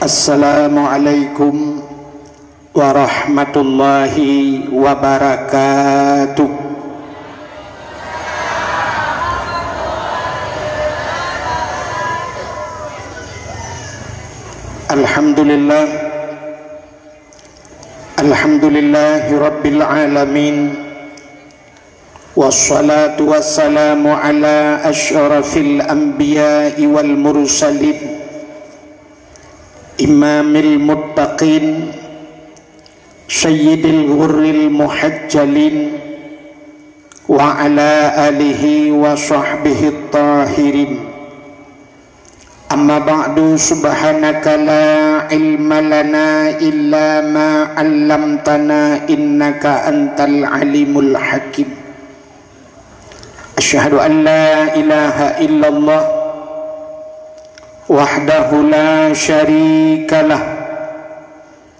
Assalamualaikum warahmatullahi wabarakatuh. Alhamdulillahi rabbil alamin. Wassalatu wassalamu ala asyrafil anbiya'i wal mursalin, imamil muttaqin, sayyidil ghurril muhajjalin, wa ala alihi wa sahbihi tahirin. Amma ba'du, subhanaka la ilma lana illa ma 'allamtana innaka antal alimul hakim. Asyhadu an la ilaha illallah wahdahu la syarikalah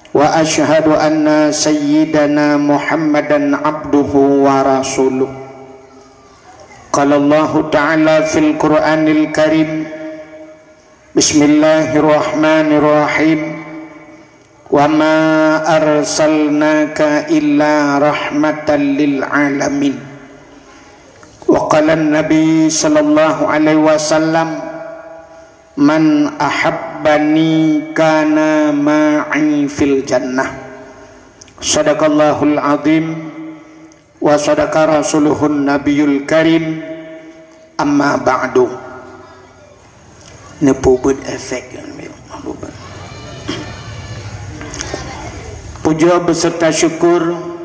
wa asyhadu anna sayyidana Muhammadan abduhu wa rasuluh. Qala Allah ta'ala fil Qur'anil Karim, bismillahirrahmanirrahim, wa ma arsalnaka illa rahmatan lil alamin. Wa qala an-nabi sallallahu alaihi wasallam, man ahabbani kana ma'i fil jannah. Sadaqallahul azim wa sadaqa rasuluhun nabiyul karim. Amma ba'du. Nepubut efek yang puja beserta syukur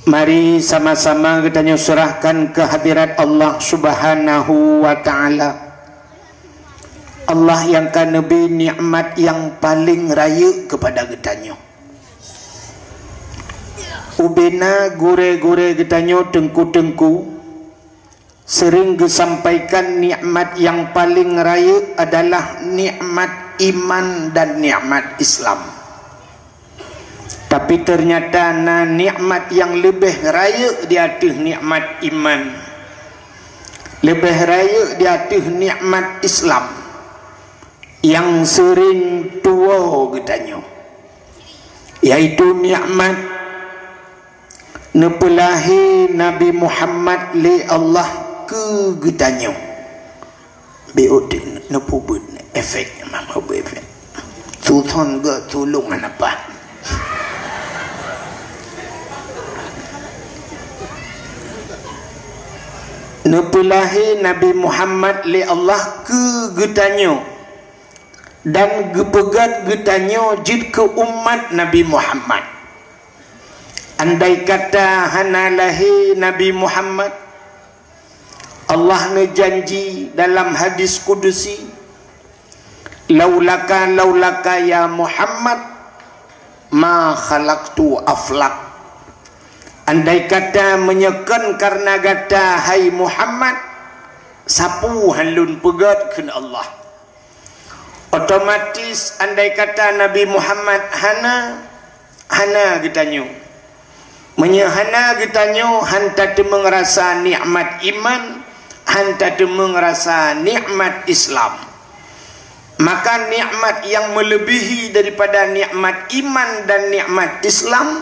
mari sama-sama kita nyusurahkan kehadirat Allah subhanahu wa ta'ala. Allah yang kan Nabi nikmat yang paling raya kepada getanyo. Ubena gure-gure getanyo tengku-tengku sering disampaikan nikmat yang paling raya adalah nikmat iman dan nikmat Islam. Tapi ternyata nikmat yang lebih raya di atas nikmat iman, lebih raya di atas nikmat Islam, yang sering tua getanyo, yaitu nikmat nepelahi Nabi Muhammad li Allah ke getanyo. Beudin nepubut efek mama efek tuton ge tulung apa nepelahi Nabi Muhammad li Allah ke getanyo dan gepegat getanyo jid ke umat Nabi Muhammad. Andai kata hanalahi Nabi Muhammad, Allah ngejanji dalam hadis kudusi, laulaka ya Muhammad ma khalaqtu aflak. Andai kata menyekan karena kata hai Muhammad, sapu halun pegat kena Allah. Otomatis andai kata Nabi Muhammad hana getanyo, menyehana getanyo hanta temu ngerasa nikmat iman, hanta temu ngerasa nikmat Islam. Maka nikmat yang melebihi daripada nikmat iman dan nikmat Islam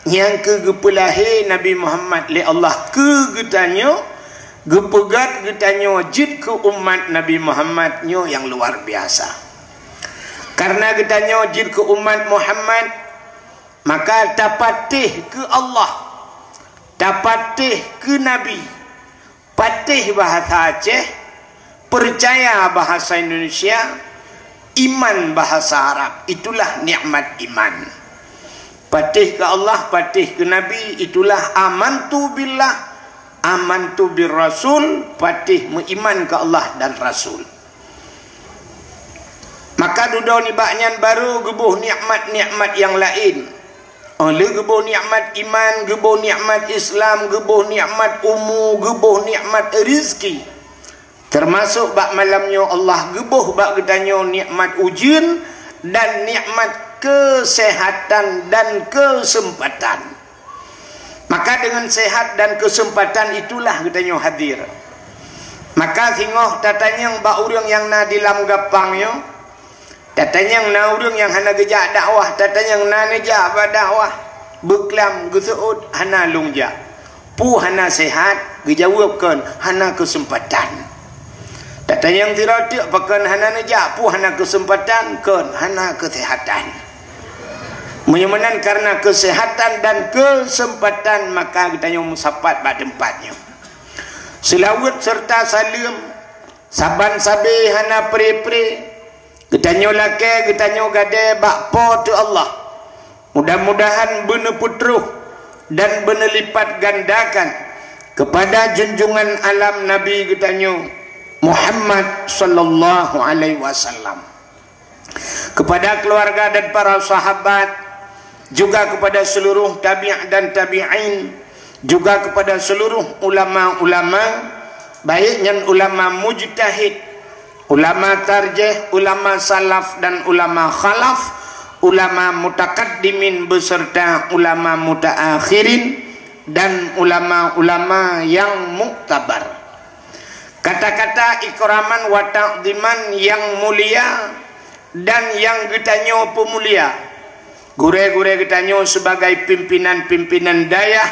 yang kegepelahi Nabi Muhammad li Allah ke getanyo, gepegat getanyo jid ke umat Nabi Muhammad nyo yang luar biasa. Karena getanyo jid ke umat Muhammad, maka tapatih ke Allah, tapatih ke Nabi, patih bahasa Aceh, percaya bahasa Indonesia, iman bahasa Arab. Itulah nikmat iman. Patih ke Allah, patih ke Nabi, itulah amantu billah, amantu bir Rasul, patih mengiman ke Allah dan Rasul. Maka duduk ni baknyan baru gebuh nikmat-nikmat yang lain. Oleh gebuh nikmat iman, gebuh nikmat Islam, gebuh nikmat gebuh nikmat rizki. Termasuk bak malamnya Allah gebuh bak getanyo nikmat ujian dan nikmat kesehatan dan kesempatan. Maka dengan sehat dan kesempatan itulah getanyo hadir. Maka singoh tatanya bak urang yang na di lam gapangnya Tatanya na urang yang hana gejak dakwah, tatanya na nejak ba dakwah. Beklam geseut hana lungja. Pu hana sehat, gejawabkan hana kesempatan. Tatanya yang tiratik pakan hana nejak, pu hana kesempatan, kan hana kesehatan. Menyamanan karena kesehatan dan kesempatan maka kita yang musapat pada tempatnya. Selawat serta salam saban sabi hana pre-pre. Kita nyolake, kita nyogade bakpo tu Allah. Mudah-mudahan benar putruh dan benar lipat gandakan kepada junjungan alam Nabi kita nyu Muhammad sallallahu alaihi wasallam. Kepada keluarga dan para sahabat, juga kepada seluruh tabi' dan tabi'in, juga kepada seluruh ulama-ulama, baiknya ulama mujtahid, ulama tarjih, ulama salaf dan ulama khalaf, ulama mutakaddimin beserta ulama mutaakhirin dan ulama-ulama yang muktabar. Kata-kata ikraman wa ta'ziman yang mulia dan yang getanyo pemulia. Gure-gure getanyo sebagai pimpinan-pimpinan dayah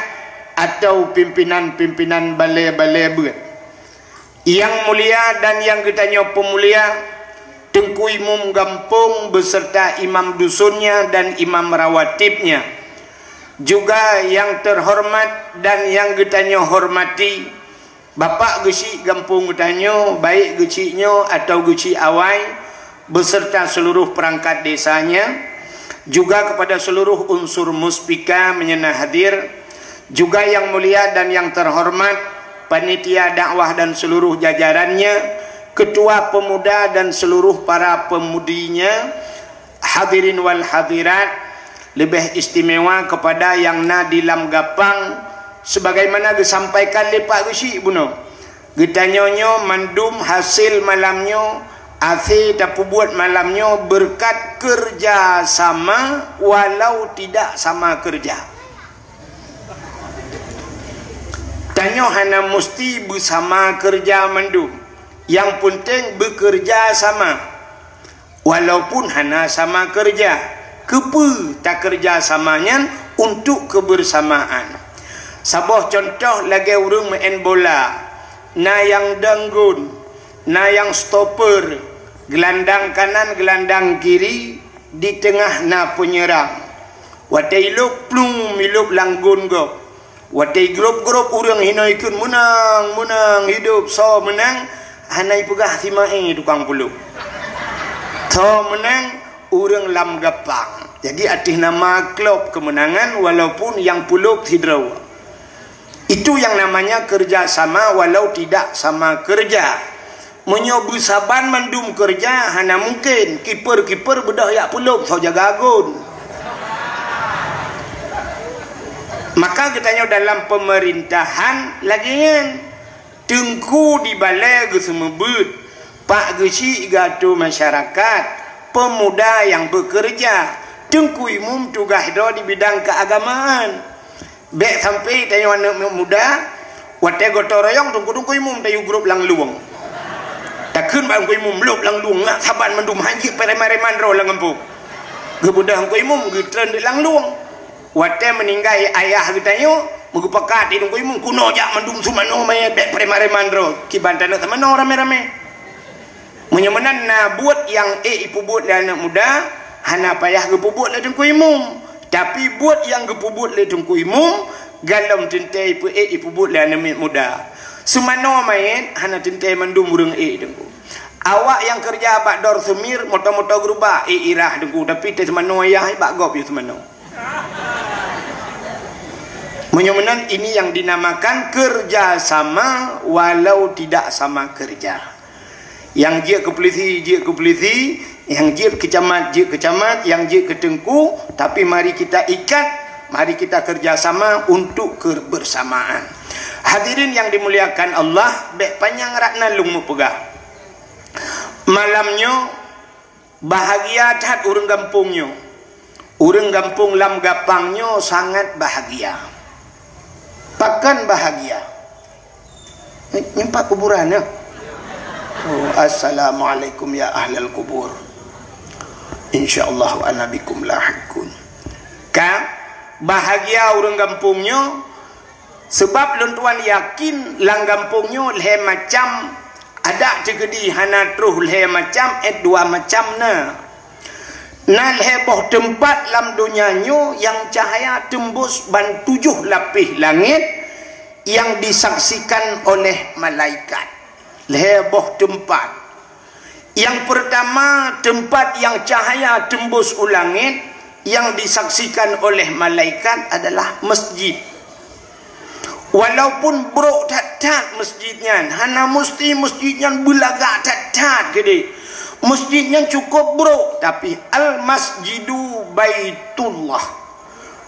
atau pimpinan-pimpinan balai-balai berat. Yang mulia dan yang getanyo pemulia, Tengku Imam Gampung beserta imam dusunnya dan imam rawatibnya. Juga yang terhormat dan yang getanyo hormati, Bapak Geci Gampung getanyo, baik gecinya atau geci awai, beserta seluruh perangkat desanya. Juga kepada seluruh unsur muspika menyenah hadir. Juga yang mulia dan yang terhormat panitia dakwah dan seluruh jajarannya, ketua pemuda dan seluruh para pemudinya, hadirin wal hadirat, lebih istimewa kepada yang na di Lam Gapang, sebagaimana disampaikan oleh Pak Geci buno. Getanyonyo mandum hasil malamnyo, afi tapu buat malamnyo berkat kerja sama walau tidak sama kerja. Tanyo hana mesti bersama kerja mandum. Yang penting bekerja sama. Walaupun hana sama kerja. Kepa tak kerja samanya untuk kebersamaan. Sabah contoh lagi urang main bola. Na yang danggun, na yang stopper, gelandang kanan, gelandang kiri, di tengah na penyerang. Watai iluk plung miluk langgun go. Watai grup-grup orang hina ikut menang hidup so menang, hanai pegah simai tukang puluk. So menang orang Lam Gapang. Jadi arti nama klub kemenangan walaupun yang puluk hidrau. Itu yang namanya kerjasama walau tidak sama kerja. Menyobu saban mandum kerja hana mungkin kiper bedah yak puluk so jaga agun. Maka katanya dalam pemerintahan lagi yang Tengku di balai semebut Pak Geci gaduh masyarakat, pemuda yang bekerja. Tengku Imam tugas do di bidang keagamaan. Bek sampai tanya anak muda, watai gotoroyong tungku Imam tayu grup lang luang. Takkan bang Imam lup lang luang ngak saban mendum haji peremare-man ro lang empuk. Gebudah Imam getren di lang luang. Watai meninggai ayah getanyo mugupakat idung ko imong kuno ja mandum sumano may dek premare mandro kibantana tamano rame-rame menyamanan na buat yang ipubut le anak muda hana payah gepubut le dengku imong tapi buat yang gepubut le dengku imong galam tentai pu ipubut le anak muda sumano main hana tentai mandum urang dengku awak yang kerja bak dor semir moto-moto gerubah irah dengku tapi te semano ayah bak gop yo semano. Menyamanan ini yang dinamakan kerjasama walau tidak sama kerja. Yang dia ke polisi, yang dia kecamat, yang dia ke Tengku, tapi mari kita ikat, mari kita kerjasama untuk kebersamaan. Hadirin yang dimuliakan Allah, bek panjang rakna lungu pegah. Malamnya bahagia cat urang kampungnya. Urang kampung Lam Gapangnya sangat bahagia. Pakan bahagia. Nyempak kuburan ya. Oh, assalamualaikum ya ahlal kubur. insyaallah ana bikum lahiqun. Kan bahagia orang kampungnya sebab lontuan yakin lang kampungnya le macam ada cegedi hana truh le macam dua macam na leboh tempat lam dunianyo yang cahaya tembus ban 7 lapis langit yang disaksikan oleh malaikat. Leboh tempat yang pertama, tempat yang cahaya tembus ulangit yang disaksikan oleh malaikat adalah masjid. Walaupun brok tat masjidnya, hana mesti masjidnya belagak tat gede. Masjidnya cukup brok, tapi al-masjidu baitullah.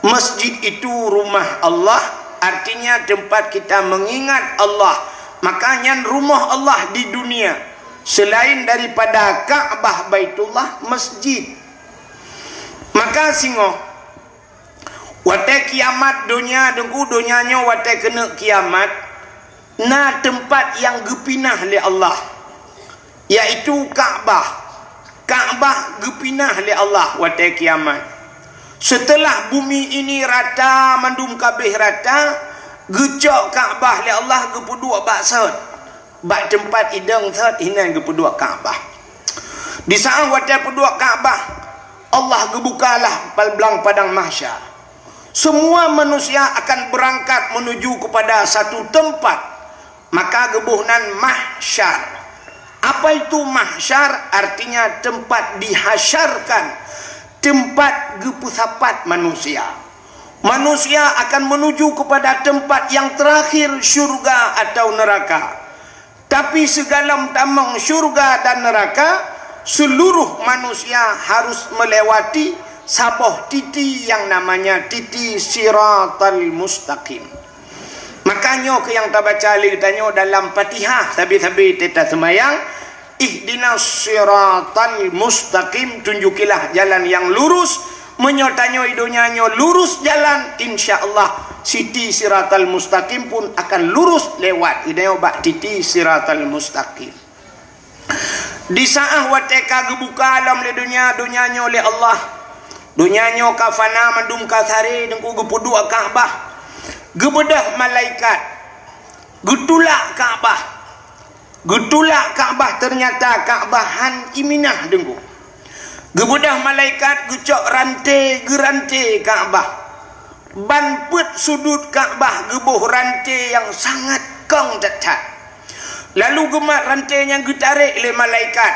Masjid itu rumah Allah, artinya tempat kita mengingat Allah. Makanya rumah Allah di dunia selain daripada Ka'bah Baitullah, masjid. Maka singo wate kiamat dunia dengku dunianya wate kena kiamat na tempat yang gepinah oleh Allah, yaitu Ka'bah. Ka'bah gepinah oleh Allah wate kiamat. Setelah bumi ini rata mandum kabeh rata, gecok Ka'bah oleh Allah gepuduk baksud. Bak tempat idang thot hinan gepuduk Ka'bah. Di saat wate peduk Ka'bah, Allah gebukalah palblang padang mahsyar. Semua manusia akan berangkat menuju kepada satu tempat. Maka gebuhnan mahsyar. Apa itu mahsyar? Artinya tempat dihasyarkan, tempat gepusapat manusia. Manusia akan menuju kepada tempat yang terakhir, syurga atau neraka. Tapi segala tamang syurga dan neraka, seluruh manusia harus melewati saboh titi yang namanya titi siratal mustaqim. Makanya ke yang tak baca tanya dalam Fatihah sabi-sabi teta semayang, ihdinas siratal mustaqim, tunjukilah jalan yang lurus. Menyotanya hidupnya lurus jalan, insyaallah siti siratal mustaqim pun akan lurus lewat. Ini bak titi siratal mustaqim. Di saat wateka gebuka alam le dunianya oleh Allah, dunianya kafana mandum kasare dengku gepudu Ka'bah, gebedah malaikat, getulak Ka'bah, getulak Ka'bah, ternyata Ka'bahan iminah dengku. Gebedah malaikat gecok rantai Ka'bah, ban put sudut Ka'bah gebuh rantai yang sangat kong dekat. Lalu gemak rantai yang getarik oleh malaikat.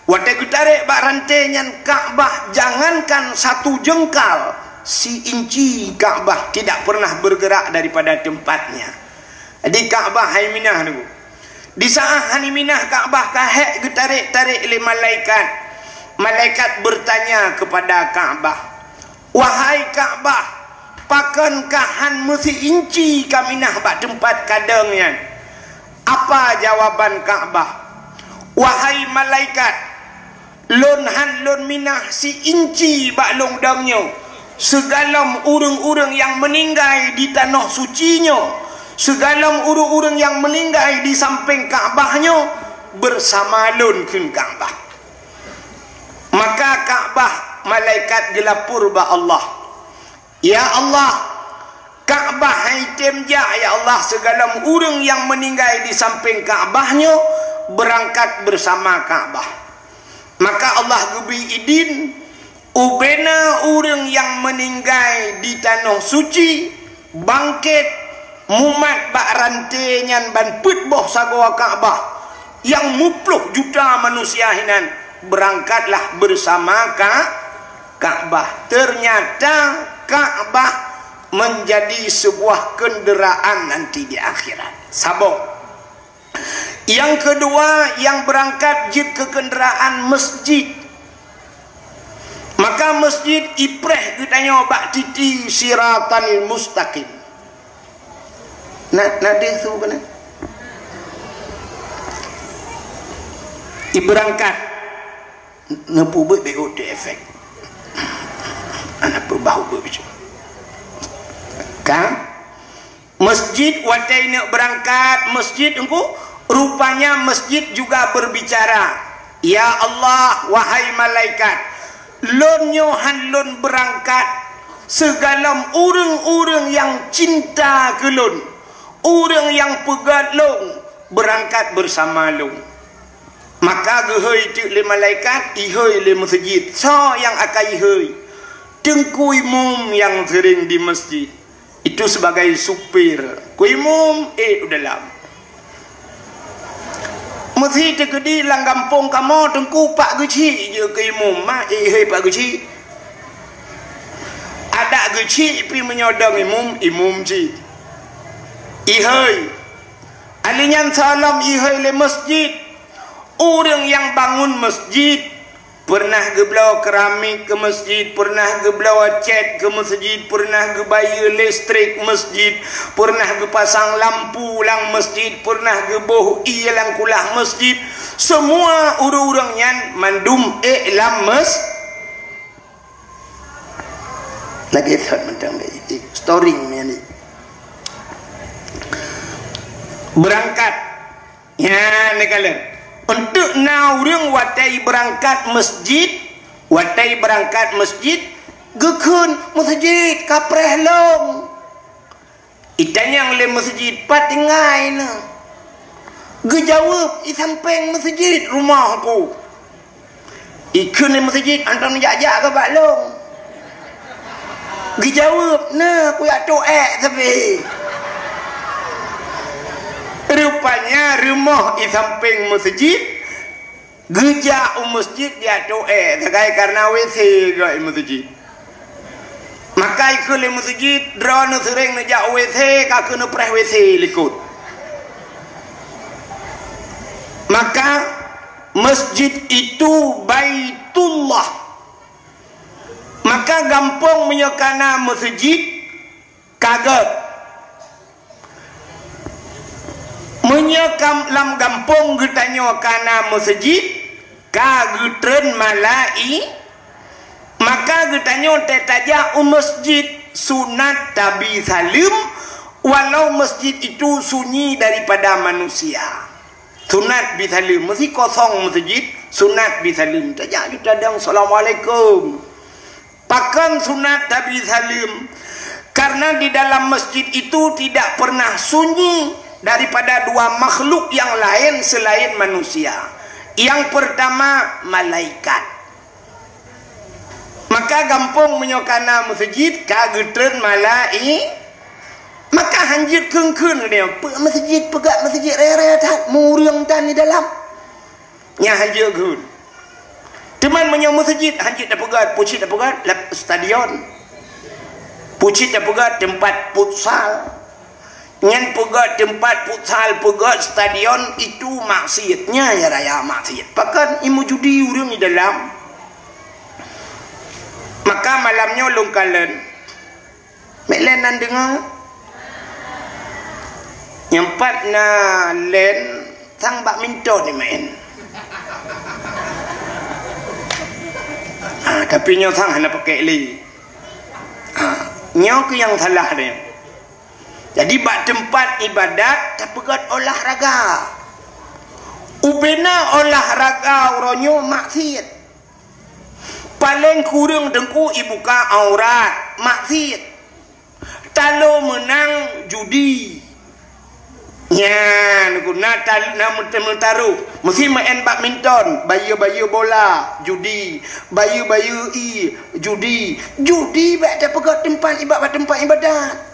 Waktu getarik bak rantai yang Ka'bah, jangankan 1 jengkal, si inci Ka'bah tidak pernah bergerak daripada tempatnya. Di Ka'bah haiminah dulu. Di saat haiminah Ka'bah kahek getarik-tarik oleh malaikat. Malaikat bertanya kepada Ka'bah, wahai Ka'bah, pakankah han mesti inci kaminah bak tempat kadangnya? Apa jawaban Ka'bah? Wahai malaikat, lon han lon minah si inci bak longdangnya. Segala urang-urang yang meninggal di tanah sucinya, segala urang-urang yang meninggal di samping Ka'bahnya bersama lon kun Ka'bah. Maka Ka'bah malaikat gelapur ba Allah, ya Allah, Ka'bah haitem ja, ya Allah, segala orang yang meninggal di samping Ka'bahnya berangkat bersama Ka'bah. Maka Allah gebi idin ubena orang yang meninggal di tanah suci bangkit mumat bak rantainya ban put boh sagoa Ka'bah yang 10 juta manusia hinan berangkatlah bersama Ka'bah. Ternyata Ka'bah menjadi sebuah kenderaan nanti di akhirat. Sabok. Yang kedua, yang berangkat jid ke kenderaan masjid. Maka masjid ipreh ditanya bak titi siratal mustaqim. Nak dia tu kan? Iberangkat ngepu beut de efek anak berbau begitu kan masjid watai nak berangkat masjid engko rupanya masjid juga berbicara, ya Allah, wahai malaikat, lonyo han lon berangkat segala orang-orang yang cinta ke lon, orang yang pegat long berangkat bersama long. Maka gehoi tu le malaikat ihoi le masjid. So yang akan ihoi Tengku imam yang sering di masjid itu sebagai supir. Ku imam dalam masjid tegedi lang kampung kamu tengku pak geci je ke imam mak hei pak geci ada geci pi menyodong imam ci ihoi alinyan salam ihoi le masjid. Orang yang bangun masjid pernah geblau keramik ke masjid, pernah geblau cat ke masjid, pernah gebaya listrik masjid, pernah gepasang lampu lang masjid, pernah geboh ialang kulah masjid. Semua orang-orang yang mandum lam lagi tak mentang story ni berangkat ya ni kalian untuk naurung watai berangkat masjid, watai berangkat masjid, gekun masjid kapreh long. Itanya oleh masjid patingai na. Gejawab i samping masjid rumah aku. Ikun le masjid antam jajak ke bak long. Gejawab na aku yak toek tapi. Rupanya rumah di samping masjid, geja masjid dia doa, sekai karena WC ke masjid. Maka ikut le masjid, drone sering nejak WC, kak kena preh WC likut. Maka masjid itu Baitullah. Maka gampang menyokana masjid kaget. Menyekam lam gampung getanyo kana masjid kagutren malai maka getanyo tetaja masjid sunat tabi salim walau masjid itu sunyi daripada manusia. Sunat bisalim mesti kosong masjid sunat bisalim tajak kita dang assalamualaikum pakan sunat tabi salim karena di dalam masjid itu tidak pernah sunyi daripada dua makhluk yang lain selain manusia. Yang pertama malaikat. Maka gampang menyokana masjid kagetren malai. Maka hanjit kengkun dia masjid pegat masjid rere tak muriang tan di dalam. Nya hanjit gun. Teman menyo masjid hanjit dah pegat, pucit dah pegat stadion. Pucit dah pegat tempat futsal. Ngan pegat tempat futsal, pegat stadion itu maksiatnya ya raya maksiat. Bahkan imu judi urang di dalam. Maka malamnya longkalan. Meklen nan dengar. Nyempat na len sang badminton ni main. Tapi nyo sang hana pakai li. Nyo ke yang salah dia. Jadi bak tempat ibadat tak pegat olahraga. Ubena olahraga uronyo maksiat. Paling kurang dengku ibuka aurat maksiat. Talo menang judi. Ya, nak taruh. Mesti main badminton, bayu-bayu bola, judi, bayu-bayu judi. Judi bak tak pegat tempat ibadat.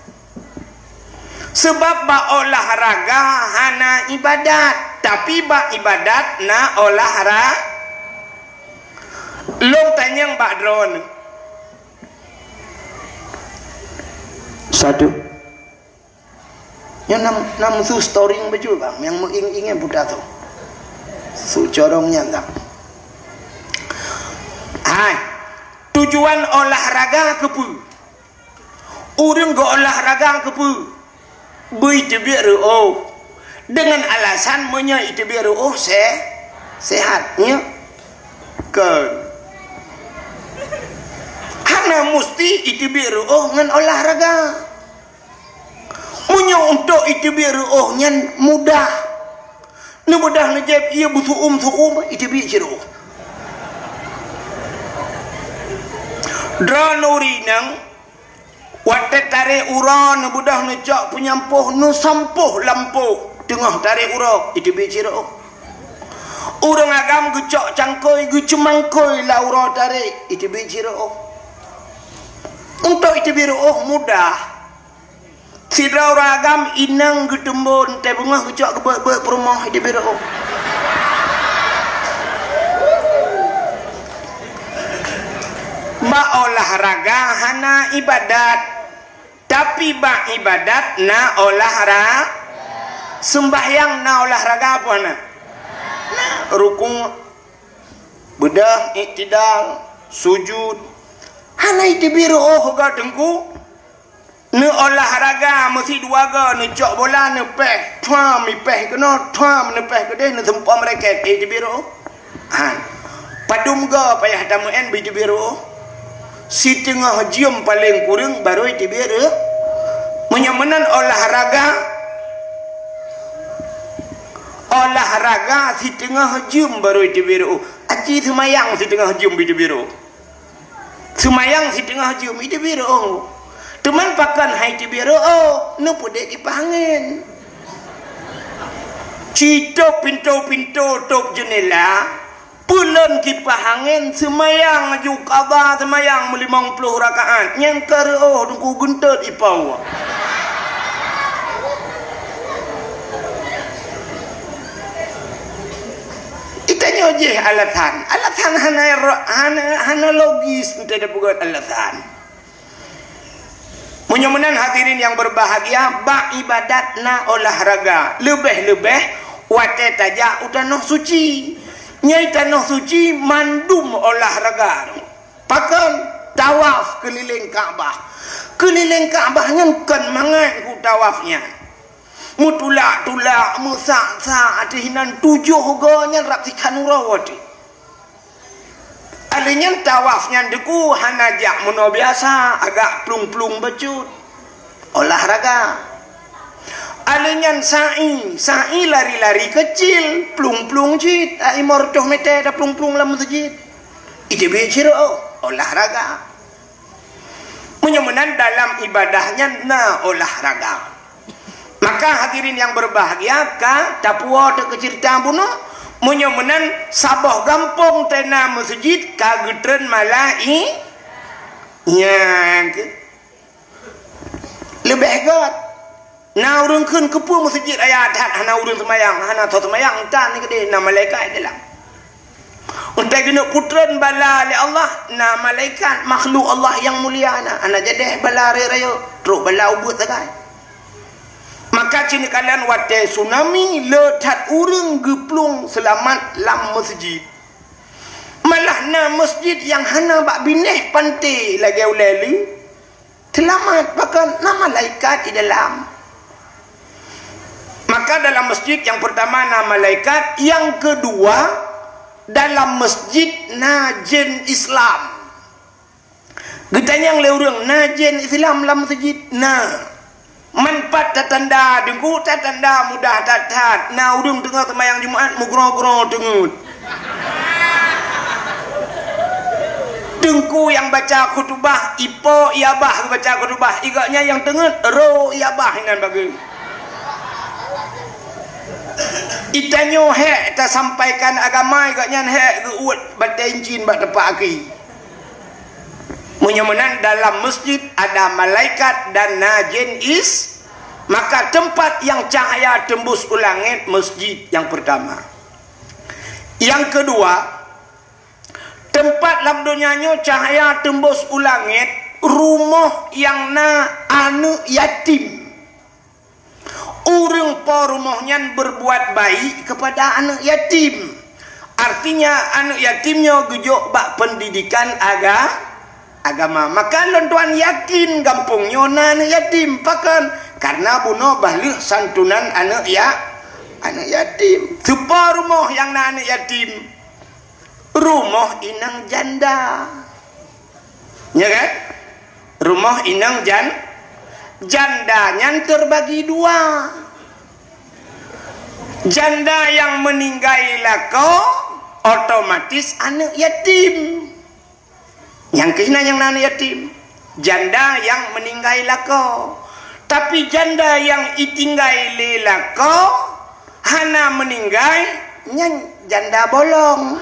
Sebab bak olahraga hana ibadat, tapi bak ibadat na olahraga. Long tanyang bak drone. Satu. Yang nam su story baju bang, yang mengingin budak tu. Su corongnya tak. Hai, tujuan olahraga kepu. Orang go olahraga kepu. Beritibiar dengan alasan menya itibiar sehatnya kan hana mesti itibiar dengan olahraga menya untuk itibiar nyan mudah ni mudah ngejep ia butuh itibiar Dranuri nang watet tarik ura nu budah nu cak penyampuh nu sampuh lampu tengah tarik ura itu bicara orang agam gecok cangkoi gecemangkoi la ura tarik itu bicara untuk itu bicara mudah sidra orang agam inang getembon teh bunga gecok ke perumah itu bicara ba olahraga hana ibadat tapi ba ibadat na olahraga sembahyang na olahraga apa na rukun bedah iktidal sujud hana itu biru ga dengku ne olahraga mesti dua ga ne cok bola ne peh tham mi peh kena tham ne peh kedeh ne tempa mereka itu biru han padum ga payah damu en bi biru si tengah jam paling kurang baru itu biru menyamanan olahraga si tengah jam baru itu biru aji semayang si tengah jam itu biru semayang si tengah jam itu biru teman pakan hai itu biru nu pudek dipangin cito pintu tok jendela pulen kipas angin semayang juga abah semayang 50 rakaat yang karo dengku gentet ipau itanya je alatan hana logis tidak buat alatan menyamanan hadirin yang berbahagia ba ibadat na olahraga lebih wate taja udah noh suci nyai tanah suci mandum olahraga pakan tawaf keliling Kaabah kan mangan ku tawafnya mutulak musa adihinan 7 gonya raksikan urawati alinya tawafnya deku hanajak meno biasa agak plung becut olahraga alenyan sa'i lari-lari kecil plung cit imor doh mete da plung lam masjid itu bicara olahraga menyamanan dalam ibadahnya na olahraga maka hadirin yang berbahagia ka tapua de kecerita buno menyamanan sabah gampung tena masjid ka getren malai yang lebih hebat na urang keun kepu masjid ayat hana urang semayang hana tho semayang tan ni gede na malaikat dalam untai guna putran bala li Allah na malaikat makhluk Allah yang mulia ana jadi bala rayo teruk bala ubut sagai maka cini kalian wate tsunami letat urang geplung selamat lam masjid malah na masjid yang hana bak bineh pantai lagi ulali selamat bahkan na malaikat di dalam. Maka dalam masjid yang pertama nama malaikat, yang kedua dalam masjid najen Islam. Getanya yang leurang najen Islam dalam masjid manfaat tatanda dengku tatanda mudah tatat na udung tengah temayang Jumaat mugro-gro dengut. Dengku yang baca khutbah ipo iabah baca khutbah igaknya yang tengut ro iabah dengan bagi itanyo hek tak sampaikan agama agaknya hek geuut batain jin bak tepak aki menyamanan dalam masjid ada malaikat dan najin maka tempat yang cahaya tembus ke langit masjid yang pertama. Yang kedua tempat dalam dunianya cahaya tembus ke langit rumah yang na anu yatim. Orang po rumahnya berbuat baik kepada anak yatim. Artinya anak yatimnya gejuk bak pendidikan agama. Maka lontuan yakin gampungnya anak yatim pakan karena bunuh balik santunan anak yatim. Supa rumah yang anak yatim. Rumah inang janda. Ya kan? Rumah inang jandanya terbagi dua. Janda yang meninggal lako otomatis anak yatim. Yang kena yang nana yatim. Janda yang meninggal lako. Tapi janda yang itinggal lako, hana meninggal, nyan janda bolong.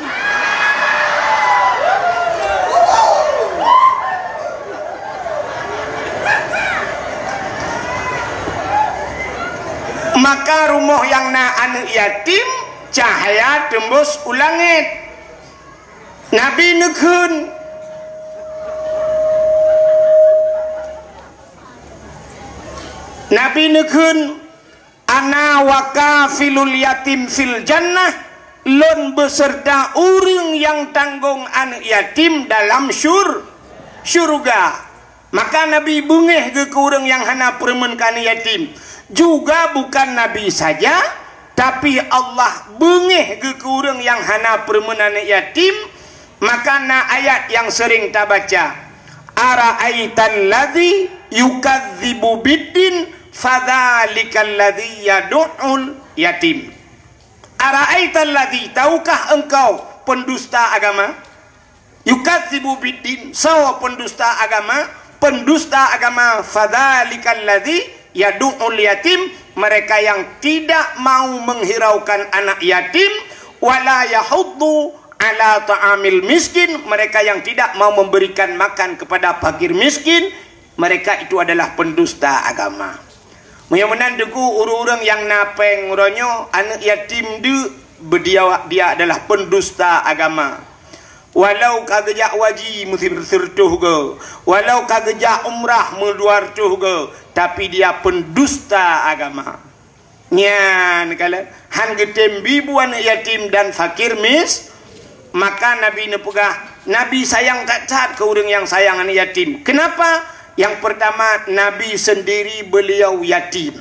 Maka rumah yang na anak yatim, cahaya tembus ulangit. Nabi nekun. Nabi nekun ana wakafilul yatim fil jannah, lon beserta orang yang tanggung anak yatim dalam syurga. Maka Nabi bungeh ke orang yang hana permenkan yatim. Juga bukan Nabi saja, tapi Allah bungeh ke orang yang hana permenan yatim. Maka na ayat yang sering kita baca, ara'aital ladzi yukadzibu biddin fadzalikal ladzi yad'ul yatim. Ara'aital ladzi, tahukah engkau pendusta agama? Yukadzibu biddin, sawa pendusta agama? Pendusta agama, fadzalikal ladzi yad'ul yatim, mereka yang tidak mau menghiraukan anak yatim, wala yahuddu ala ta'amil miskin, mereka yang tidak mau memberikan makan kepada fakir miskin, mereka itu adalah pendusta agama. Mudah-mudahan deku orang-orang yang napeng ronyo anak yatim dia adalah pendusta agama. Walau kagejak waji mesti bersertuh ke, walau kagejak umrah meluar tuh ke, tapi dia pendusta agama. Nyan kala han getem bibu anak yatim dan fakir maka Nabi nepegah, Nabi sayang kat ke orang yang sayang anak yatim. Kenapa? Yang pertama, Nabi sendiri beliau yatim.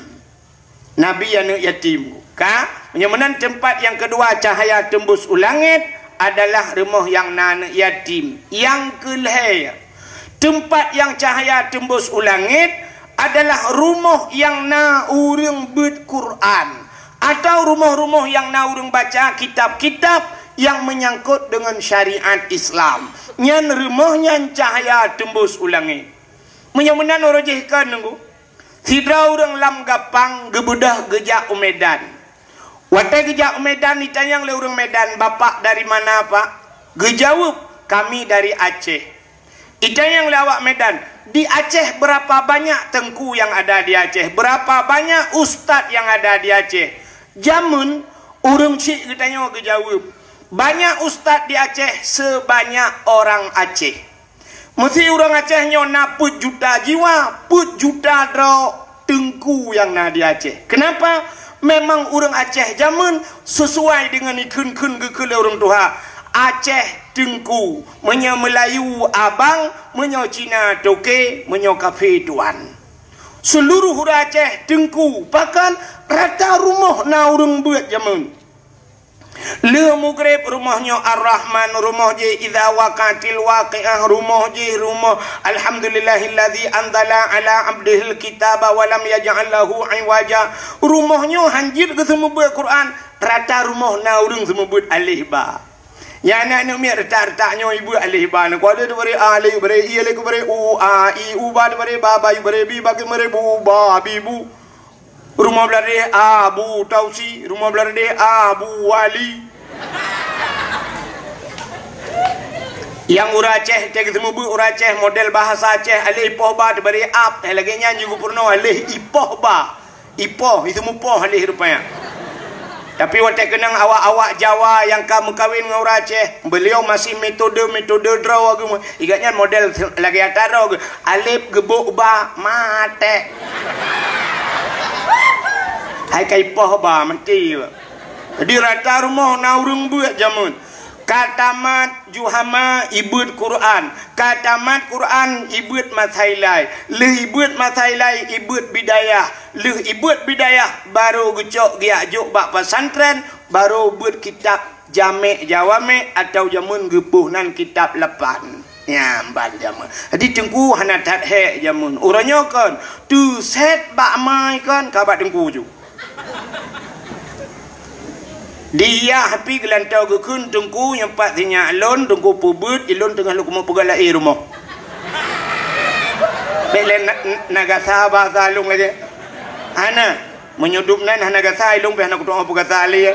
Nabi anak yatim. Menyamanan tempat yang kedua, cahaya tembus ulangit adalah rumah yang anak yatim. Yang kelihaya, tempat yang cahaya tembus ulangit adalah rumah yang na urang berquran, atau rumah-rumah yang na urang baca kitab-kitab yang menyangkut dengan syariat Islam. Nyan rumahnya cahaya tembus ulangit. Menyamanan orojihkan nunggu. Sidra orang lam gapang gebudah gejak Medan. Watai gejak Medan ditanya oleh orang Medan, bapak dari mana pak? Gejawab, kami dari Aceh. Ditanya oleh awak Medan, di Aceh berapa banyak tengku yang ada di Aceh? Berapa banyak ustad yang ada di Aceh? Jamun orang cik ditanya gejawab, banyak ustad di Aceh sebanyak orang Aceh. Mesti orang Aceh nyona put juta jiwa, put juta dro tengku yang na di Aceh. Kenapa? Memang orang Aceh zaman sesuai dengan ikun-kun gekele orang Tuhan. Aceh tengku, menyo Melayu abang, menyo Cina toke, menyo kafe tuan. Seluruh orang Aceh tengku, bahkan rata rumah na orang buat zaman. Le mugrib rumahnya Ar-Rahman, rumah je idza waqatil waqi'ah, rumah je rumah alhamdulillahilladzi anzala ala abdihil kitaba wa lam yaj'al lahu iwaja. Rumahnya hanjir ke semua buat Quran, rata rumah na urang semua buat alif ba. Ya anak-anak mi rata-ratanya ibu alif ba na kuala de bare alif bare i alif bare u a i u ba de bare ba ba bare bi ba ke bare bu ba bi bu. Rumah belade Abu Tausi, rumah belade Abu Wali. Yang ura Aceh, cek semua bu ura Aceh model bahasa Aceh alih ipoh ba diberi ap, lagi nyanyi juga purno alih ipoh ba, ipoh itu mupoh alih rupanya. Tapi waktu kenang awak-awak Jawa yang kamu kawin dengan ura Aceh, beliau masih metode draw agama. Igatnya model lagi ataro alif gebuk ba mate. Hai kai poh ba mati. Jadi rata rumah na urang buat jamun. Katamat juhama ibut Quran, katamat Quran ibut mathailai, le ibut mathailai ibut bidayah, le ibut bidayah baru gecok giak juk bak pesantren, baru buat kitab jamek jawame atau jamun gepuhnan kitab lepan. Nyamban jamun. Jadi tengku hana tat he jamun. Uranya kan tu set bak mai kan kabat tengku ju. Dia happy gelantau ke kun tungku yang pak tinya alon tungku pubut ilon tengah lu kumu pegalai rumah. Belen naga sahabat salung aja. Hana menyudupnan naga salung peh nak kutu apa kata ali.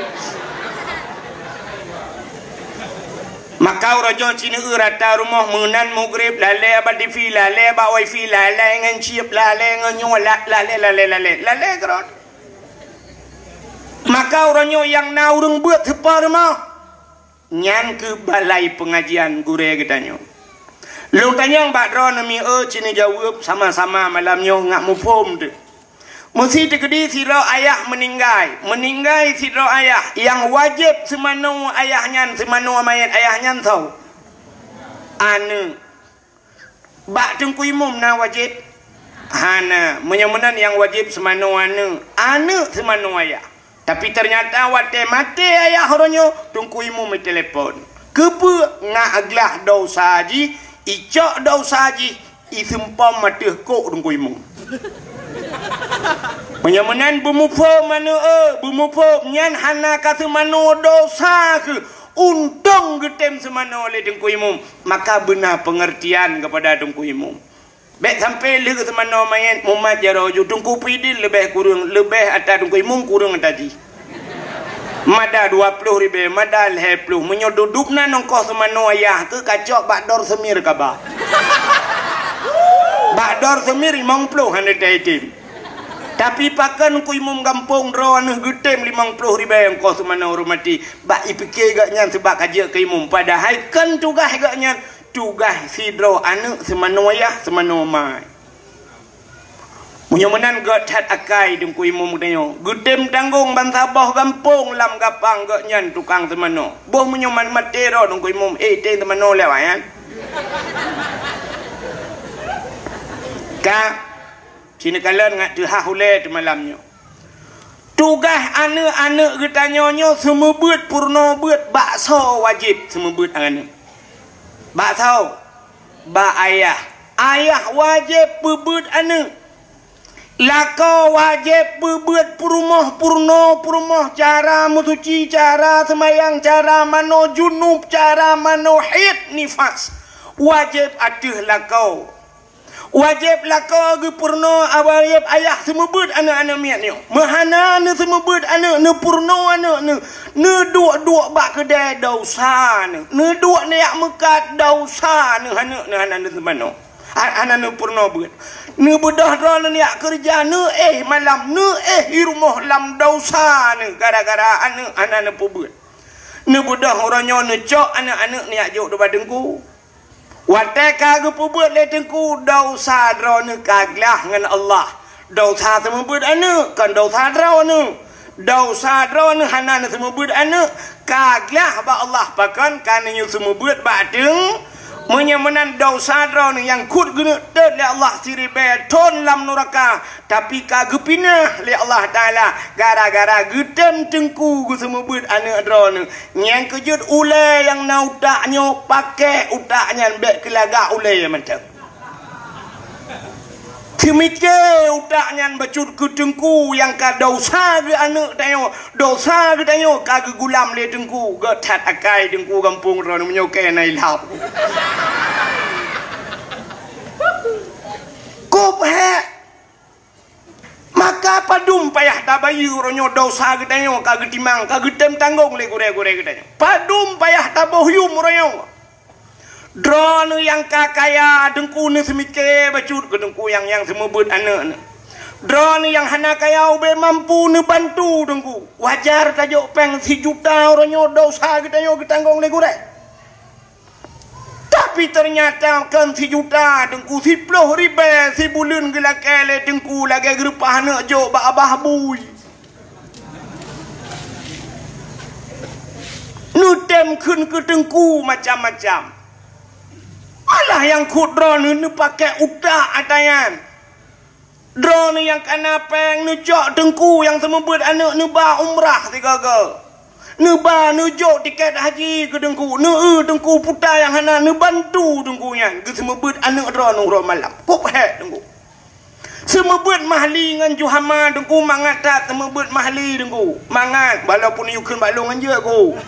Makau raja Cina rata rumah menan mugrib lale abad di fila lale bawai fila lale ngan ciep lale ngan nyolak lale kerot. Makau ranyo yang naurung buat sepa rumah nyan ke balai pengajian gure katanya. Lu tanya Mbak Ron mi Cina jawab sama-sama malamnya ngak mufum tu. Mesti tegedi siro ayah meninggal siro ayah yang wajib semanu ayahnya semanu mayat ayahnya tahu. Anu bak tengku imum na wajib. Hana menyemenan yang wajib semanu anu semanu ayah. Tapi ternyata wate mati ayah horonyo tengku imum telefon. Kepe ngak aglah dosa ji, icok dosa ji, isempam mati kok tengku imum. Menyemenan bumupo manu bumupo nyan hana kata manu dosa ke untung getem semana oleh dengku imum maka benar pengertian kepada dengku imum. Baik sampai le ke semana mayat mumat jaroju dengku pidil lebih kurang lebih atas dengku imum kurang tadi. Mada 20,000 mada 10 menyodudukna nongkoh semana ayah ke kacok bakdor semir kaba. Bakdor semir 50 hana taitim. Tapi pakan ku imum kampung ro anu getem 50,000 yang kau semana hormati. Bak ipikir gaknya sebab kaji ke imum padahal kan tugas gaknya tugas sidro anu semana ayah semana mai. Munyamenan gat hat akai dengku imum danyo. Getem tanggung bansabah kampung lam gapang gaknya tukang semana. Boh munyaman mati ro dengku imum ten semana lewayan. Ka Cina kalan ngak tuha hule tu malamnya. Tugas anak-anak getanyonyo semua buat purno buat bakso wajib semua buat anak. Bakso ba ayah. Ayah wajib buat anak. Lako wajib buat purno cara musuci cara semayang cara mano junub cara mano haid nifas. Wajib atuh lako. Wajib lako ge purno wajib ayah semua buat anak-anak miat ni. Mahana ne semua buat anak ne purno anak ne duk bak kedai dosa ne. Ne duk nak mekat dosa ne anak ne semano. Anak ne purno buat. Ne bedah ron nak kerja ne malam ne di rumah lam dosa ne gara-gara anak ne buat. Ne bedah orangnya ne cok anak-anak ni ajak depan dengku. Watai kagak buat le tengku dosa drone kaglah ngan Allah. Dosa semua buat anu kan dosa drone. Dosa drone hanan semua buat anu kaglah ba Allah pakan kan nyu semua buat badeng menyemenan dosa drone yang kut guna ted le Allah siribe ton lam neraka tapi kagak pinah le Allah taala gara-gara gedem tengku semua buat anu drone yang kejut ule yang na utaknya pakai utaknya bek kelaga ule macam Kimike utaknya bacut ke tengku yang ka dosa ke anak tayo dosa ke tayo kagak gulam le tengku getat akai tengku kampung ron menyoke nai lap kop he maka padum payah tabayu ronyo dosa ke tayo kagak timang kagak tem tanggung le gure-gure ke tayo padum payah tabohyum ronyo drone yang kakaya dengku ni semike bacut ke dengku yang semua buat anak. Drone yang hana kaya ube mampu ni bantu dengku. Wajar tajuk peng 1 juta orangnya dosa kita yo tanggung le gure. Tapi ternyata kan 1 juta dengku 10,000 si bulan gila kele dengku lagi gerupah anak jo ba abah bui. Nutem kun ke dengku macam-macam. Malah yang kut drone ni pakai utak atayan. Drone yang kena peng ni jok dengku yang semua buat anak ni ba umrah tiga-tiga. Ni ba ni jok tiket haji ke dengku. Ni dengku putar yang hana ni bantu dengkunya. Ke semua buat anak drone urang malam. Kop hek dengku. Semebut mahli dengan Juhama dengku mangat tak semebut mahli dengku. Mangat walaupun you keun balong anje ku.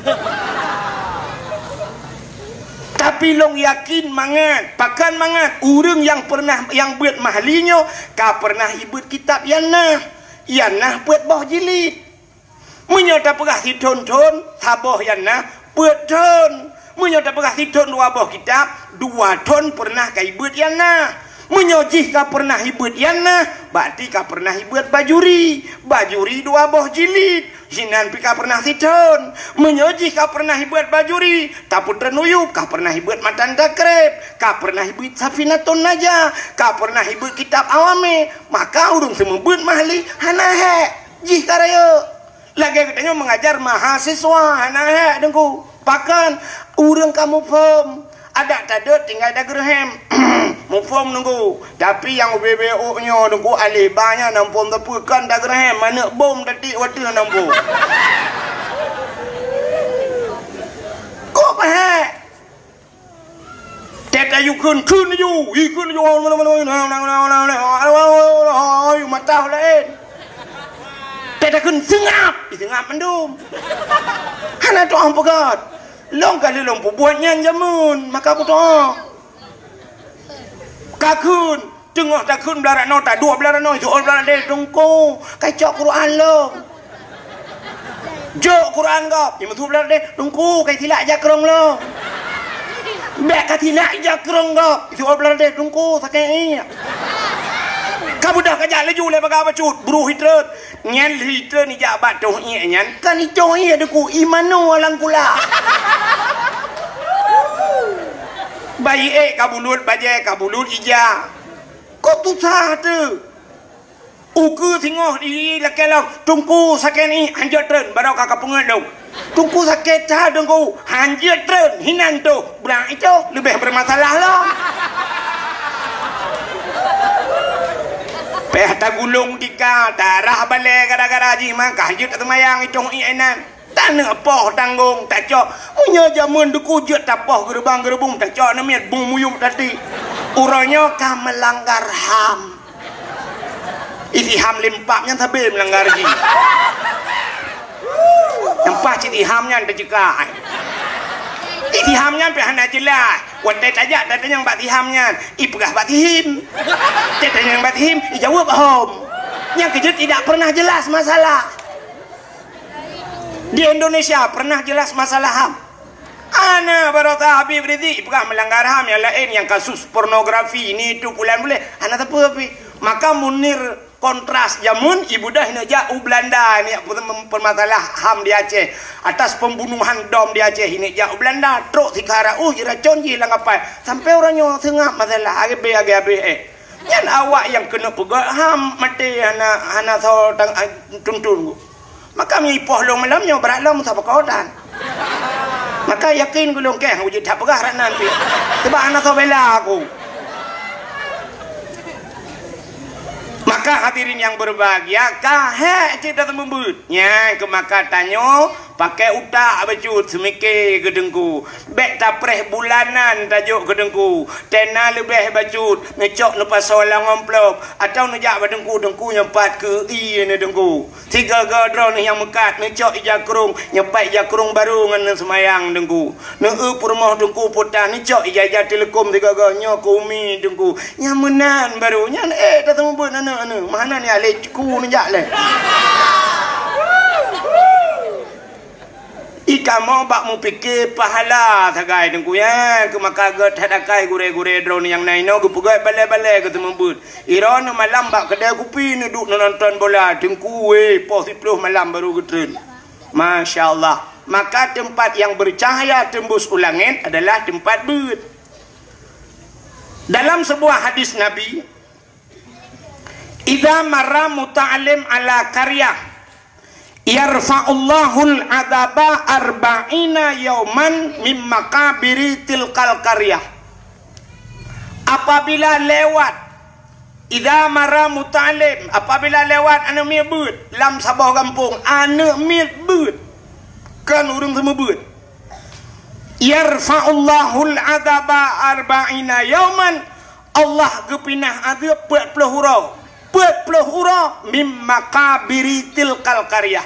Tapi long yakin mangat, pakan mangat urang yang pernah yang buat mahlinya ka pernah ibut kitab yanah buat boh jilid. Munyo tak pernah siton-ton saboh yanah buat ton. Munyo tak pernah siton dua boh kitab 2 ton pernah ka ibut yanah. Menyojih ka pernah hibut yana, berarti ka pernah hibut bajuri 2 boh jilid. Jinan pi ka pernah siton. Menyojih ka pernah hibut bajuri, taput renuyuk ka pernah hibut matan takrib, ka pernah hibut safinatun najah, ka pernah hibut kitab awame. Maka urung semebut mahli hanahe jih karaya. Lagi katanya mengajar mahasiswa hanahe dengku. Pakan urang kamu pom. Ada tak ada tinggal dah gerhem. Mufom nunggu. Tapi yang BBO nya nunggu alibanya nampun tepukan dah gerhem. Mana bom tadi waktu nampu. Kok pahak? Teta yukun kun ju. Ikun ju. Matah lain. Teta kun sengap. Sengap mendum. Hana tu ang pegat. Long kali long buatnya jamun maka aku doa kakun tengah takun belarak no tak 2 belarak no soal belarak deh tungku kacau Quran lo jok Quran kau yang betul belarak deh tungku kai tilak jakrong lo bek kai tilak jakrong kau soal belarak deh tungku sakai kamu dah kajak laju le baga bacut buru hitret nyan hitret ni jak bat toh nyan kan ijo ia deku imano alang kula bayi kabulut baje kabulut ija kok tu sah tu uku singoh di lakelau tungku sakeni hanjat tren barau kakak pengat dong tungku sakit cah dengku hanjat tren hinan tu berang itu lebih bermasalah lah peh tak gulung tika darah balik gara-gara ji maka hanjut tak semayang itong iainan tak nak poh tanggung tak cok punya jamun duku jut tak poh gerbang-gerbung tak cok namiat bung muyuk tadi uranya kah melanggar ham isi ham limpaknya tapi melanggar ji yang pas isi hamnya ada juga isi hamnya pihak jelas wadah tajak dan yang bati hamnya ipegah bati him dan yang bati him dijawab hom yang kejut tidak pernah jelas masalah di Indonesia pernah jelas masalah ham ana barata Habib Ridhi ipegah melanggar ham yang lain yang kasus pornografi ini itu pulan boleh ana tapi maka munir kontras jamun ibu dah hinja Belanda ini permasalah ham di Aceh atas pembunuhan dom di Aceh ini ja Belanda truk sikara racun hilang apa sampai orangnya sengap masalah agbe yan awak yang kena pegat ham mati hana so tuntun maka mi poh long malamnya berat long sa pakotan maka yakin gulung ke wujud tak pegah rak nanti sebab ana so bela aku. Maka hadirin yang berbahagia kahek cerita membutnya ke maka tanyo pakai utak bacut semikir gedengku bek tapreh bulanan tajuk gedengku tena lebih bacut ngecok lepas solang amplop atau nejak badengku dengku nyempat ke i ni dengku 3 gadron yang mekat ngecok ijakrung nyepat ijakrung baru ngan semayang dengku neu rumah dengku putah ngecok ijajah telekom 3 ganyo kumi dengku nyamenan baru nyan dah tembut ana mana ni alejku nejak le ika mau bak mu fikir pahala sagai dengku ya ke maka get hadakai gure-gure drone yang naino gu pugai bale-bale ke temembut iron malam bak kedai kopi ni duk nonton bola dengku we positif malam baru getren masyaallah maka tempat yang bercahaya tembus ulangin adalah tempat beut dalam sebuah hadis Nabi idza marra muta'allim ala qaryah yarfa'ullahul adaba 40 yauman mim makabiri tilkal qaryah apabila lewat idza marra muta'allim apabila lewat anu miebut lam sabah kampung anu miebut kan urang semua beut yarfa'ullahul adaba 40 yauman Allah gepinah azab 40 hurau 40 mim makabiri tilkal qaryah.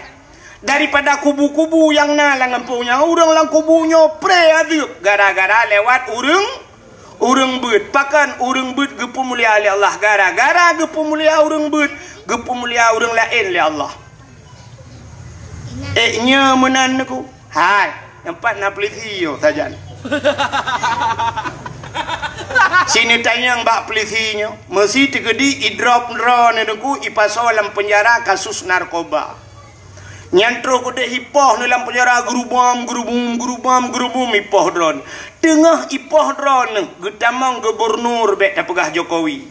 Daripada kubu-kubu yang nalang empunya urang lang kubunya pre aduk gara-gara lewat urang beut. Pakan urang beut gepu mulia oleh Allah, gara-gara gepu mulia urang beut, gepu mulia urang lain oleh Allah. Nya menan aku. Hai, empat na peliti yo saja. Sini tanyang bak pelitinya, mesti tegedi idrop drone aku ipasol dalam penjara kasus narkoba. Nyantro ko deh ipoh dalam penjara gerubam ipoh drone. Tengah ipoh drone getamang gubernur bek tapegah Jokowi.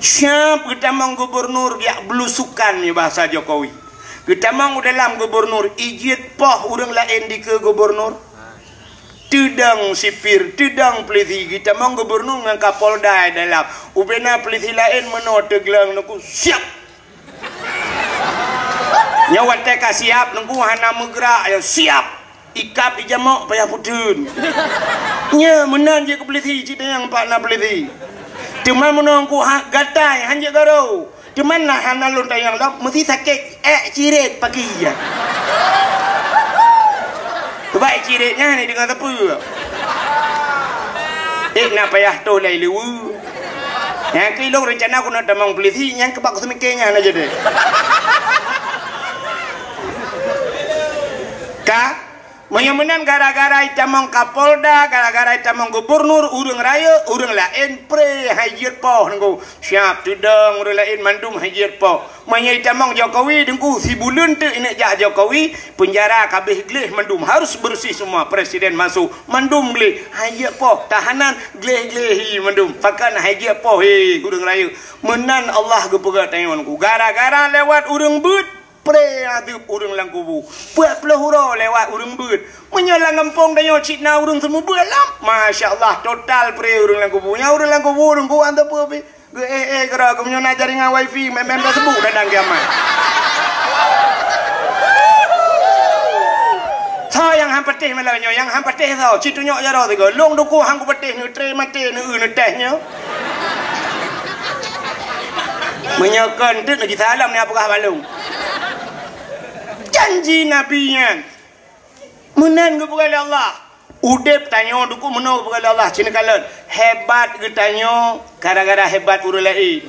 Siap getamang gubernur biak belusukan ni bahasa Jokowi. Getamang dalam gubernur ijit poh urang lain di ke gubernur. Tudang sipir, tudang peliti kita mang gubernur dengan Kapolda dalam. Ubena peliti lain menoteglang naku siap. Nyawa teka siap naku hana megrak ya siap. Ikap di jamak payah putun. Nya menan je ke peliti cita yang pak na peliti. Cuma menunggu gatai hanya garau. Cuma nak hana lontar yang lap mesti sakit cirit pagi ya. Baik ciritnya ni dengan tepu. Nak payah tolai lewu. Yang kilo rencana aku nak tamang polisi yang kebak semikirnya aja deh. Ka menyamenan gara-gara itamang Kapolda, gara-gara itamang gubernur, urang raya, urang lain pre hajir poh nengku. Siap tudang urang lain mandum hajir poh. Manya itamang Jokowi nengku si bulan tu inak jak Jokowi penjara kabeh gleh mandum harus bersih semua presiden masuk mandum gleh hajir poh tahanan gleh mandum pakan hajir poh urang raya. Menan Allah gepegat tayonku gara-gara lewat urang beut pre aduk urang lang kubu 40 hura lewat urang beut menyolang ngempong dayo citna urang semua belam masyaallah total pre urang lang kubu nya urang lang kubu urang ku anta pe kera ko nyona jaringan wifi member sebut dadang kiamat tho yang hang petih malanyo yang hang petih tho citunyo jaro tigo long duku hang ku petih ni tre mate ni tehnya menyokan tu nak salam ni apakah balung janji nabinya menan kepada Allah udep tanya duku meno kepada Allah cina kalan hebat getanya gara-gara hebat urang lain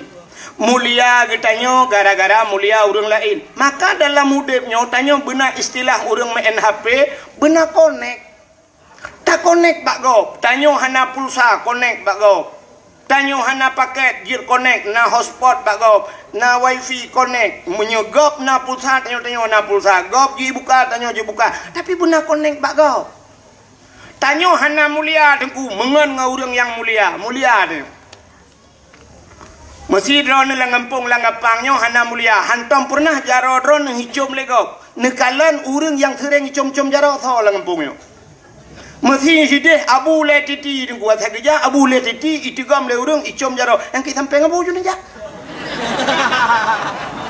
mulia getanya gara-gara mulia urang lain maka dalam udepnya tanya benar istilah urang main HP benar connect tak connect bak go tanya hana pulsa connect bak go tanya hana paket gear connect na hotspot bak go na wifi connect menyegop na pulsa tanya na pulsa gop ji buka tanya je buka tapi benar connect bak go tanya hana mulia dengku mengen ngau urang yang mulia dia mesti drone lang ngempung lang ngapangnya hana mulia hantam pernah jaro drone hicum legop nekalan urang yang sering hicum-cum jaro tho lang ngempungnya mesti hideh abu le titi dengku at kerja abu le titi itigam le urang hicum jaro yang kita sampai ngabu jun aja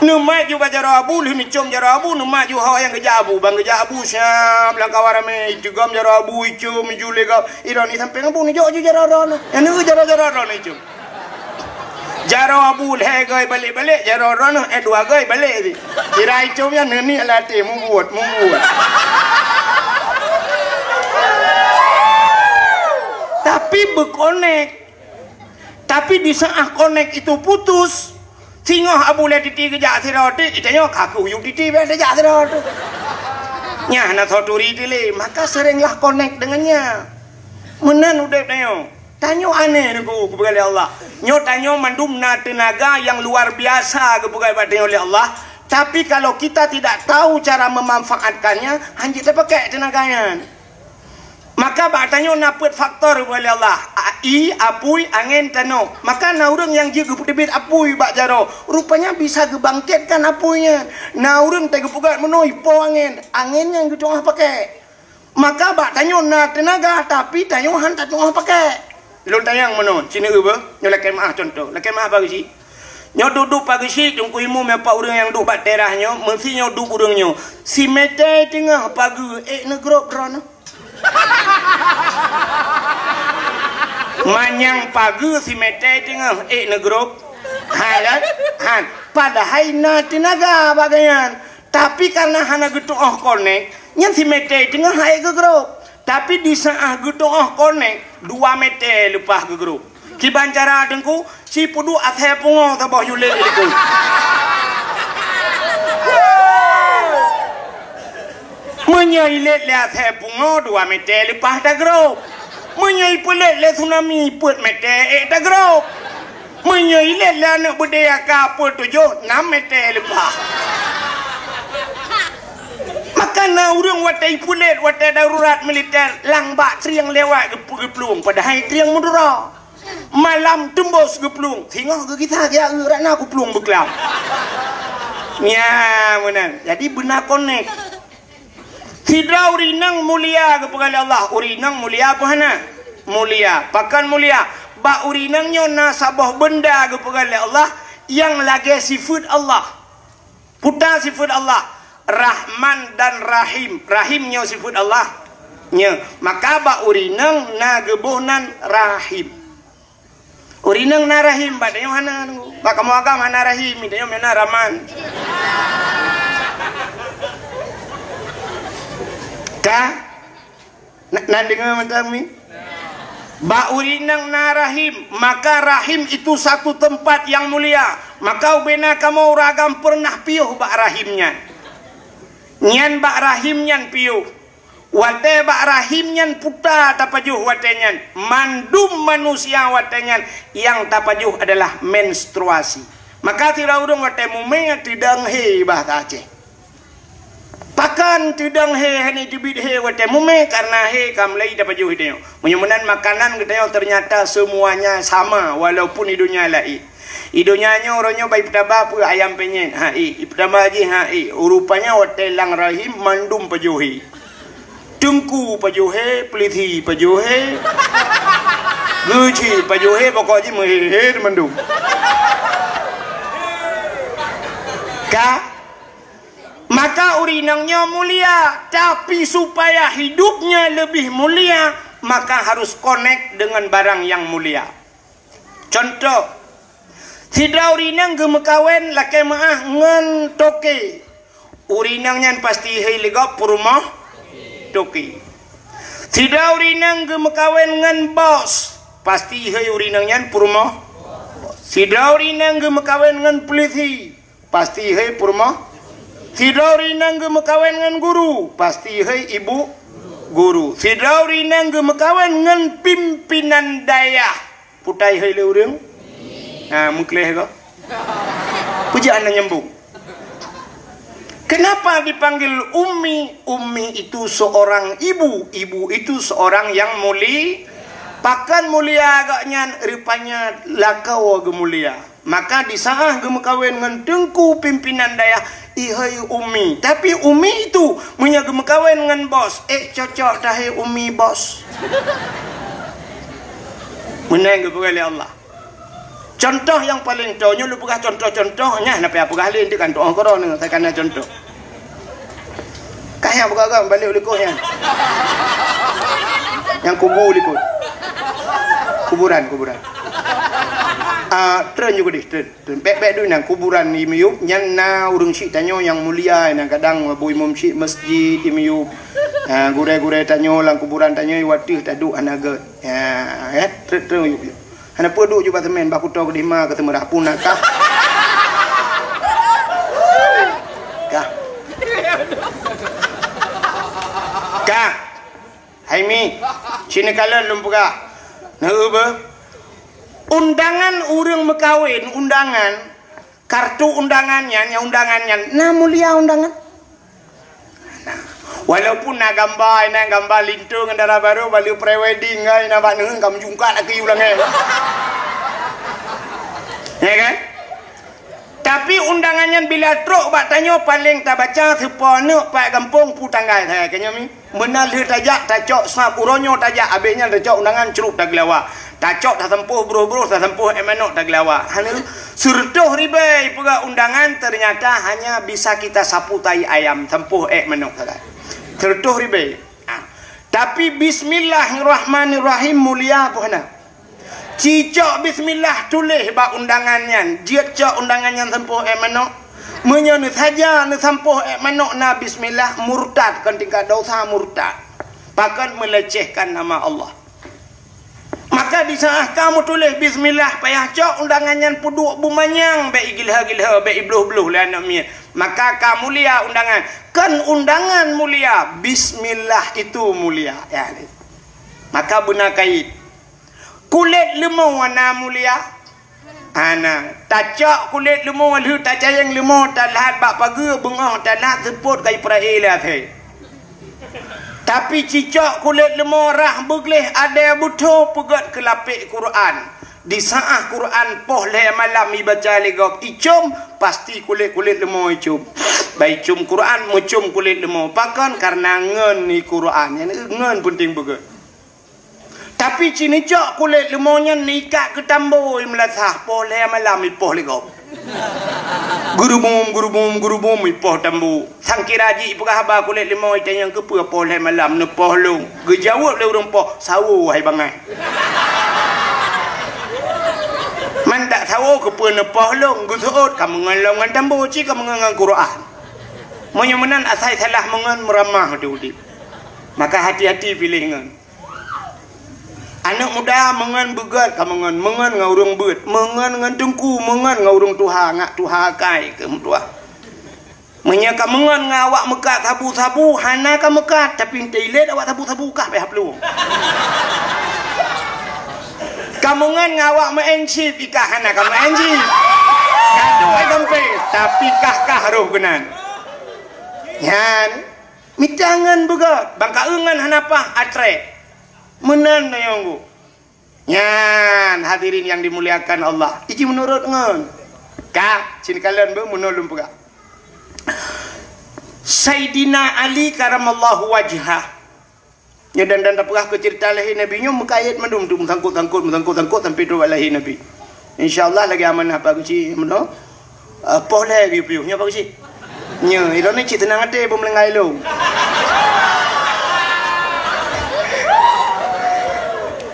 numai ju bajaro abu lu hicum jaro abu numai ju hawa yang kerja abu bang kerja abu syam lang kawarame itigam jaro abu hicum ju legop ironi sampai ngabu ni jo ju jaro drone yang nu jaro drone hicum jaro abu le goi balik jaro rono dua goi balik di kira icumnya neni alati mubuat tapi berkonek tapi di saat konek itu putus singoh abu le titi kerja siroti itanya kaku yung titi be kerja siroti nya na thoturi dile maka seringlah konek dengannya menan udah tanya aneh niku kepada Allah. Nyo tanya mandumna tenaga yang luar biasa kepada oleh Allah. Tapi kalau kita tidak tahu cara memanfaatkannya, hanya kita pakai tenaganya. Maka batanya naput faktor kepada Allah. I apui angin tano. Maka na urang yang je geputebit apui bak jaro, rupanya bisa gebangkitkan apuinya. Na urang teh gepugat menoi po angin yang gitu pakai. Maka batanya na tenaga tapi tanya han tak pakai. Lontar yang mana? Cina apa? Nyo lakai maaf contoh. Lakai maaf pagi si. Nyo duduk pagi si, jungku imu mepa urang yang duduk bat terahnya, mesti nyo duduk urangnya. Si mete tengah pagi, negro drone. Manyang pagi si mete tengah, negro. Kan? Han. Padahal na tinaga bagayan. Tapi karena hana gitu konek, nyan si mete tengah hai ke grup. Tapi di saat gitu konek 2 meter lepas ke grup. Kibancara dengku si pudu athe pungo tabah yule itu. Menyailet le athe pungo 2 meter lepas ta grup. Menyai pelet le tsunami put meter ta grup. Menyailet le anak budaya kapal 7 meter lepas. Makana urang watai pulet watai darurat militer langbak triang lewat geplung padahal triang mudara. Malam tembus geplung. Tengok ke kita kaya rakna aku pelung beklam. Ya benar. Jadi benar connect. Tidak urinang mulia kepada Allah. Urinang mulia apa hana? Mulia. Pakan mulia. Ba urinangnya nasabah benda kepada Allah yang lagi sifat Allah. Putar sifat Allah. Rahman dan Rahim. Rahimnya sifat Allah. Nya. Maka ba urinang nagebunan Rahim. Urinang na Rahim. Ba dayo hana. Ba kamu agam hana Rahim. Dayo mana Rahman. Ka? Dengar macam ni? Ba urinang na Rahim. Maka Rahim itu satu tempat yang mulia. Maka ubena kamu ragam pernah piuh ba Rahimnya. Nyan ba Rahimnya piuh. Wate ba Rahimnya puta tapajuh watenyan. Mandum manusia watenyan. Yang tapajuh adalah menstruasi. Maka tidak urung wate mume tidak he bah Aceh. Pakan tidang he hani dibid he wate mume karena he kamlai dapat jauh hideo. Menyumenan makanan kita ternyata semuanya sama walaupun hidupnya lai. Hidupnya orangnya baik pertama pu ayam penyen. Hai, pertama lagi hai. Rupanya wate lang Rahim mandum pajuhi. Tengku pajuhe, peliti pajuhe. Guci pajuhe pokoknya meher mandum. Ka maka urinangnya mulia, tapi supaya hidupnya lebih mulia, maka harus connect dengan barang yang mulia. Contoh, tidak urinang gemekawen laki maah ngen toke. Urinangnya pasti heligop purumah toke. Tidak urinang gemekawen ngen bos, pasti he urinangnya purumah. Tidak urinang gemekawen ngen peliti, pasti he purumah. Tidak urinang gemekawan dengan guru, pasti hai ibu guru. Tidak urinang gemekawan dengan pimpinan daya, putai hai le urang. Mukleh ko. Pujaan nyambung. Kenapa dipanggil Ummi? Ummi itu seorang ibu, ibu itu seorang yang mulia. Pakan mulia agaknya rupanya lakau gemulia. Maka di saat gemekawan dengan tengku pimpinan daya, ihai Umi. Tapi Umi itu punya gemekawan dengan bos. Cocok dah hai Umi bos. Menang kepada Allah. Contoh yang paling tahunya lu pegah contoh-contohnya. Napa apa kali ini kan doa korang saya kena contoh. Kaya pegah balik ulikutnya. Yang kubur ulikut. Kuburan. Tren juga deh, tren. Bek dulu nang kuburan imiup, yang na urung syik tanyo yang mulia, nang kadang bu imam syik masjid imiup, gure tanyo lang kuburan tanyo iwatih taduk anaga, tren yuk. Hana peduk juga temen, baku tau kedima ketemu rapun nakah. Kah, Haimi, sini kalian lumpukah, nah apa? Undangan urang mekawin, undangan kartu undangannya, nah mulia undangan. Nah, walaupun na gambar lintung ndara baru balik pre-wedding ngai na baneng kam jungkat lagi ulangnya. Ya kan? Tapi undangannya bila truk bak tanyo paling tak baca sepone pak kampung putanggai saya kenya mi. Menal tajak tacok snap uronyo tajak abenya tajak undangan cerup dak lawa. Tacok dah tempuh bro dah tempuh emenok dah gelawa. Hanya surdoh ribai pega undangan ternyata hanya bisa kita sapu tai ayam tempuh menok saja. Surdoh ribai. Tapi bismillahirrahmanirrahim mulia apa hana? Cicok bismillah tulis bak undangannya. Dia cok undangannya sempuh manok. Menyana saja ni sampuh manok na bismillah murtad kan tingkat dosa murtad. Bahkan melecehkan nama Allah. Maka di saat kamu tulis bismillah payah cok undangannya puduk bumanyang baik gilha-gilha baik ibluh-bluh lah anak mia. Maka kamu mulia undangan. Kan undangan mulia, bismillah itu mulia. Ya. Maka benar kait. Kulit lemau warna mulia. Ana tacak kulit lemau lu tacayang lemau tak lahat bak pagi bengah tak lahat seput kai praila the. Tapi cicak kulit lemau rah begleh ada butuh pegat ke lapik Quran. Di saat Quran poh le malam dibaca legop icum pasti kulit-kulit lemau icum. Baik cum Quran mucum kulit lemau pakan karena ngen ni Quran. Yang ngen penting begat. Tapi cini cok kulit lemaunya nikah ke tambo melasah poh le malam poh legop. Guru bum poh tambu sang kiraji pegah haba kulit limau itu yang ke poh le malam ne poh long gejawab le urang poh sawu hai bangai man tak sawu ke ne poh long gusuut kamu ngalong ngan tambu ci kamu ngan Quran monya menan asai salah mengan meramah di maka hati-hati pilih ngan. Anak muda mengan begat ka mengan ngaurung beut mengan ngan tengku mengan ngaurung tuha ngak tuha kai ke mutua menya ka mengan ngawak mekat sabu-sabu hana ka mekat tapi toilet awak sabu-sabu kah pe haplu ka mengan ngawak meenci ikah hana ka meenci kadu ai gampe tapi kah roh genan yan mitangan begat bangka eungan hanapah atre menan yang nyan hadirin yang dimuliakan Allah iki menurut ngon ka cin kalian be menolong pega Sayyidina Ali karamallahu wajhah nya dan pegah ke cerita lahir nabi nya mekayat mandum tu sangkut sampai tu lahir nabi insyaallah lagi amanah apa kuci meno poh lagi piu nya apa kuci nya ilone cik tenang ate pun melengai lu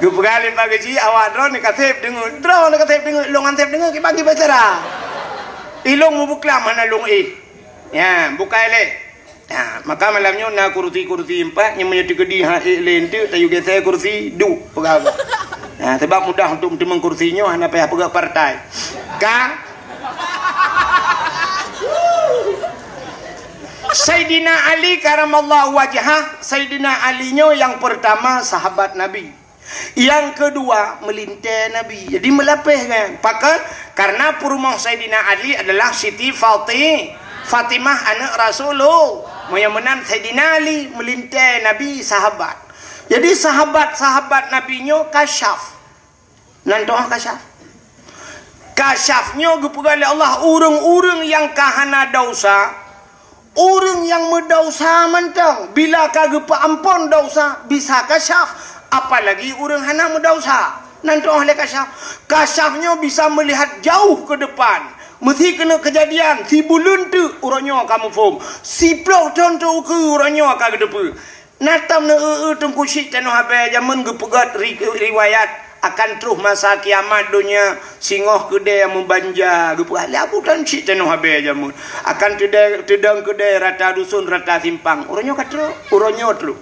Gupegalin pagi awak drone ni katep dengar long antep dengar ki bagi bicara ilong mu buklam mana long ya bukai le ya maka malamnya na kursi empat yang menyatu kedi ha lente tayu gesai kursi du pegang ya sebab mudah untuk mentemang kursinya hana payah pegang partai ka Sayyidina Ali karamallahu wajhah Sayyidina Ali nya yang pertama sahabat Nabi. Yang kedua melintai Nabi. Jadi melapihkan. Pakat karena perumah Sayyidina Ali adalah Siti Fatimah anak Rasulullah. Yang menan Sayyidina Ali melintai Nabi sahabat. Jadi sahabat-sahabat Nabi nya kasyaf. Nantoh kasyaf. Kasyafnya gepegali Allah urang-urang yang kahana dosa. Orang yang mendausa mentang bila kagepa ampun dosa bisa kasyaf. Apalagi orang hana mendausa. Nanti oleh kasyafnya bisa melihat jauh ke depan. Mesti kena kejadian si bulan tu orangnya kamu faham. Si plok contoh ke orangnya ka depan. Natam na tengku syik tanu habe zaman gepegat riwayat akan terus masa kiamat dunia singoh kedai yang membanja gepegat labu dan syik tanu habe zaman akan tedang kedai rata dusun rata simpang orangnya katro orangnya telu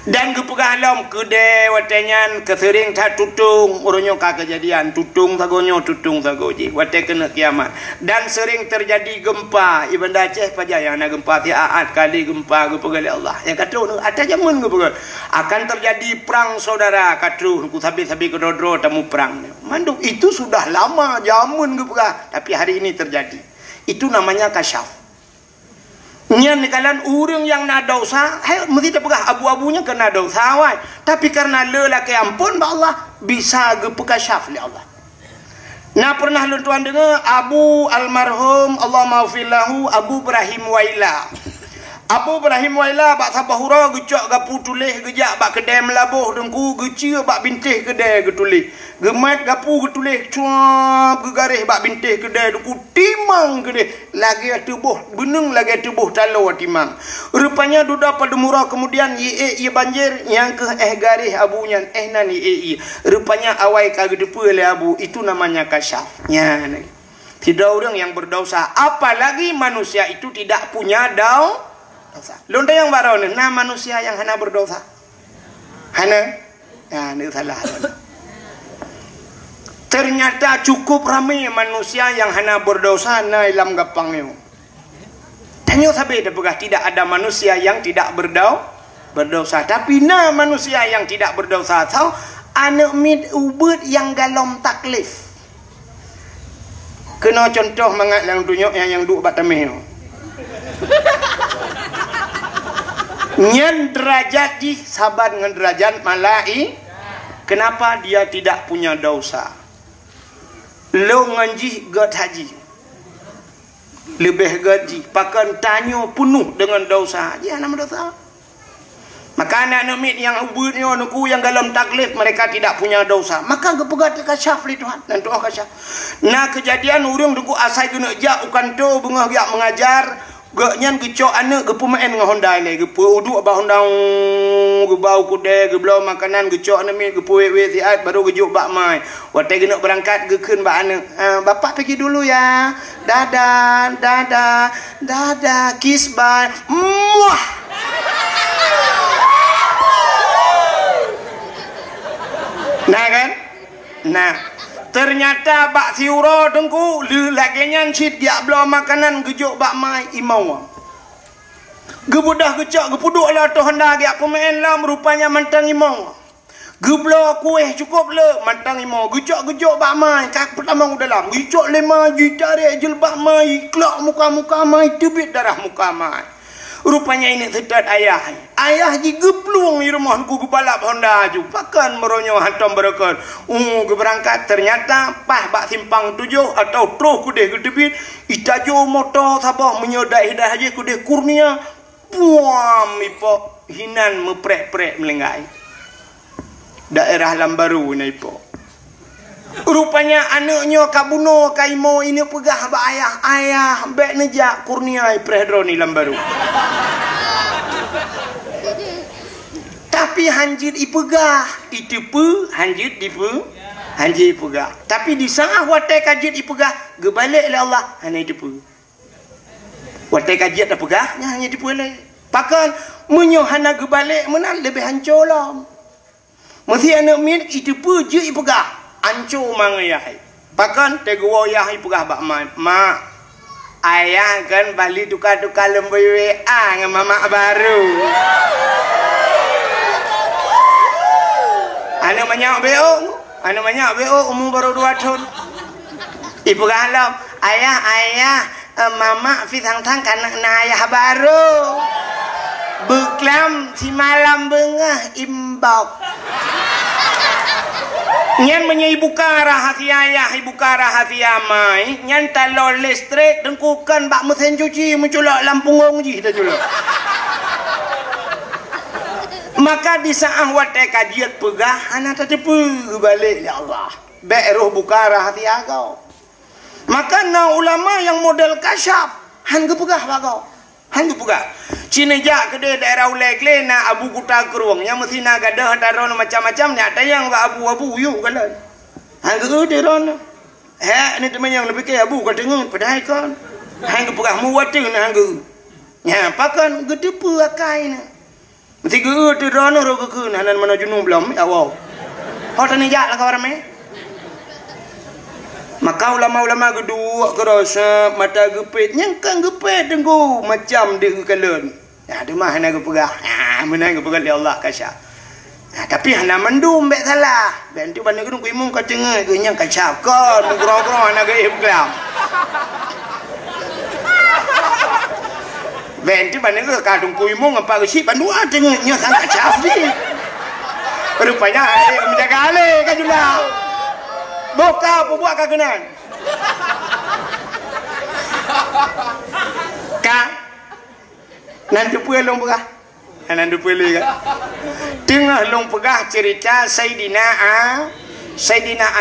dan kepegalam kedai watanyan kesering tak tutung orangnya ka kejadian tutung sagonyo tutung sagoji watai kena kiamat dan sering terjadi gempa ibanda Aceh pajaya na gempa tiaat kali gempa kepegali Allah yang katru ada zaman kepegal akan terjadi perang saudara katru ku sabi-sabi kedodro tamu perang manduk itu sudah lama zaman kepegal tapi hari ini terjadi itu namanya kasyaf. Nyan kalian urang yang nak dosa, mesti tak pegah abu-abunya kena dosa wai. Tapi karena lelaki ampun ba Allah bisa gepukasyaf li Allah. Nah pernah lu tuan dengar Abu almarhum Allah maafillahu Abu Ibrahim Waila. Abu Ibrahim Waila bak sabahura gecok gapu tulis gejak bak kedai melabuh dengku gecia bak bintih kedai getulis. Gemat gapu getulis cuap gegaris bak bintih kedai dengku timang kedai lagi tubuh benung lagi tubuh talo timang. Rupanya duda pada murah kemudian ye banjir yang ke garis abunya nan ye. Rupanya awai kagedepu oleh abu itu namanya kasyaf. Ya. Tidak orang yang berdosa apalagi manusia itu tidak punya dosa. Lontar yang baru ni, nah manusia yang hana berdosa, hana, ya ni salah. Ternyata cukup ramai manusia yang hana berdosa, nah ilam gapangnya. Tanya sahabat apakah tidak ada manusia yang tidak berdosa, tapi nah manusia yang tidak berdosa, tahu anak mid ubud yang galom taklif. Kena contoh mangat yang tunjuk yang duk batameh tu. Nyan derajat di sahabat dengan derajat malai. Kenapa dia tidak punya dosa? Lo ngaji gad haji lebih gaji pakan tanyo penuh dengan dosa dia nama dosa. Maka anak mit yang ubudnya nuku yang dalam taklif mereka tidak punya dosa. Maka gepegat kasyaf li Tuhan dan doa kasyaf. Nah kejadian urang duku asai guna jak ukan tu bengah giak mengajar. Gaknyan gecok anak gepu main dengan Honda ni gepu uduk abah Honda gebau kude geblau makanan gecok anak mi gepu we siat baru gejuk bak mai watai kena berangkat gekeun bak anak bapak pergi dulu ya dadah kiss bye muah. Nah kan nah ternyata bak siura dengku lagi nyancit dia belah makanan gejuk bak mai imau. Gebudah gecak gepuduk lah tu hendak dia pemain lah rupanya mantang imau. Geblah kuih cukup le mantang imau gecak bak mai kak pertama dalam gecak lema tarik jilbab mai kelak muka mai tebit darah muka mai. Rupanya ini sedat ayah ji geplung di rumah ku gebalap Honda ju pakan meronyo hantam berakan berangkat ternyata pah bak simpang 7 atau troh kudeh gedebit itajo motor sabah menyodak hidah haji kudeh kurnia puam ipo hinan meprek-prek melenggai daerah Lambaru na ipo. Rupanya anaknya kabuno kaimo ini pegah bak ayah bek nejak kurnia prehdroni Lambaru. Tapi hanjit ipegah itu pu hanjit dipu hanjit ipegah. Tapi di sangah watai kajit ipegah gebalik oleh Allah hanya itu pu. Watai kajit dah pegah hanya itu boleh. Pakan menyohana gebalik mana lebih hancur lah. Mesti anak min itu pu je ipegah. Ancur mang ayah. Pakan teguwa ayah ipegah bak mak. Ayah kan balik tukar-tukar lembai WA dengan mamak baru. Anak banyak BO umur baru 2 tahun. Ibu galau, ayah mama fitang-tang kanak na ayah baru. Beklam si malam bengah imbau. Nyan menyibuka rahasia ayah, ibuka rahasia mai. Nyan talol listrik dengkukan bak mesin cuci menculak lampung ji dah culak. Maka di saat watai kajian pegah anak tadi balik ya Allah. Baik roh buka rahasia kau. Maka na ulama yang model kasyaf han pegah bagau. Han pegah. Cina jak kedai daerah Ulekle na abu kuta keruang yang mesti na gadah daron macam-macam ni ada yang abu-abu yuk kalan. Han de ron. Ni teman yang lebih ke abu ka dengar padahal kan. Han pegah muat tu na han. Ya pakan gede pu akai na. Mesti tu ron ro ke hanan mana junub belum awal. Hot ni jak lah kau ramai. Maka ulama-ulama kedua kerasa mata gepit nyangkang gepit tenggu macam dia kekalan. Ya tu mah hana gepegah. Mana gepegah oleh Allah kasya. Tapi hana mendum bek salah. Ben tu banding kedung imung ka tengah ke nyang kasya kon gro-gro hana ge iblam. Ben tu banding ke kadung imung apa ke si bandu tengah nya sang kasya ni. Rupanya menjaga ale kan jula. Boka apa buat kagenan? Nanti puan long pegah. Nanti puan kan. Tengah long pegah cerita Sayyidina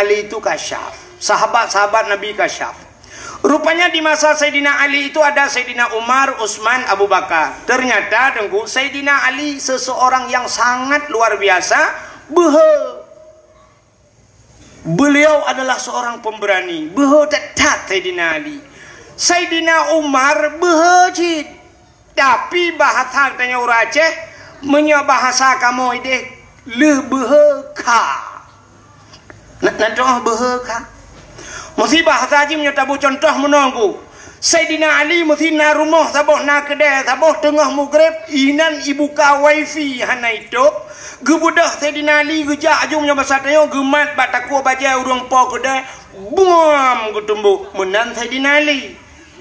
Ali itu kasyaf. Sahabat-sahabat Nabi kasyaf. Rupanya di masa Sayyidina Ali itu ada Sayyidina Umar, Utsman, Abu Bakar. Ternyata tengku Sayyidina Ali seseorang yang sangat luar biasa. Beliau adalah seorang pemberani. Tetap Sayyidina Ali. Sayyidina Umar behejit. Tapi bahasa tanya orang Aceh, bahasa kamu ini lebehka. Nanti beheka. Mesti bahasa Haji menyatabu contoh menunggu. Sayyidina Ali mesti na rumah saboh na kedai saboh tengah maghrib inan ibu ka wifi hana itu. Gebudah Sayyidina Ali gejak ajung nya bahasa tanya gemat bat takua baja urang po kedai buam getumbuk menan Sayyidina Ali.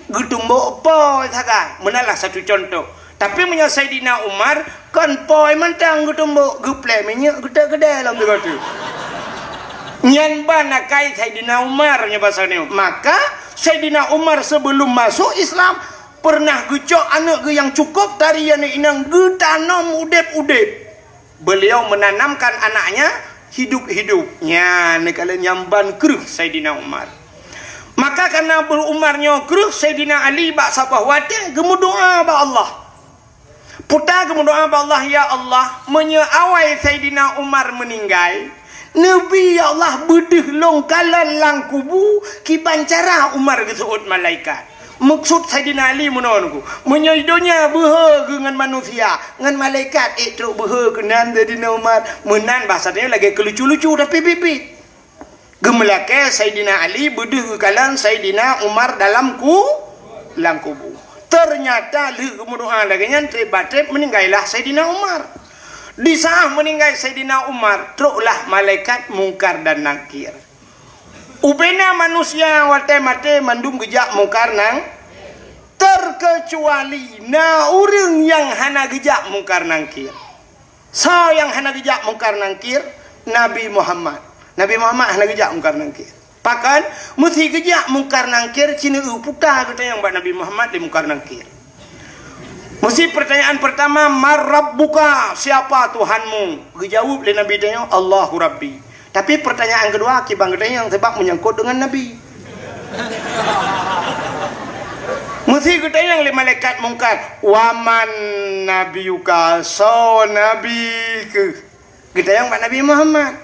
Getumbuk po saga. Menalah satu contoh. Tapi punya Sayyidina Umar kan poi mentang getumbuk geple minyak kedai dalam tu kata. Nyan bana kai Sayyidina Umar nya bahasa ni. Maka Sayyidina Umar sebelum masuk Islam pernah gecok anak ge yang cukup tarian inang ge tanam udep-udep. Beliau menanamkan anaknya hidup-hidupnya nekala nyamban keruh Sayyidina Umar. Maka karena berumarnya keruh Sayyidina Ali bak sabah wate gemudoa ba Allah. Putar gemudoa ba Allah, ya Allah, menyeawai Sayyidina Umar meninggal. Nabi ya Allah bedeh long kalan lang kubu kibancara Umar gesuut malaikat. Maksud Sayyidina Ali menonku menyaidonya beha dengan manusia dengan malaikat itu beha kenan Sayyidina Umar menan bahasanya lagi kelucu-lucu tapi pipit gemelake Sayyidina Ali bedeh kalan Sayyidina Umar dalam kubu. Ternyata li kemuduan lagi nyantri batrep meninggallah Sayyidina Umar. Di saat meninggal Sayyidina Umar teruklah malaikat mungkar dan nakir. Ubena manusia wate mate mandum gejak mungkar nang terkecuali na urang yang hana gejak mungkar nangkir. So yang hana gejak mungkar nangkir Nabi Muhammad. Nabi Muhammad hana gejak mungkar nangkir. Pakan mesti gejak mungkar nangkir cina putar kata yang buat Nabi Muhammad di mungkar nangkir. Mesti pertanyaan pertama, marrabbuka, siapa Tuhanmu? Dijawab oleh Nabi tanya, Allahu Rabbi. Tapi pertanyaan kedua, kibang kedua yang sebab menyangkut dengan Nabi. Mesti kita yang oleh malaikat mungkar, waman nabiyuka, so nabi ke. Kita yang Nabi Muhammad.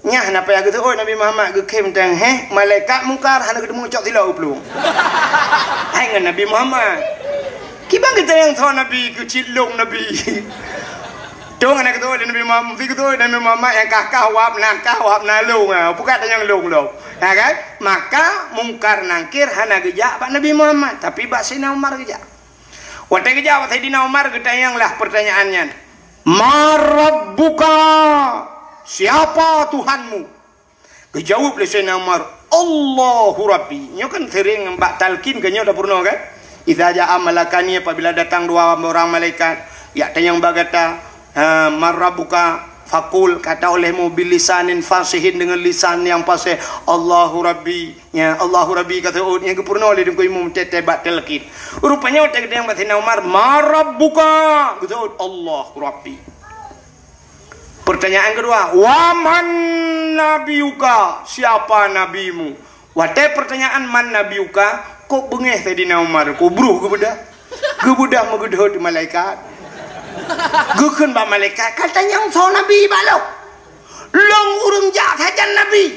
Nyah napa ya gitu, oh Nabi Muhammad ke kem tang, malaikat mungkar, hana ketemu cok tilau pelung. Hai dengan Nabi Muhammad. Kibang kita yang tahu Nabi kecil long Nabi. Tuh anak ketua Nabi Muhammad, ketua Nabi Muhammad yang kakak wap nalung bukan yang long, ya kan? Maka mungkar nangkir hana gejak pak Nabi Muhammad, tapi pak Sayyidina Umar gejak. Waktu gejak Sayyidina Umar ketayang lah pertanyaannya. Marabbuka, siapa Tuhanmu? Kejawab oleh Sayyidina Umar, Allahu Rabbi. Nyo kan sering mbak talkin ke nyo dah purno kan? Idza jaa malakani, apabila datang dua orang malaikat, ya tanyang bagata marrabuka fakul, kata olehmu bilisanin fasihin, dengan lisan yang fasih, Allahu Rabbi. Ya Allahu Rabbi kata yang kepurna oleh dengku imam tetebat telkin. Rupanya otak yang Sayyidina Umar, marrabuka kata Allahu Rabbi. Pertanyaan kedua, waman nabiyuka, siapa nabimu? Wate pertanyaan man nabiyuka, kok bengeh Sayyidina Umar, kok bruh kebudah megedho di malaikat. Gekeun ba malaikat katanya so nabi balo. Long urang jak hajan nabi.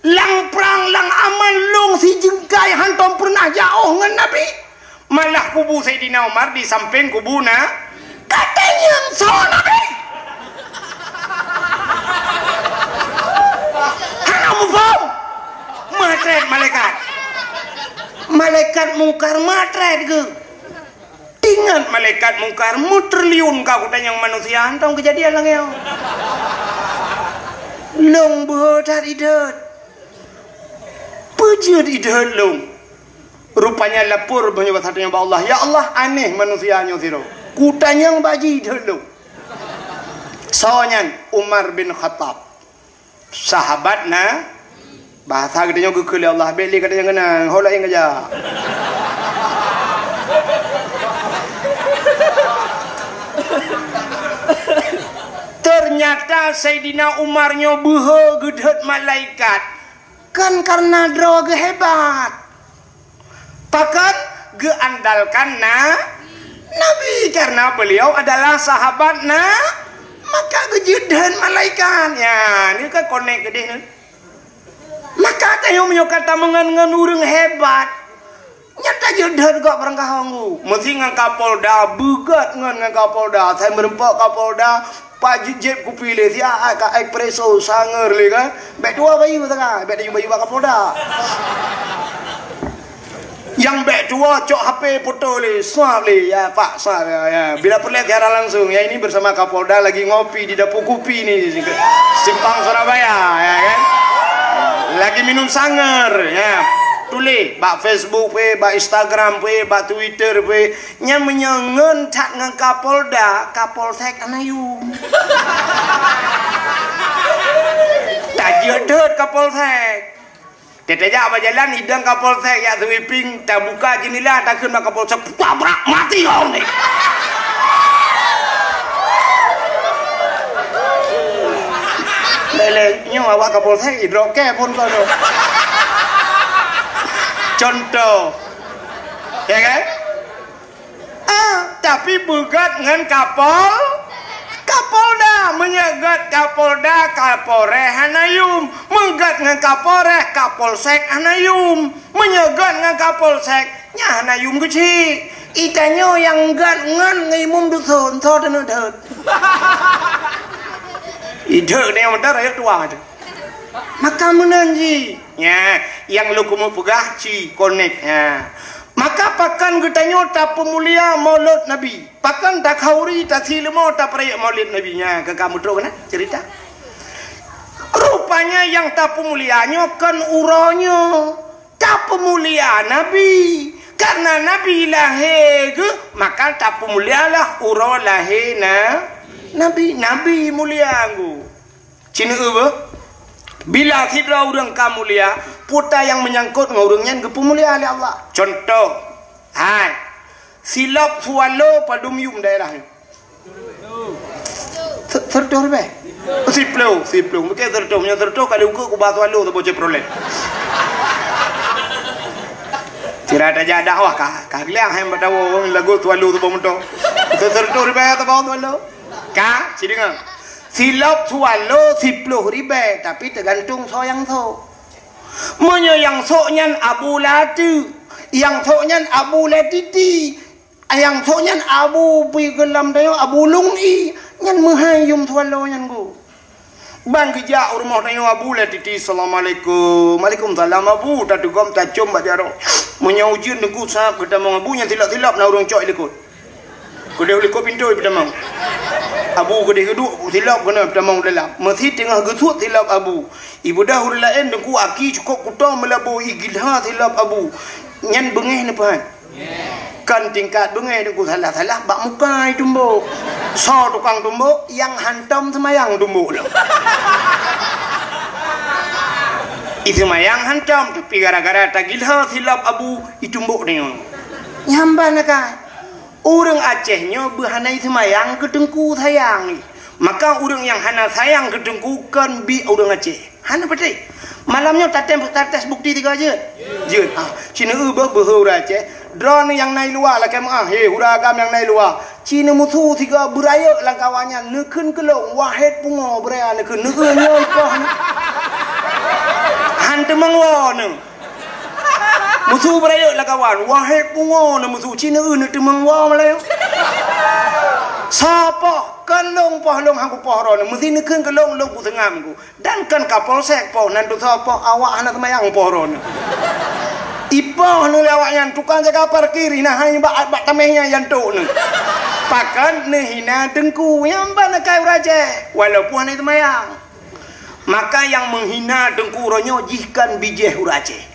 Lang perang lang aman long si jengkai hantom pernah jauh ngan nabi. Malah kubu Sayyidina Umar di samping kubuna katanya so nabi. Hana mufam. Matret malaikat. Malaikat mungkar matret ke. Ingat malaikat mungkar mutriliun kau kutanya yang manusia antong kejadian lang yang long bodat idat pujud idat long rupanya lapor menyebut satunya Allah, ya Allah aneh manusianya siro kutanya yang baji idat long. Soalnya Umar bin Khattab sahabat na bahasa katanya kekeli Allah beli katanya kena hola yang aja. ternyata Sayyidina Umarnya buha gedhet malaikat kan karena draw ge hebat pakan ge andalkan Nabi karena beliau adalah sahabat maka gejedhan malaikat ya ini kan konek gede nih maka tayo menyo kata mengan urang hebat nyata jedhan kok perangkah hangu mesti ngan Kapolda bugat ngan Kapolda saya merempak Kapolda Pak Jeb ku pilih sia ka espresso sanger le kan bek dua bayu tengah bek bayu Pak Kapolda yang bek dua cok HP foto le swap le ya Pak swap ya bila perlu tiara langsung ya ini bersama Kapolda lagi ngopi di dapur kopi ni Simpang Surabaya ya kan lagi minum sanger ya tulis bak Facebook pe bak Instagram pe bak Twitter pe nya menyengen tak ngan Kapolda Kapolsek anayu tak jedot Kapolsek tetejak apa jalan hidang Kapolsek ya sweeping tak buka jendela tak kena Kapolsek tabrak mati kau ni lele nyo awak Kapolsek hidroke pun kau tu contoh ya kan tapi begat dengan Kapolda menyegat Kapolda Kapolres Hanayum menyegat dengan Kapolres Kapolsek Hanayum menyegat dengan Kapolsek nya Hanayum kecil itanya yang gat ngan ngimum dusun so dan udah ide ni yang benar ayat tua tu maka menanji ya yang lu kumu pegah ci connect ya maka pakan getanyo ta pemulia maulid Nabi pakan tak khauri tak silmo tak peraya maulid Nabi nya ke kamu tahu kan cerita rupanya yang tak pemulianya kan uronya tak pemulia Nabi karena Nabi lahir maka tak pemulialah uro lahir Nabi mulia anggu cina apa bila sidra urang kamulia puta yang menyangkut ngurungnya kepemulia oleh Allah contoh hai silap sualo padum yum daerah tertor be siplo mungkin tertor kalau uku batu alu tu bocor problem tidak ada jadah wah kah liang hem batawo lagu tu alu tu bomonto tertor be tu bau tu alu kah sidingan silap sualo 10 ribu tapi tergantung so yang so menyo yang so nyan Abu Latu yang so nyan Abu Latiti yang so nyan Abu Pigelam dayo Abu Lungi nyan mahayum sualo nyan go bang kerja rumah dayo Abu Latiti assalamualaikum waalaikumsalam Abu tatugom tacum bajaro menyo ujin negu sa kedamang Abu nyan tilap-tilap na urang cok likut kedai likut pintu pedamang Abu kedai geduk tilap kena pedamang dalam masih tengah gesut tilap Abu ibu dah hurul lain dengku aki cukup kutang melabu igilha tilap Abu nyan bengeh ni pahan kan tingkat bengeh dengku salah bak muka tumbuk so tukang tumbuk yang hantam semayang tumbuk lah itu mayang hantam tapi gara-gara tagilha tilap Abu itumbuk ni nyambah nak orang Acehnya berhanai semayang ke dengku sayang ni maka orang yang hana sayang ke dengku kan bi orang Aceh hana betul malamnya tates bukti 3 je Cina berhura Aceh drone yang naik luar lah kamu huragam yang naik luar Cina musuh 3 beraya langkawannya nekun kelong wahid pungo beraya nekun ipah hantu mangwa musuh beraya lah kawan wahid pungo musuh Cina nak temang wah malayo sapa kalong pahlong hangku pohron mesti nekun kelong long ku tengam ku dan kan Kapolsek po nantu sapa awak anak temayang pohron ipah nu awak yang tukang jaga parkir nah hanya bak tamehnya yang tu nu pakan hina dengku yang bana kai raja walaupun anak temayang maka yang menghina dengku ronyo jihkan bijeh urace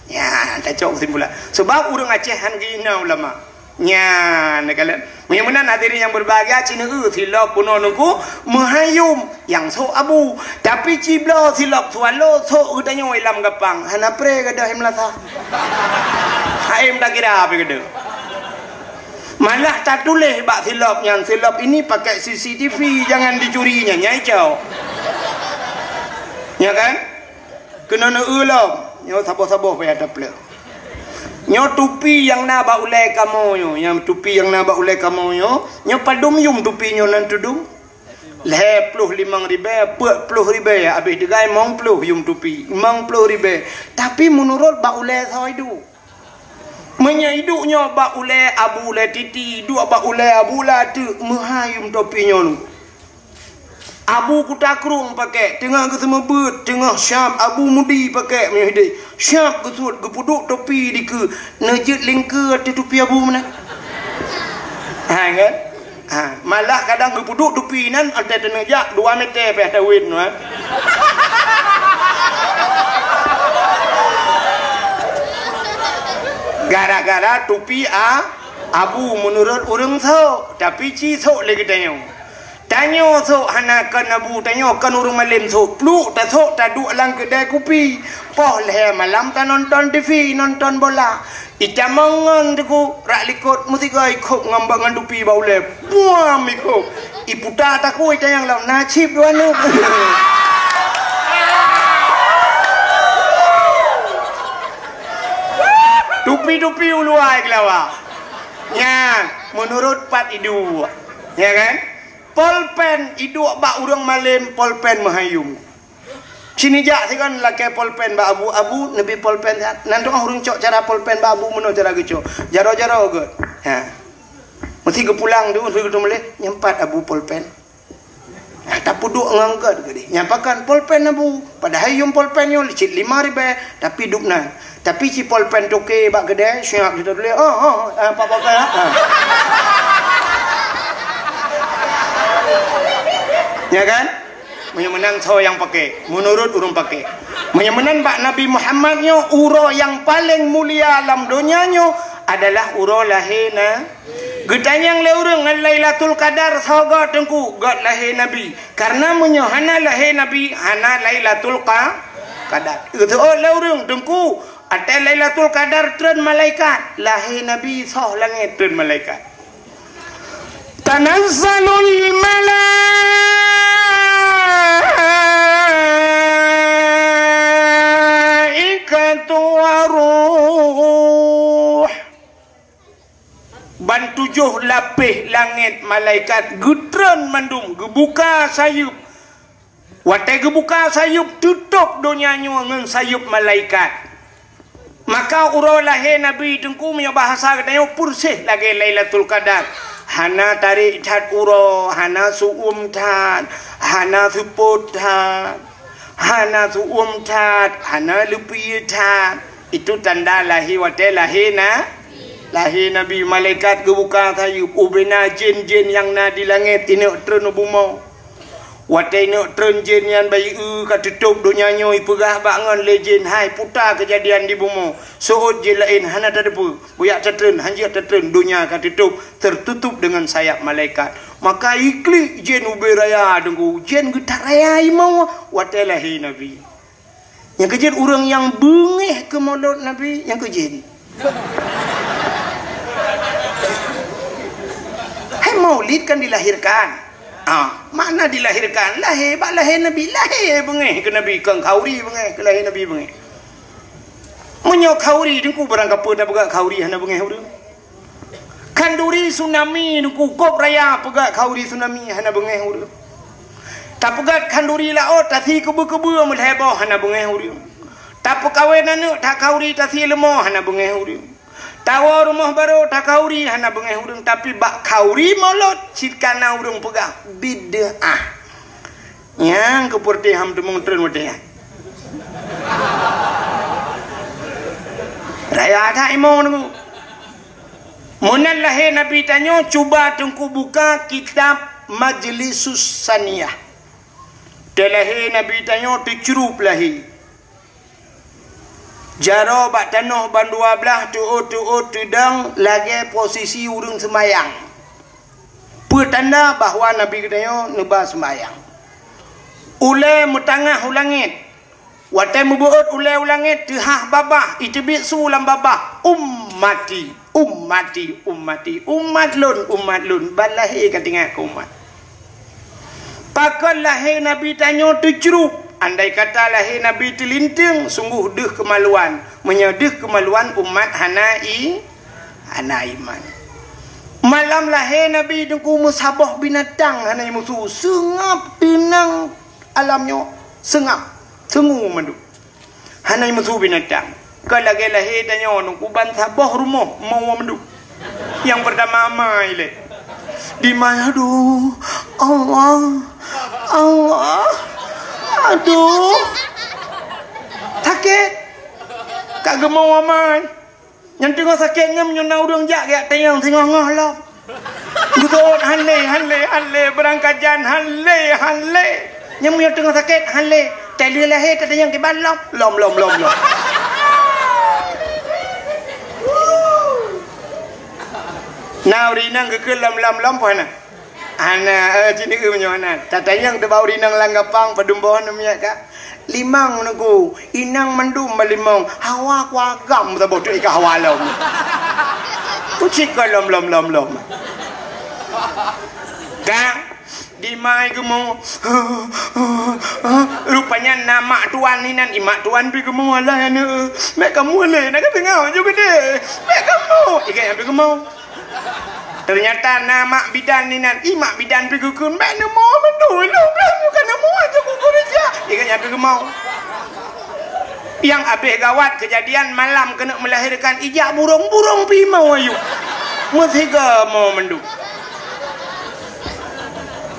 ya tak cok simpulan sebab urang Acehan gina ulama nya nakalan menyamanan hadirin yang berbahagia Cina silap punonuku mahayum yang so Abu tapi ciblo silap sualo so udanya ilam gapang hana pre gadah himlasa haim dah kira apa gede Malah tak tulis bak silap yang silap ini pakai CCTV, jangan dicurinya nyai cau. Ya kan? Kena nak ulam. Nyo sabar-sabar payah ada plek. Nyo tupi yang nak bak ulai kamu nyo, yang tupi yang nak bak ulai kamu nyo, nyo padum yum tupi nyo nan tudum. Leh puluh 5,000, 40,000 habis degai mong puluh yum tupi, 50,000. Tapi menurut bak ulai saya itu. Menyiduknya bak ulai abu ulai titi, dua bak ulai abu ulai tu mahayum topinya lu. Abu kutakrung pakai, tengah ke semua bird, tengah syap abu mudi pakai menyiduk. Syap ke sud, ke puduk topi di ke nejit lingkar di topi abu mana. Ha kan? Ha, malah kadang ke puduk topi nan ada tenejak 2 meter pe ada win ha. Gara-gara topi abu menurut orang sok, tapi ci sok lagi tanya sok hana kan abu, tanya kan orang malam sok peluk tak sok tak duk lang kedai kopi poh leh malam tak nonton TV, nonton bola ita mangan deku rak likut musika ikut ngambak ngan topi bau leh buam ikut iputa tak ku ita yang lau nasib dua nu. Tupi-tupi uluai kelawa. Ya, menurut Pat Idu. Ya kan? Polpen Idu bak urang malam polpen mahayum. Sini jak kan laki polpen bak abu-abu nabi polpen nanti urang cok cara polpen bak abu meno cara geco. Jaro-jaro ke. Ha. Mesti ke pulang tu mesti ke boleh nyempat abu polpen. Tak puduk ngangkat ke dia. Nyampakan polpen abu. Padahal yung polpen yo licit 5,000 tapi dukna. Tapi si polpen toke bak kedai siap kita boleh apa-apa ya. Ya kan? Menyemenan so yang pakai menurut urung pakai. Menyemenan bak Nabi Muhammad nyo uro yang paling mulia alam dunia nyo adalah uro lahina. Getanyang le urang Lailatul Qadar soga tengku god lahir Nabi. Karena menyo hana lahir Nabi, hana Lailatul Qadar. Itu le urang tengku ada Lailatul Qadar turun malaikat, lahir Nabi soh langit turun malaikat. Tanazzalul malaikatu waruh. Ban 7 lapis langit malaikat getron mandum gebuka sayup. Watai gebuka sayup tutup dunianya dengan sayup malaikat. Maka uro lahir Nabi tengku punya bahasa katanya pursih lagi Lailatul Qadar. Hana tarik tat uro, hana suum tat, hana suput tat, hana suum tat, hana lupi tat. Itu tanda lahir watai lahir lahir Nabi. Malaikat gebuka sayup ubena jin-jin yang na di langit ini turun bumi. Watai nak trenjen yang bayi katutup dunianya ipegah bangun legend hai putar kejadian di bumi. Suud je lain hana tak depu. Buyak tertren hanjir tertren dunia katutup tertutup dengan sayap malaikat. Maka iklik jin uberaya dengku jin getar raya imau watai lahir Nabi. Yang kejin orang yang bengih ke mulut Nabi yang kejin. Hai maulid kan dilahirkan. Mana dilahirkan? Lahir Nabi, lahir bengih ke Nabi kang kauri bengih ke lahir Nabi bengih. Menyo kauri dengku barang apa dah pegak kauri hana bengih urang. Kanduri tsunami dengku kop raya pegak kauri tsunami hana bengih urang. Tak pegat kanduri laut tasi kebu-kebu melheboh hana bengih urang. Tak pekawin anak tak kauri tasi lemah hana bengih urang. Tawa rumah baru tak kauri hana bengih urang tapi bak kauri molot cikana urang pegah bid'ah. Yang keperti ham temung tren wadaya. Raya ada imau nunggu. Munan lahir Nabi tanya cuba tengku buka kitab Majlisus Saniyah. Lahir Nabi tanya dicurup lahir. Jaro bak tanah ban 12 tuut tudang lagi posisi urang semayang. Pertanda bahawa Nabi katanya neba semayang. Ulai metangah ulangit. Watai membuat ulai ulangit tehah babah itibit sulam babah mati. ummati umat lun balahir katingat ke umat. Pakal lahir Nabi tanya terjeruk. Andai kata lahir Nabi terlinting, sungguh deh kemaluan. Menyedih kemaluan umat hana iman. Malam lahir Nabi dengku musabah binatang hana musuh. Sengap tenang alamnya. Sengap. Sengu mandu. Hana musuh binatang. Kalau lagi lahir tanya dengku ban sabah rumah. Mau mandu. Yang pertama amai le. Di mana aduh. Allah. Aduh. Sakit. Kak gemau amai. Yang tengah sakitnya menyunau orang jak tayang tengah ngah. Betul hanle berangkat jan hanle. Yang punya tengah sakit hanle. Tali lahir tak tayang ke balong. Lom. Now rinang ke lam pana. Ana cini ke menyona. Tak tayang te bau rinang langgapang padumbohan namanya kak. Limang naku inang mandum malimong hawa kuagam ta bodoh ika hawa lom. Kucik lom. Kak di mai gemo rupanya nama tuan ni nan imak tuan pi gemo lah ane mek kamu le nak tengah juga deh mek kamu ikan yang pi gemo ternyata nama bidan ni nan imak bidan pi gukun mek namo mendu bukan namo aja gugur aja ikan yang pi gemo yang habis gawat kejadian malam kena melahirkan ijak burung pi mau ayu mesti mau mendu.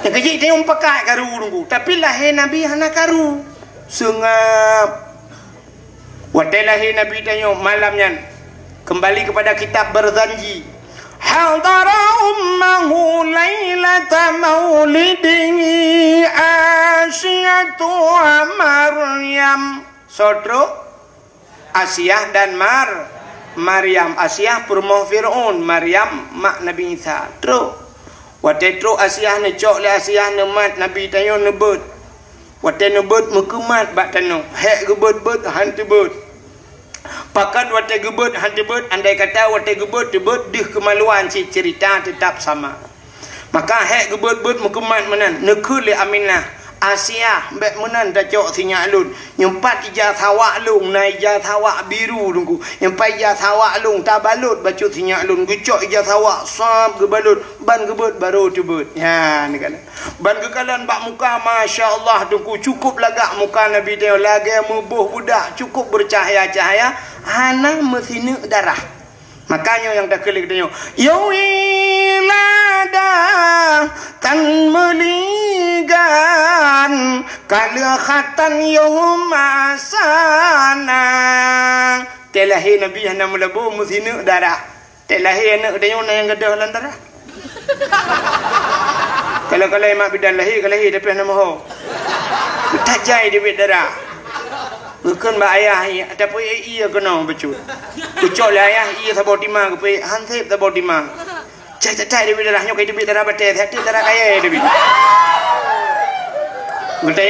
Yang kecil tengok pakai karu nunggu. Tapi lahir Nabi hana karu. Sengap. Wadai lahir Nabi tengok malamnya. Kembali kepada kitab berzanji. Hadara ummahu laylata maulidihi Asyatu Maryam. Sodro Asyah dan Maryam. Asyah purmoh Fir'aun. Maryam mak Nabi Isa. Terus Watai tro Asyah ne cok le Asyah ne mat Nabi tanya nebut. Watai nebut mukemat bak tano. Hek gebut hantu bet. Pakat watai gebut hantu bet andai kata watai gebut dih kemaluan si cerita tetap sama. Maka hek gebut mukemat menan nekul le Aminah. Asyah mbek menan dak cok sinya alun. Nyempat ijaz hawak lung na ijaz hawak biru tunggu. Nyempat ijaz hawak lung tabalut bacut sinya alun gecok ijaz hawak sab gebalut ban gebut baru tebut. Ya ni kan. Ban gekalan bak muka masya-Allah tunggu cukup lagak muka Nabi dia lagi mubuh budak cukup bercahaya-cahaya hana mesine darah. Makanya yang dah kelik tanya Yawilada tan meligan Kalakhatan yumasana Telahi Nabi yang melabu musinu darah Telahi anak dia yang gadah lantarah Kalau mak bidan lahir kalahi tapi nama ho Tajai dia darah Bukan mbak ayah tapi ia kena becut. Kucok lah ayah ia sabot timah ke hansip sabot timah. Cai dia darahnya kai dia darah betul hati darah kaya dia. Kita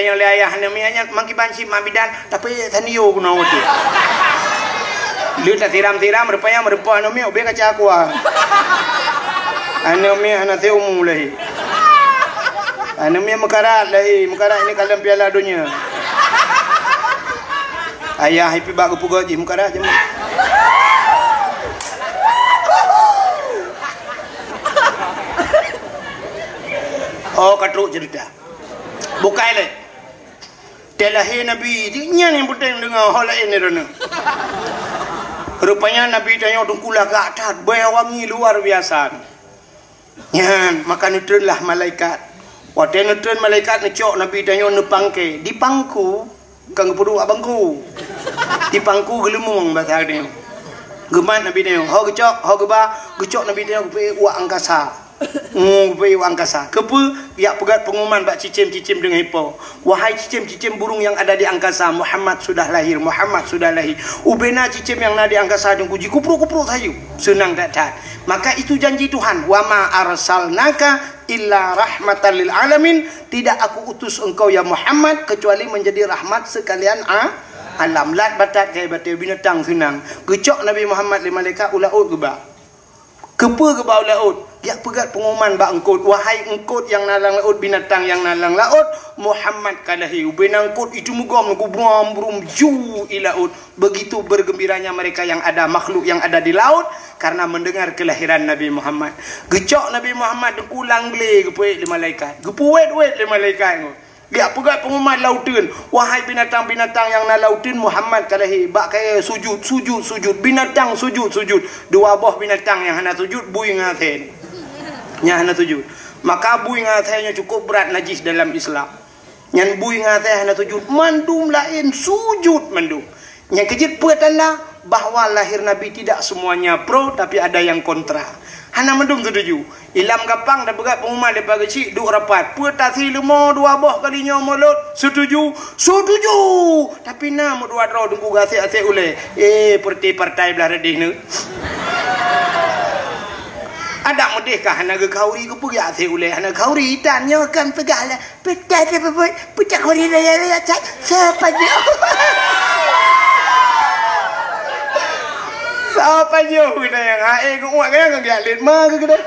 yang le ayah namanya mangki banci mabidan tapi taniyo kena waktu. Lu tak tiram rupanya merupa namanya obe kaca aku ah. Namanya anak teh umum lagi. Namanya mekarat lagi mekarat ini kalian piala dunia. Ayah happy bak kupu gaji muka dah jemur. Oh katruk cerita. Bukai le. Telahi Nabi dia yang penting dengar hal lain ni rana. Rupanya Nabi tanya dungkulah gak tat wangi luar biasa. Nyan maka nutrenlah malaikat. Waktu nutren malaikat ngecok Nabi tanya nepangke di pangku kang perlu abangku. Di pangku gelemung bahasa dia. Geman Nabi dia. Ho gecok, ho geba, gecok Nabi dia pe uak angkasa. Pe uak angkasa. Kepu ya pegat pengumuman bak cicim-cicim dengan hipo. Wahai cicim-cicim burung yang ada di angkasa, Muhammad sudah lahir, Muhammad sudah lahir. Ubena cicim yang ada di angkasa dan kuji kupru-kupru sayu. Senang tak. Maka itu janji Tuhan. Wa ma arsalnaka illa rahmatan lil alamin. Tidak aku utus engkau ya Muhammad kecuali menjadi rahmat sekalian alam lat batat kai batai binatang senang gecok Nabi Muhammad le malaikat ulaut ke ba kepa ke ba ulaut dia pegat pengumuman ba engkut wahai engkut yang nalang laut binatang yang nalang laut Muhammad kalahi ubin engkut itu mugam ku brum ju ilaut begitu bergembiranya mereka yang ada makhluk yang ada di laut karena mendengar kelahiran Nabi Muhammad gecok Nabi Muhammad ulang gle kepuet le malaikat gepuet le malaikat dia pegat pengumuman lautin wahai binatang-binatang yang na lautin Muhammad kalahi bak kaya sujud binatang sujud dua buah binatang yang hana sujud bui ngaten nya hana sujud maka bui ngatenya cukup berat najis dalam Islam nyan bui ngateh hana sujud mandum lain sujud mandum nya kejit petanda bahawa lahir Nabi tidak semuanya pro tapi ada yang kontra hana mandum setuju ilam gapang dah berat pengumuman depa kecil duk rapat petasi lemo dua buah kalinya mulut setuju tapi na mu dua ro dengku gasik-asik ule partai belah redih ni ada merdeka hana ke kauri ke pergi asik ule hana kauri tanya kan pegahlah petai pecah kauri raya siapa dia siapa dia kena yang hae ke uak kan dia lit ma ke kena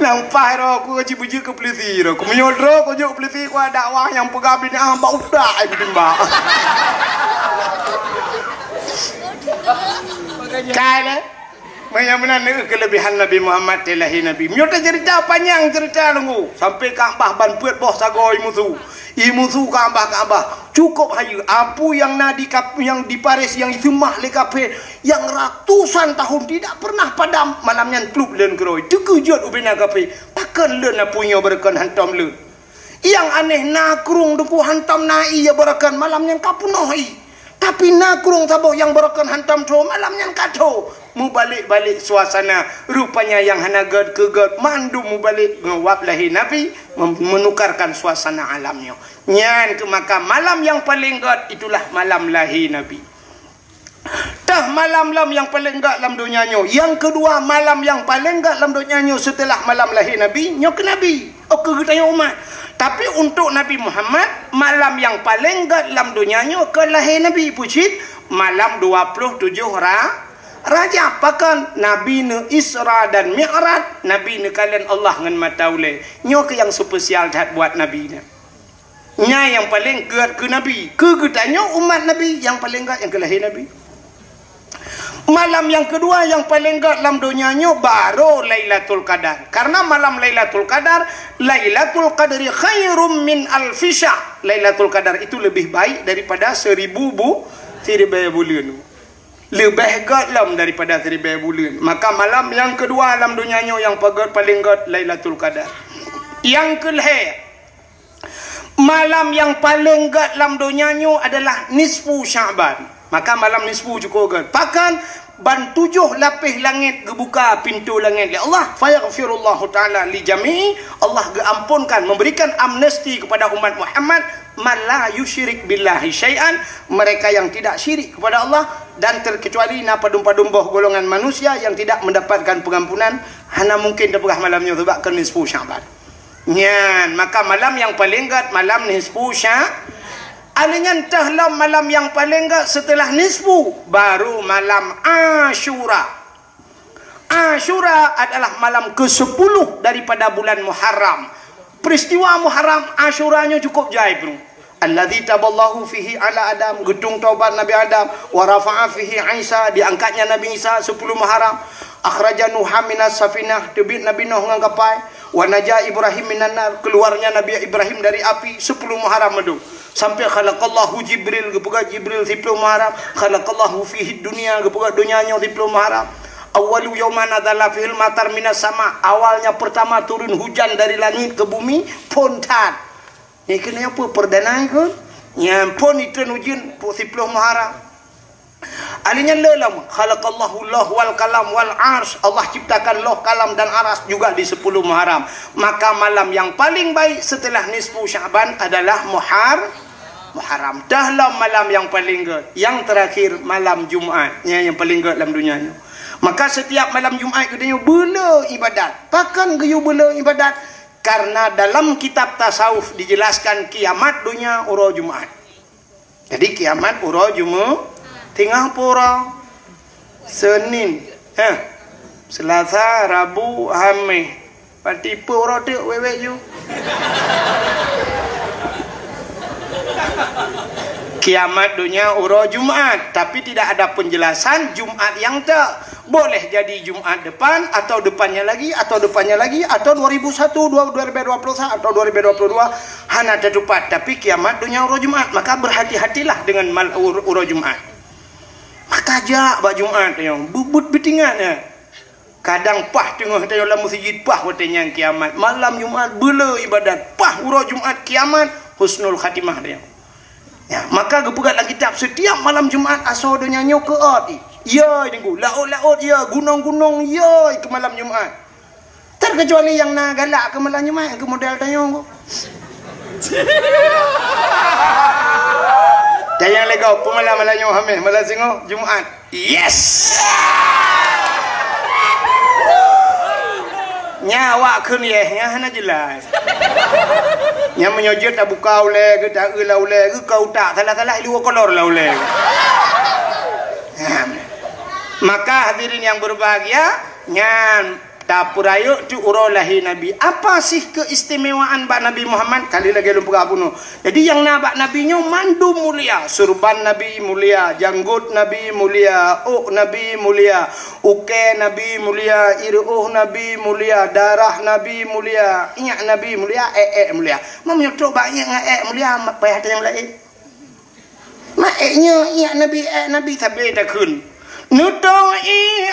nampak ro aku cibuji ke polisi ro aku menyodro aku juk polisi ku dakwah yang pegah bin bau dak ai bimbang kala mana kelebihan Nabi Muhammad telahi Nabi nyota cerita panjang cerita nunggu sampai Kaabah ban puet boh sagoi musuh Kaabah cukup hayu apu yang yang di Paris yang semah le kafe yang ratusan tahun tidak pernah padam malamnya klub len keroi tekejut ubina kafe pakan len apunya berkan hantam len yang aneh nakrung duku hantam nai ya berakan malamnya kapunoi tapi nakrung saboh yang berkan hantam tho malamnya kato mu balik suasana rupanya yang hana gad ke gad mandu mu balik ngawap lahi Nabi menukarkan suasana alamnya nyan ke maka malam yang paling gad itulah malam lahi Nabi tah malam yang paling gad dalam dunianya yang kedua malam yang paling gad dalam dunianya setelah malam lahi Nabi nyok Nabi oke kita umat tapi untuk Nabi Muhammad malam yang paling gad dalam dunianya ke lahir Nabi pucit malam 27 Rajab pakan Nabi ne Isra dan Mi'raj Nabi ne kalian Allah ngan mataule nyo ke yang spesial dah buat Nabi ne nya yang paling gad ke Nabi ke tanya umat Nabi yang paling gad yang ke lahir Nabi malam yang kedua yang paling gad dalam dunianya baru Lailatul Qadar karena malam Lailatul Qadar Lailatul Qadri khairum min alfi syahr Lailatul Qadar itu lebih baik daripada 1000 bulan lebih gad lam daripada 1000 bulan maka malam yang kedua dalam dunianya yang paling gad Lailatul Qadar yang kelih malam yang paling gad dalam dunianya adalah nisfu Sya'ban maka malam nisfu cukup gad pakan ban 7 lapis langit gebuka pintu langit ya Allah fayaghfirullahu taala li jami'i Allah geampunkan memberikan amnesti kepada umat Muhammad man la yusyrik billahi syai'an mereka yang tidak syirik kepada Allah dan terkecuali napa dumpa-dumpa golongan manusia yang tidak mendapatkan pengampunan hana mungkin dapatlah malamnya sebab ke nisfu Sya'ban nyan maka malam yang paling gad malam nisfu Sya'ban alingan tahlam malam yang paling gad setelah nisfu baru malam Ashura adalah malam ke-10 daripada bulan Muharram peristiwa Muharram Ashuranya cukup jai bro alladzi taballahu fihi ala Adam gedung taubat Nabi Adam wa rafa'a fihi Isa diangkatnya Nabi Isa 10 Muharram akhraja Nuha minas safinah tebit Nabi Nuh ngan kapal wa naja Ibrahim minan nar keluarnya Nabi Ibrahim dari api 10 Muharram madu sampai khalaqallahu Jibril gepuga Jibril 10 Muharram khalaqallahu fihi dunia gepuga dunianya 10 Muharram awalu yauman adzala fil matar minas sama awalnya pertama turun hujan dari langit ke bumi pontan ni kena apa perdana ke yang pon itu hujan 10 Muharram alinya lelam khalaqallahu lahu wal kalam wal ars Allah ciptakan loh kalam dan aras juga di 10 Muharram maka malam yang paling baik setelah nisfu Sya'ban adalah Muharram dahlah malam yang paling gad yang terakhir malam Jumaat yang paling gad dalam dunia ni maka setiap malam Jumaat katanya bela ibadat pakan geyu bela ibadat Karena dalam kitab tasawuf dijelaskan kiamat dunia uro Jumat. Jadi kiamat uro Jumat tinggal pura Senin, Selasa, Rabu, Khamis. Patipu uro tu wewe ju. Kiamat dunia uro Jumat, tapi tidak ada penjelasan Jumat yang tak. Boleh jadi Jumat depan atau depannya lagi atau depannya lagi atau 2001, 2021 atau 2022 hana tepat. Tapi kiamat dunia uro Jumat, maka berhati-hatilah dengan uro Jumat. Maka jak bak Jumat yang bubut betingan. Kadang pah tengah dalam masjid pah watenya kiamat. Malam Jumat bela ibadat pah uro Jumat kiamat husnul khatimah dia. Ya, maka gepegat dalam kitab setiap malam Jumat asal dunia nyo ke ot. Ya tengku laut-laut ya gunung-gunung ya ke malam Jumat. Terkecuali yang nak galak ke malam Jumat ke model tanya ko. Tayang legau pemalam-malam Jumat malam singo Jumat. Yes. Nyawa kun ye nya hana jelas. Yang menyojot tak buka oleh ke tak la oleh ke kau tak salah-salah dua kolor la oleh. Maka hadirin yang berbahagia, nyan dapur ayo tu urolahi Nabi. Apa sih keistimewaan bak Nabi Muhammad? Kali lagi lupa bunuh. Jadi yang nabak Nabi-nya mandu mulia, surban Nabi mulia, janggut Nabi mulia, Nabi mulia, uke Nabi mulia, iruh Nabi mulia, darah Nabi mulia, ingat Nabi mulia, mulia. Mau nyotok bak ingat mulia, payah tanya mulai. Maknya ingat Nabi sampai dah kun. Nutoi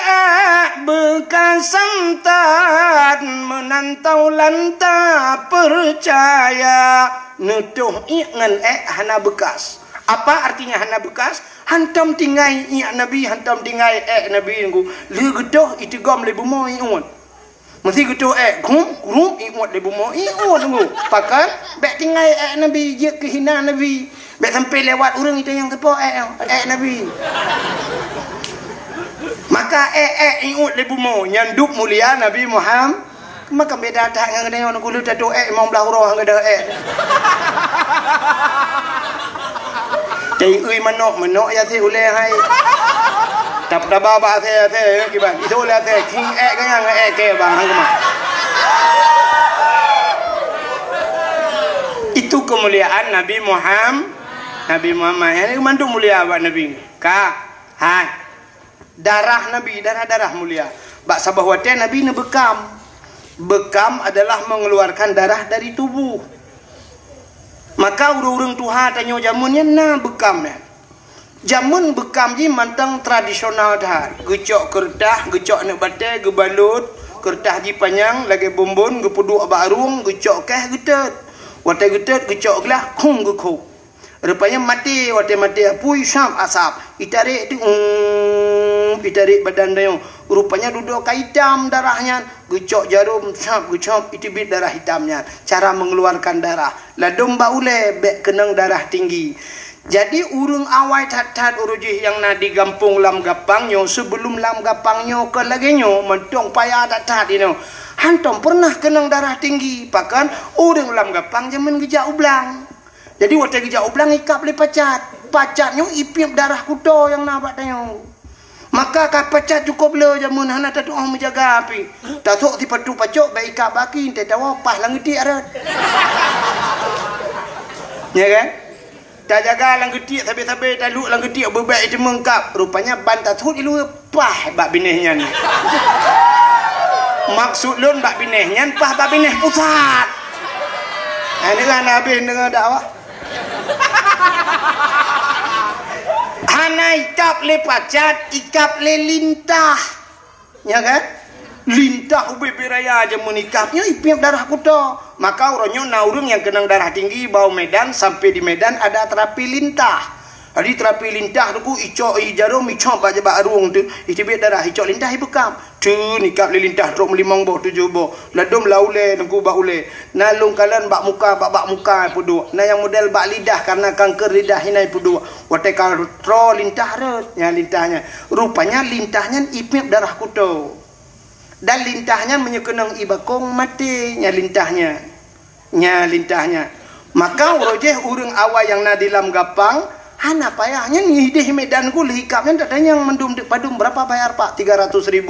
bekas santan menantau lanta percaya. Nutoi ngan hana bekas. Apa artinya hana bekas? Hantam tinggai Nabi, hantam tinggai Nabi ngku. Le gedoh itu gom le bumo iun. Mesti gedoh kum iun le bumo iun ngku. Pakan bek tinggai Nabi je kehina Nabi. Bek sampai lewat orang itu yang kepo Nabi. Maka iut lebu mo nyanduk mulia Nabi Muhammad. Maka beda tak dengan dia orang kulit tu mau belah roh dengan dia. Jadi menok ya si uleh hai. Tak baba saya kiban. Itu uleh saya king kan yang ke bang hang. Itu kemuliaan Nabi Muhammad. Nabi Muhammad yang manduk mulia buat Nabi. Hai. Darah Nabi, darah mulia. Bak sabah wate Nabi ne bekam. Bekam adalah mengeluarkan darah dari tubuh. Maka urang tuha tanyo jamunnya na bekam ya. Jamun bekam ji mantang tradisional dah. Gecok kertas, gecok nak bate, gebalut, kertas ji panjang, lagi bombon, gepuduk barung, gecok keh getet. Wate getet gecok gelah khung gekuk. Rupanya mati apui syam asap. Itarik tu itarik badan dia. Rupanya duduk hitam darahnya. Gecok jarum syam gecok itibit darah hitamnya. Cara mengeluarkan darah. La domba ule bek kenang darah tinggi. Jadi urung awai tat urujih yang na digampung lam gapangnya sebelum lam gapangnya ke laginya mentong payah tat ini. Hantom pernah kenang darah tinggi. Pakan urung lam gapang jaman gejak ublang. Jadi waktu kerja ublang ikap le pacat. Pacatnya ipip darah kudo yang nampak tanya. Maka kah pacat cukup le jamun hana tak doa menjaga api. Tak sok ti patu pacok baik ikap baki tak tahu pas langgetik arat. Ya kan? Tak jaga langgetik sampai tak lu langgetik berbaik itu mengkap. Rupanya ban tak sok ilu pah bak binehnya ni. Maksud lun bak binehnya pah bak bineh pusat. Ini kan habis dengan dakwah. Hana ikap le pacat, ikap le lintah. Ya kan? Lintah ube beraya aja menikapnya ipip darah kuda. Maka orangnya naurung yang kenang darah tinggi bau Medan sampai di Medan ada terapi lintah. Jadi terapi lintah tu icok jarum icok baca barung tu itibit darah icok lintah ibekam. Tu nikap le lintah trok melimang boh 7 boh. Ladom laule nengku bak ule. Nalung kalan bak muka pudu. Na yang model bak lidah karena kanker lidah hinai pudu. Wate tro lintah ret nya lintahnya. Rupanya lintahnya ipip darah kudo. Dan lintahnya menyekenang ibakong mati nya lintahnya. Nya lintahnya. Maka rojeh urang awal yang na dalam gapang, hana payahnya ni hidih medan ku lihikapnya tak ada yang mendum padum berapa bayar Pak? 300.000.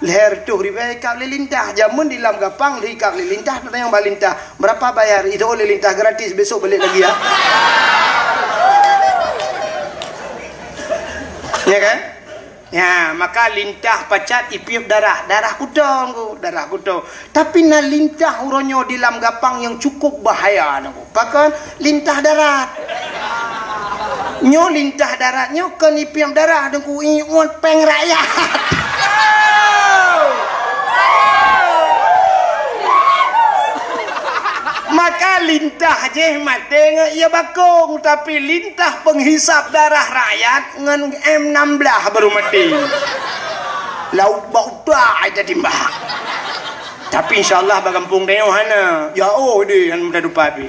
Leher tu ribai kap lintah. Jamun dalam gapang lihikap lintah tak ada yang balintah. Berapa bayar? Itu oleh lintah gratis besok balik lagi ya. Ya kan? Ya, maka lintah pacat ipiup darah kutong ku, darah kutong. Tapi na lintah uronyo dalam gapang yang cukup bahaya ku. Pakan lintah darat. Nyo lintah darat nyo kan ipiup darah ku iun peng rakyat. Maka lintah je mati ia bakong, tapi lintah penghisap darah rakyat ngan M16 baru mati. Lauk bau dah jadi mbah. Tapi insyaallah bagampung deo hana. Ya oh de han muda dupa pi.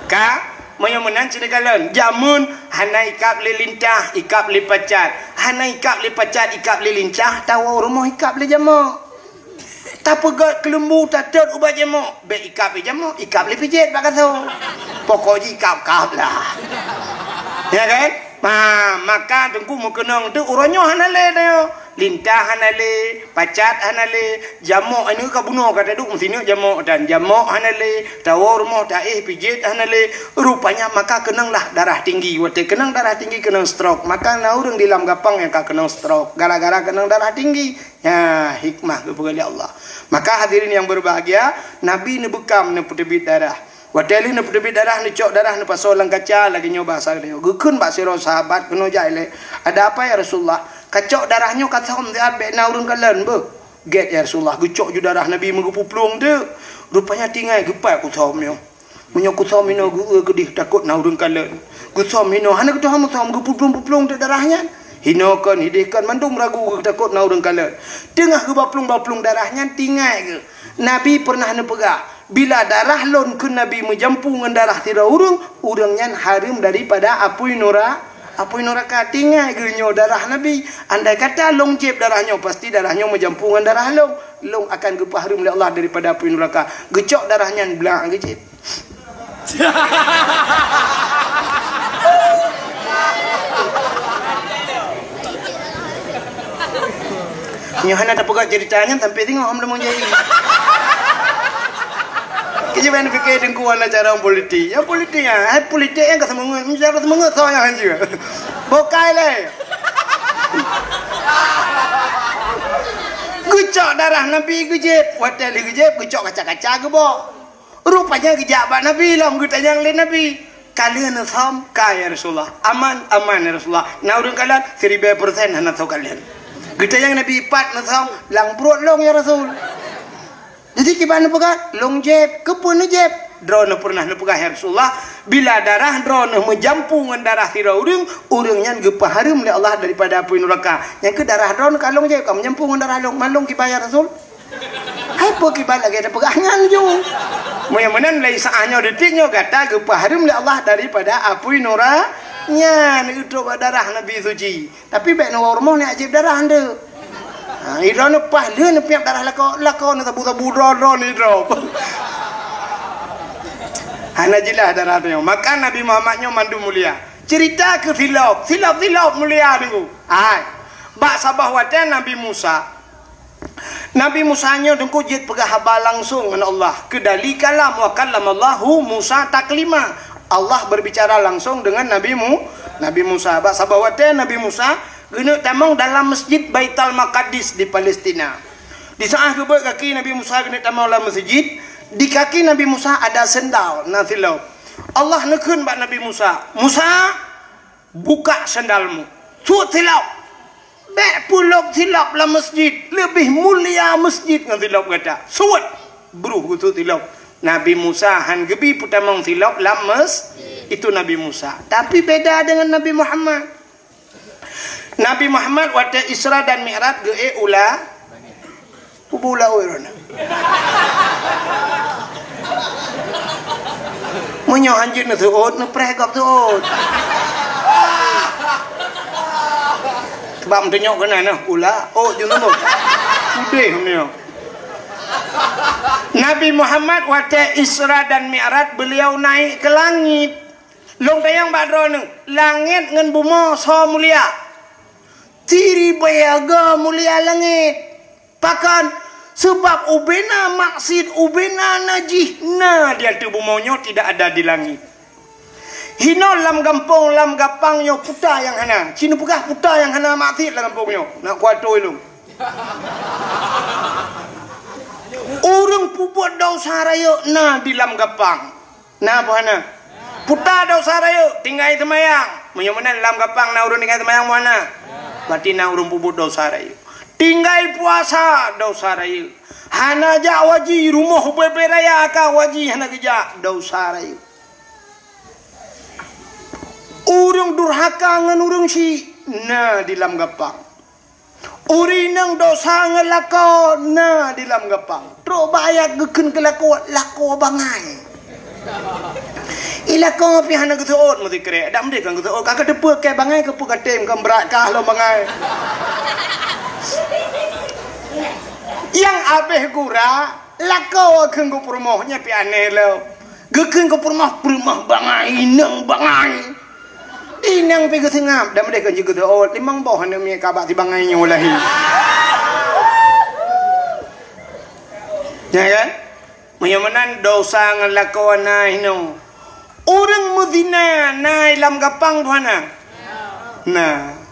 Ka moyo menan cinegalen jamun hana ikap le lintah, ikap le pacat. Hana ikap le pacat, ikap le lintah, tahu rumah ikap le jamak. Tak pegat kelembu tak ter ubat jamuk. Be ikap jamuk, ikap le pijit bak kata. Pokoknya ikap lah. Ya kan? Maka tengku mukenong tu uronyo hanale dah. Lintah hanale, pacat hanale, jamuk anu ka bunuh kata duk sini jamuk dan jamuk hanale, tahu rumah tak pijit hanale. Rupanya maka kenanglah darah tinggi. Wate kenang darah tinggi kenang stroke. Maka na urang di dalam gapang yang ka kenang stroke. Gara-gara kenang darah tinggi. Ya, hikmah kepada Allah. Maka hadirin yang berbahagia, Nabi ni bekam ni putebit darah. Wadali ni putebit darah ni cok darah ni pasolang kaca lagi nyoba bahasa dia. Gekun bak siro sahabat kena jai. Ada apa ya Rasulullah? Kacok darahnya kata om dia be na urang kalen be. Get ya Rasulullah, gecok ju darah Nabi mengupuplung tu. Rupanya tinggal gepai ku thom nyo. Munyo ku thom ino gedih takut na urang kalen. Ku thom ino hana ku thom gupuplung tu darahnya. Hinokan, hidihkan, mandung ragu takut na urang kalen. Tengah ke baplung darahnya tinggal ke. Nabi pernah nepegah. Bila darah lon ke Nabi menjampu dengan darah tidak urangnya harim daripada apui neraka. Tinggal ke nyo darah Nabi. Andai kata long jeb darahnya, pasti darahnya menjampu dengan darah long. Long akan ke harim oleh Allah daripada apui neraka. Gecok darahnya belang ke jeb. Nyohana tak pegat ceritanya sampai tengok ham lemong jadi. Kejiban fikir dengkuan cara politik. Ya politik ah, politik yang kesemangat, cara semangat saya kan juga. Bokai le. Gucok darah Nabi gejep, hotel gejep, gucok kaca-kaca ke bo. Rupanya gejap bak Nabi lah, gutanya yang lain Nabi. Kalian faham kaya Rasulullah. Aman ya Rasulullah. Na urang kalian 1000% hana tahu kalian. Kita yang Nabi ipat nasam lang perut long ya Rasul. Jadi gimana pegat? Long jeb, kepun jeb. Drone pernah nepegah ya Rasulullah. Bila darah drone menjampu dengan darah tira urangnya gepaharum oleh Allah daripada api neraka. Yang ke darah drone kalong jeb kamu menjampu dengan darah long malong kibayar Rasul. Hai po kibal lagi ada pegangan ju. Moyan-moyan lai saahnya detiknya kata gepaharum oleh Allah daripada api neraka. Nya ni itu darah Nabi suci. Tapi baik nak rumah ni ajib darah anda. Ha ira ni pas le ni piap darah lako ni tabu drone ni drop. Hana jelas darah tu. Maka Nabi Muhammadnya mandu mulia. Cerita ke silap mulia dulu. Hai. Bak sabah watan Nabi Musa. Nabi Musanya dengku jid pegah haba langsung dengan Allah. Kedali kalam wa kallamallahu Musa taklima. Allah berbicara langsung dengan Nabi Musa. Bak sabawate Nabi Musa guna tamang dalam masjid Baitul Maqdis di Palestina. Di saat kebak kaki Nabi Musa guna tamang dalam masjid, di kaki Nabi Musa ada sendal nafilau. Allah nekun bak Nabi Musa. Musa buka sendalmu. Suat silap. Bek pulok silap dalam masjid. Lebih mulia masjid dengan silap kata. Suat. Beruh kutu silap. Nabi Musa han gebi putamang silap lames itu Nabi Musa. Tapi beda dengan Nabi Muhammad. Nabi Muhammad waktu Isra dan Mi'raj ge ula ubula urana. Munyo hanjit na tuot na pregap tuot. Sebab mentenyok kena nah ula oh jeng tu. Udeh ni. Nabi Muhammad waktu Isra dan Mi'raj beliau naik ke langit. Long tayang badro neng langit ngan bumi so mulia. Tiri bayaga mulia langit. Pakan sebab ubena maksud ubena najih na dia tu bumonyo tidak ada di langit. Hino lam gampong lam gapangnya puta yang hana. Cina pugah puta yang hana maksud lah gampongnya. Nak kuatoi lu. Orang puput dosa raya na di lam gapang. Na apa hana? Puta dosa raya tinggal temayang. Menyamana lam gapang na urun tinggal temayang mana? Berarti na urun puput dosa raya. Tinggal puasa dosa raya. Hana jak waji rumah bebe raya ka waji hana kerja dosa raya. Urung durhaka ngan urung si na di lam gapang. Urinang dosa ngelako na di lam gapang. Tro bayak geken kelako lako bangai. Ilako pi hana ketuot mesti kere. Dak mesti kan ketuot. Kakak depe ke bangai ke pu katem kan berat kah lo bangai. Yang abeh gura lako keun ku permohnya pi aneh lo. Geken ku permoh bangai nang bangai. Inang pergi tengah dan mereka juga tu limang boh hanya punya kabar di bangai nyulahi. Ya kan? Menyamanan dosa ngelakuan naino. Orang muzina nai lam gapang tuana. Nah.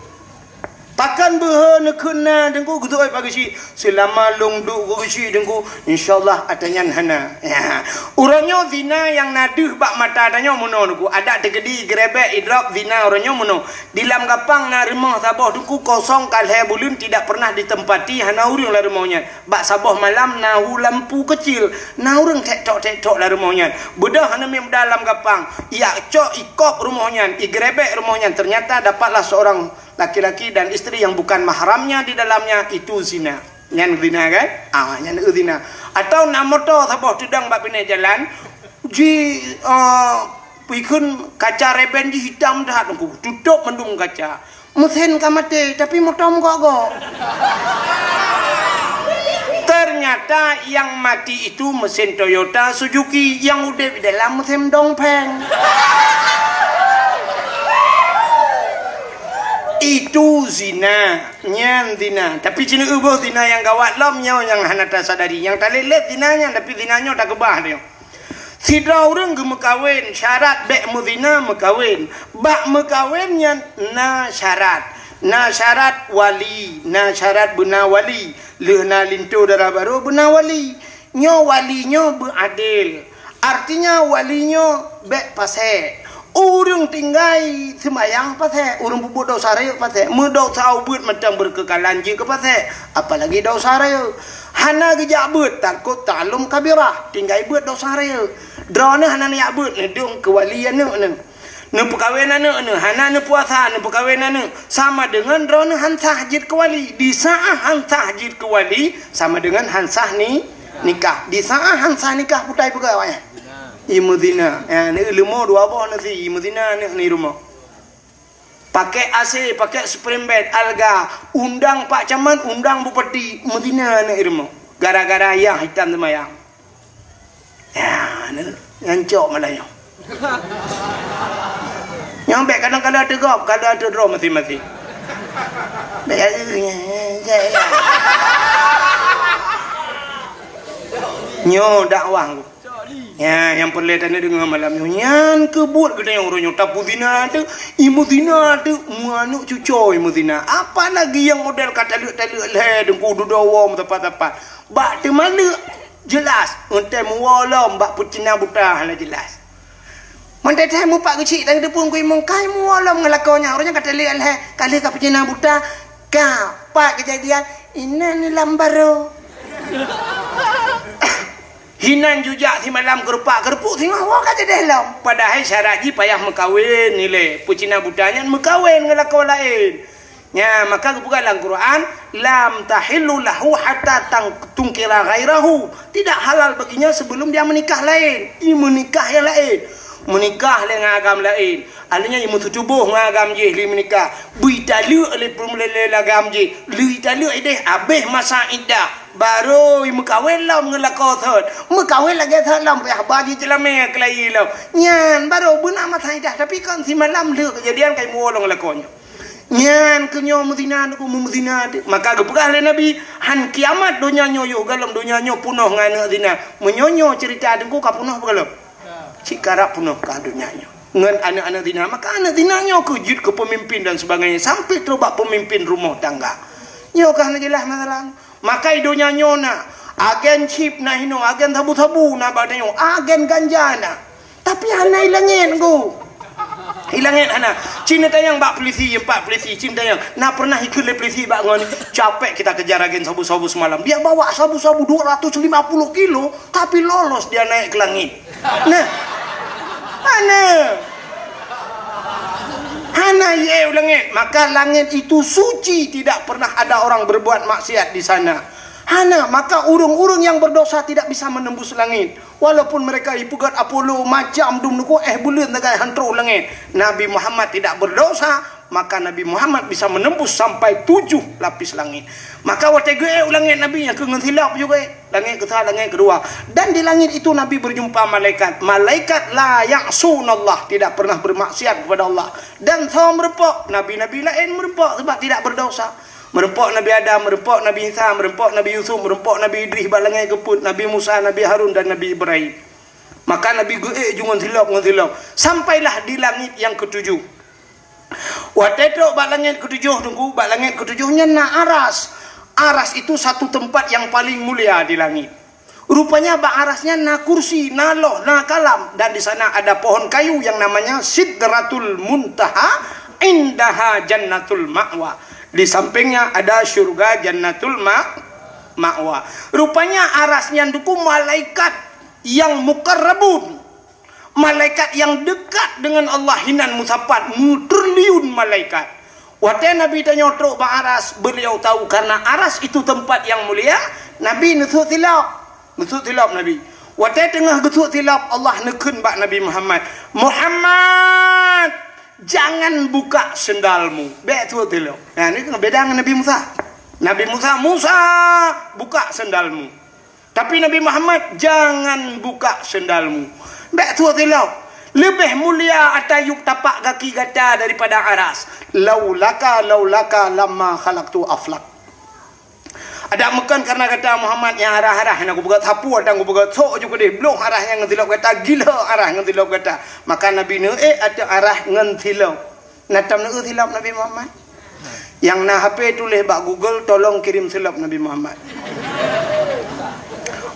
Takkan berha nekuna dengku gitu pagi si selama long duk go si dengku insyaallah adanya hana. Ya. Uranyo zina yang naduh bak mata danyo muno dengku ada tegedi grebek idrak zina uranyo muno. Di lam gapang na rumah sabah dengku kosong kalhe bulun tidak pernah ditempati hana urang la rumahnya. Bak sabah malam nahu lampu kecil. Na urang tek-tok la rumahnya. Bedah hana mem dalam gapang. Ya cok ikop rumahnya, igrebek rumahnya ternyata dapatlah seorang laki-laki dan istri yang bukan mahramnya di dalamnya itu zina. Nyan zina kan? Nyan zina. Atau nak motor sabah tudang bab pinai jalan ji pikun kaca reben ji hitam dah tunggu tutup mendung kaca. Mesin kamate tapi motor mogok. Ternyata yang mati itu mesin Toyota Suzuki yang udah di dalam mesin dongpeng. Itu zina, nyan zina. Tapi cina ubah zina yang gawat lom nyaw yang hanata sadari. Yang tak lelet zinanya tapi zinanya tak kebah dia. Sidra orang ke mekawin syarat bek muzina mekawin. Bak mekawin yang na syarat. Na syarat wali, na syarat bena wali. Lehna lintu darah baru bena wali. Nyo walinyo beradil. Artinya walinyo bek pasek. Urung tinggai semayang pasal, urung bubut dosa raya pasal, dosa ubud macam berkekalan je ke pasal, apalagi dosa raya. Hana gejak bud takut talum kabirah, tinggai bud dosa raya. Drone hana nak bud, nedung kewalian ne perkahwinan ne, hana ne puasa ne perkahwinan ne sama dengan drone hansah jid kewali. Di saat hansah jid kewali sama dengan hansah ni nikah. Di saat hansah nikah putai pegawai. Imudina, ni ilmu dua boh nanti imudina ni rumah. Pakai AC, pakai spring bed, alga, undang Pak Camat, undang Bupati, imudina ni rumah. Gara-gara yang hitam semayang. Ya, ni ngancok malahnya. Yang baik kadang-kadang ada gop, kadang ada draw mati-mati. Nyo dakwah. Ya, yang perlihatannya dengan malam nyan kebut kita yang orangnya tapu zina tu, imu zina tu, muanuk cucu imu zina. Apa lagi yang model kata lek leh dengku dudawam tepat-tepat. Bak tu mana jelas untuk mualam bak pucina buta hala jelas. Mantai teh mu pak kecil tang depung ku imong kai mualam ngelakonnya orangnya kata lek leh kali ka pucina buta ka pak kejadian ini ni lambaro. Hinan jujak si malam kerupak kerupuk tengok wah kata dalam. Padahal syarat ji payah mekawin nilai. Pucina budanya mekawin ngelakau lain. Ya, maka bukan dalam Quran lam tahillu lahu hatta tungkira ghairahu. Tidak halal baginya sebelum dia menikah lain. Ini menikah yang lain. Menikah dengan agama lain. alanya imu tubuh ngagam je li menikah bui talu oleh pemulai lagam je lui talu ideh habis masa iddah baru imu kawin lam ngelakau thot mu kawin lagi thot lam peh bagi celame kelai lam nyan baru benak masa iddah tapi kan si malam le kejadian kai muolong lakonyo nyan kenyo mudina ku mudina maka gepegah le nabi han kiamat dunia nyo yo galam dunia nyo punoh ngana dina menyonyo cerita dengku ka punoh begalam cikarap punoh ka dunia nyo ngan anak-anak dina maka anak dina nyo kejut ke pemimpin dan sebagainya sampai terobak pemimpin rumah tangga nyo kah najelah masalah maka dunia nyo na agen chip na hino agen tabu-tabu na badanyo agen ganja na tapi ana ilangin ku hilangin ana Cina tayang bak polisi empat polisi Cina tayang nak pernah ikut le polisi bak ngon capek kita kejar agen sabu-sabu semalam dia bawa sabu-sabu 250 kilo tapi lolos dia naik ke langit nah ana ye langit maka langit itu suci tidak pernah ada orang berbuat maksiat di sana maka urung-urung yang berdosa tidak bisa menembus langit walaupun mereka ipugat Apollo macam dumnuko bulan nagai hantro langit Nabi Muhammad tidak berdosa maka Nabi Muhammad bisa menembus sampai 7 lapis langit maka watege langit Nabi yang kengentilap juga langit ketiga langit kedua dan di langit itu Nabi berjumpa malaikat la ya'sunallah tidak pernah bermaksiat kepada Allah dan sama merempok nabi-nabi lain merempok sebab tidak berdosa merempok Nabi Adam, merempok Nabi Isa, merempok Nabi Yusuf, merempok Nabi Idris, balangai keput, Nabi Musa, Nabi Harun dan Nabi Ibrahim. Maka Nabi jungun tilap. Sampailah di langit yang ketujuh. Watetok bak langit ketujuh tunggu, bak langit ketujuhnya na aras. Aras itu satu tempat yang paling mulia di langit. Rupanya bak arasnya na kursi, na loh, na kalam dan di sana ada pohon kayu yang namanya Sidratul Muntaha, indaha Jannatul Ma'wa. Di sampingnya ada syurga Jannatul Ma'wa. Rupanya arasnya dukung malaikat yang mukarrabun. Malaikat yang dekat dengan Allah hinan musafat. Triliun malaikat. Waktu Nabi tanya truk aras, beliau tahu karena aras itu tempat yang mulia. Nabi nusuk tilap Nabi. Waktu tengah nusuk tilap Allah nekun bak Nabi Muhammad. Muhammad, jangan buka sendalmu. Betul tidak? Nah, ini beda dengan Nabi Musa. Nabi Musa buka sendalmu. Tapi Nabi Muhammad jangan buka sendalmu. Betul tidak? Lebih mulia atayuk tapak kaki gata daripada aras. Laulaka lamma khalaqtu aflak. Ada makan karena kata Muhammad yang arah-arah yang aku buat hapu ada aku buat sok juga deh belum arah yang ngentilok kata gila arah ngentilok kata maka Nabi nu ada arah ngentilok natam nu tilap Nabi Muhammad yang na HP tulis bak Google tolong kirim silap Nabi Muhammad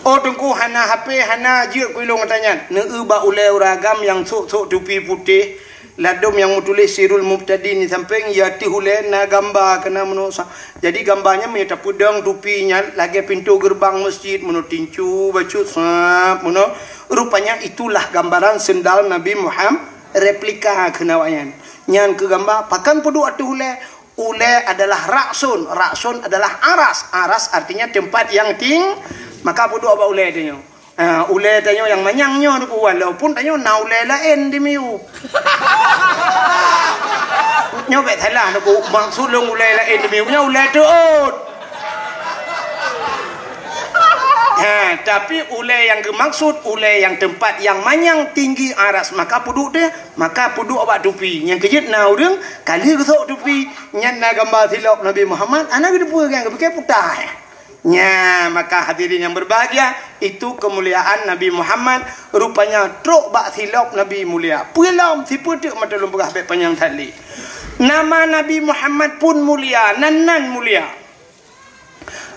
oh tunggu hana HP hana je kuilong katanya nu bak ulai ragam yang sok tupi putih ladum yang tulis Sirul Mubtadi ni samping yati hulen na gambar kena menusa. Jadi gambarnya menyata pudang tupinya lagi pintu gerbang masjid menutincu bacut sap meno. Rupanya itulah gambaran sendal Nabi Muhammad replika kenawayan. Nyan ke gambar pakan pudu atu hule. Ule adalah raksun adalah aras artinya tempat yang maka pudu apa ule dia. Ule tanyo yang manyangnya tu walaupun tanyo na ule lain di miu. Nyo bet thalah tu maksud long ule lain di miu nya ule tuut. Tapi ule yang dimaksud ule yang tempat yang manyang tinggi aras maka pudu dia maka pudu awak tupi yang kejut na urang kali gesok tupi nyan na gambar silap Nabi Muhammad anak dia pulang pakai putih. Nya maka hadirin yang berbahagia itu kemuliaan Nabi Muhammad rupanya truk bak silap Nabi mulia pulang si putuk mata lumpah baik panjang tali nama Nabi Muhammad pun mulia nan mulia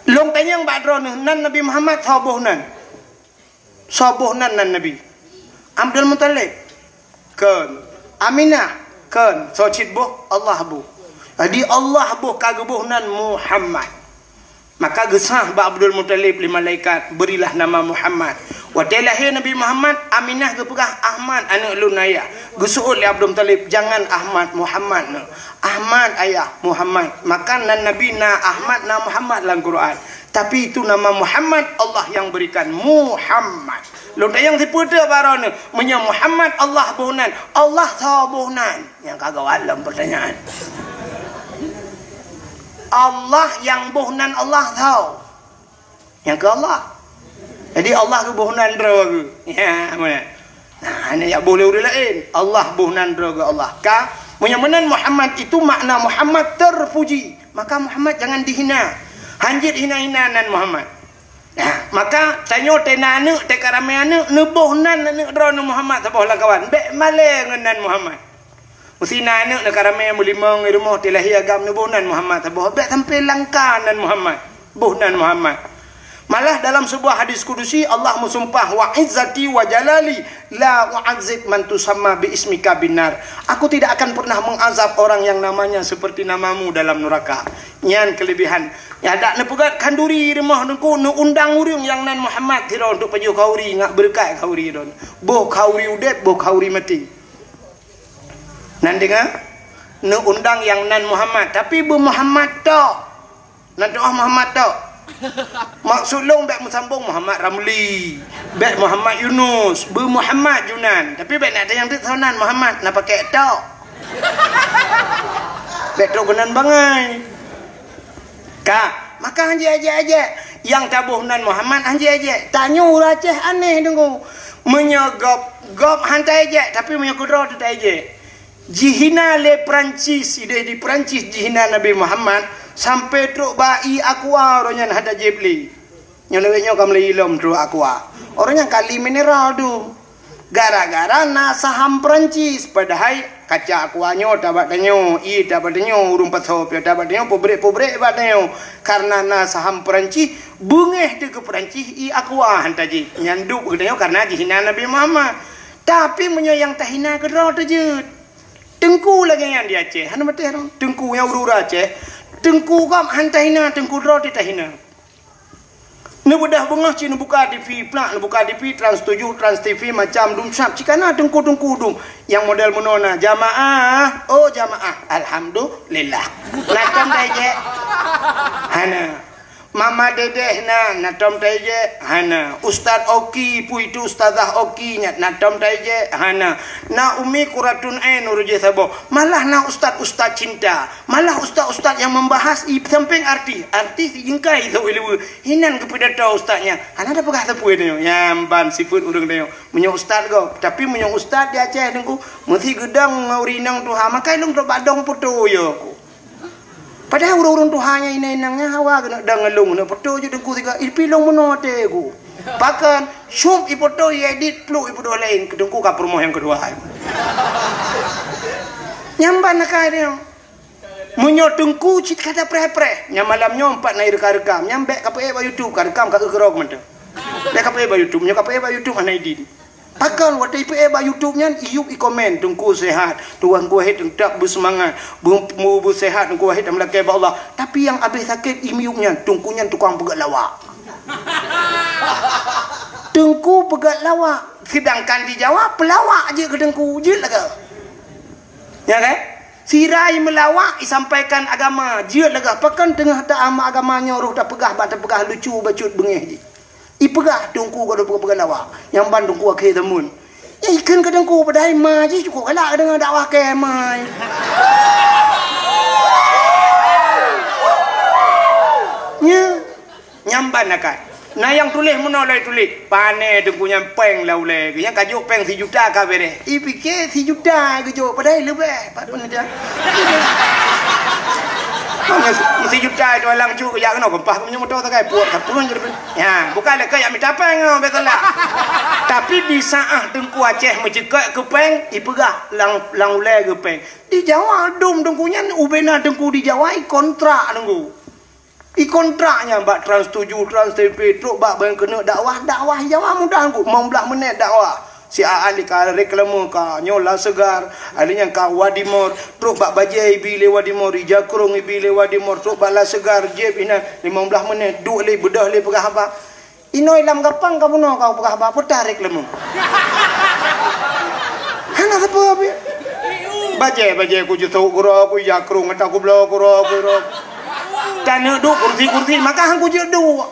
long tanyang badron nan Nabi Muhammad sabuh nan Nabi Abdul Muttalib kan Aminah kan so cit buh Allah buh jadi Allah buh kagebuh nan Muhammad. Maka gesah ba Abdul Muttalib li malaikat berilah nama Muhammad. Waktu lahir Nabi Muhammad Aminah kepegah Ahmad anak ulun ayah. Gesuul li Abdul Muttalib jangan Ahmad Muhammad. Ahmad ayah Muhammad. Maka nan Nabi na Ahmad na Muhammad dalam Quran. Tapi itu nama Muhammad, Allah yang berikan Muhammad. Lo dah yang tipu dia barang ni. Menya Muhammad Allah bohnan. Allah tahu bohnan. Yang kagak alam pertanyaan. Allah yang bohnan Allah tahu. Yang ke Allah. Jadi Allah ke bohnan dera ke? Ya, mana? Nah, ini yang boleh orang lain. Allah bohnan dera ke Allah. Ka? Menyamanan Muhammad itu makna Muhammad terpuji. Maka Muhammad jangan dihina. Hanjit hina-hinanan Muhammad. Nah, maka tanya tena anak, teka ramai anak, nebohnan anak dera Muhammad sabalah kawan. Bek maleng dengan Muhammad. Mesti anak nak ramai mulimang di rumah tilahi agam nebohnan Muhammad sabah. Bek sampai langkanan Muhammad. Bohnan Muhammad. Malah dalam sebuah hadis kudusi Allah mensumpah wa izzati wa jalali la u'adzib man tusamma bi ismika binar. Aku tidak akan pernah mengazab orang yang namanya seperti namamu dalam neraka. Nyan kelebihan. Ya dak nepegat kanduri rumah nengku nu undang urang yang nan Muhammad tira untuk paju kauri ngak berkat kauri don. Boh kauri udet boh kauri mati. Nan dengar nu undang yang nan Muhammad tapi bu Muhammad tok. Nan doa Muhammad tok. Maksud long bek musambung Muhammad Ramli, bek Muhammad Yunus, bu Muhammad Junan. Tapi bek nak ada yang tu sonan Muhammad nak pakai tok. Bek tok benan bangai. Kak, maka hanje aja yang tabuh nan Muhammad hanje aja. Tanya raceh aneh tunggu. Menyogop gop hantai aja tapi menyokudro tu tak aja. Jihina le Perancis, ide di Perancis jihina Nabi Muhammad sampai truk bai aqua orangnya ada jebli. Nyolewenya kamle ilom truk aqua. Orangnya kali mineral tu. Gara-gara na saham Perancis padahal kaca aquanyo dapat danyo, i dapat danyo urung pasop ya dapat danyo pobrek badanyo. Karena na saham Perancis bungeh de ke Perancis i aqua hantaji. Nyanduk danyo karena jihina Nabi Muhammad. Tapi menyayang tahina kedro tejut. Tengku lagi yang di Aceh. Hana mati orang. Tengku yang urura Aceh. Tengku kam hantahina, tengku dro ditahina. Ne bedah bengah cina buka TV plak, ne buka TV Trans 7, Trans TV macam dum syap. Cikana tengku dum. Yang model menona jamaah. Oh jamaah. Alhamdulillah. Natam daje. Hana. Mama dedeh na natom taije hana. Ustaz Oki pu itu ustazah Oki nya natom taije hana. Na umi kuratun ain uruje sabo. Malah na ustaz cinta. Malah ustaz yang membahas i samping arti jingkai tu ilmu. Hinan kepada tahu ustaznya. Hana ada pegah tepu dia. Nyamban sifut urang dia. Menyo ustaz go. Tapi menyo ustaz di Aceh dengku mesti gedang ngaurinang tuha makai lung badong putu yo. Padahal urang-urang tuhanya inang-inangnya hawa kena dangalung na foto je dengku tiga ilpilong menote ku. Bahkan syum ipoto edit plu ipoto lain kedengku ka promo yang kedua. Nyamban nak dia. Munyo dengku cit kata pre-pre. Nya malamnya 4 naik rekam. Nyambek ka pe ba YouTube ka rekam ka gerog menta. Bek ka pe ba YouTube, nya ka pe ba YouTube ana edit. Bahkan waktu IPA ba YouTube-nya iup i komen tungku sehat, tuan ku hit tak bersemangat, bu sehat tungku hit melakai ba Allah. Tapi yang habis sakit imiuknya tungkunya tukang pegat lawak. Tungku pegat lawak, sedangkan di Jawa pelawak aje ke tungku je lah ke. Ya kan? Sirai melawak disampaikan agama je lah ke. Pakan tengah tak amak agamanya roh tak pegah bat pegah lucu bacut bengih je. Ipegah tungku kau pegah lawak. Yang ban tungku akhir temun. Ya ikan ke tungku pada ma je cukup galak dengan dakwah ke mai. Nya nyamban akan. Nah yang tulis menolak tulis. Pane tungkunya peng laulai. Yang kajuk peng 1 juta ka bere. I fikir 1 juta kajuk padahal lebih. Patun dia. Mesti juta itu lang cu kaya kena kempah punya motor tak kaya puak kapun je. Ya, bukan lek kaya minta peng betul lah. Tapi di saat tengku Aceh mencekak ke peng, ipegah lang ulai ke peng. Di Jawa dum tengkunya ubena tengku di Jawa kontrak tengku. I kontraknya bak Trans 7, Trans TV truk bak bang kena dakwah Jawa mudah tengku 15 minit dakwah. Si ahli ka reklame ka nyola segar alinya ka Wadimor truk bak bajai bile Wadimor Jakrung bile Wadimor truk bak la segar jeb ina 15 menit duk le bedah le pegah apa inoi lam gapang ka puno kau pegah apa putar reklame hana apa abi bajai ku jutu guru ku Jakrung ta ku blo guru Tanah duk kursi-kursi maka hang ku je duk.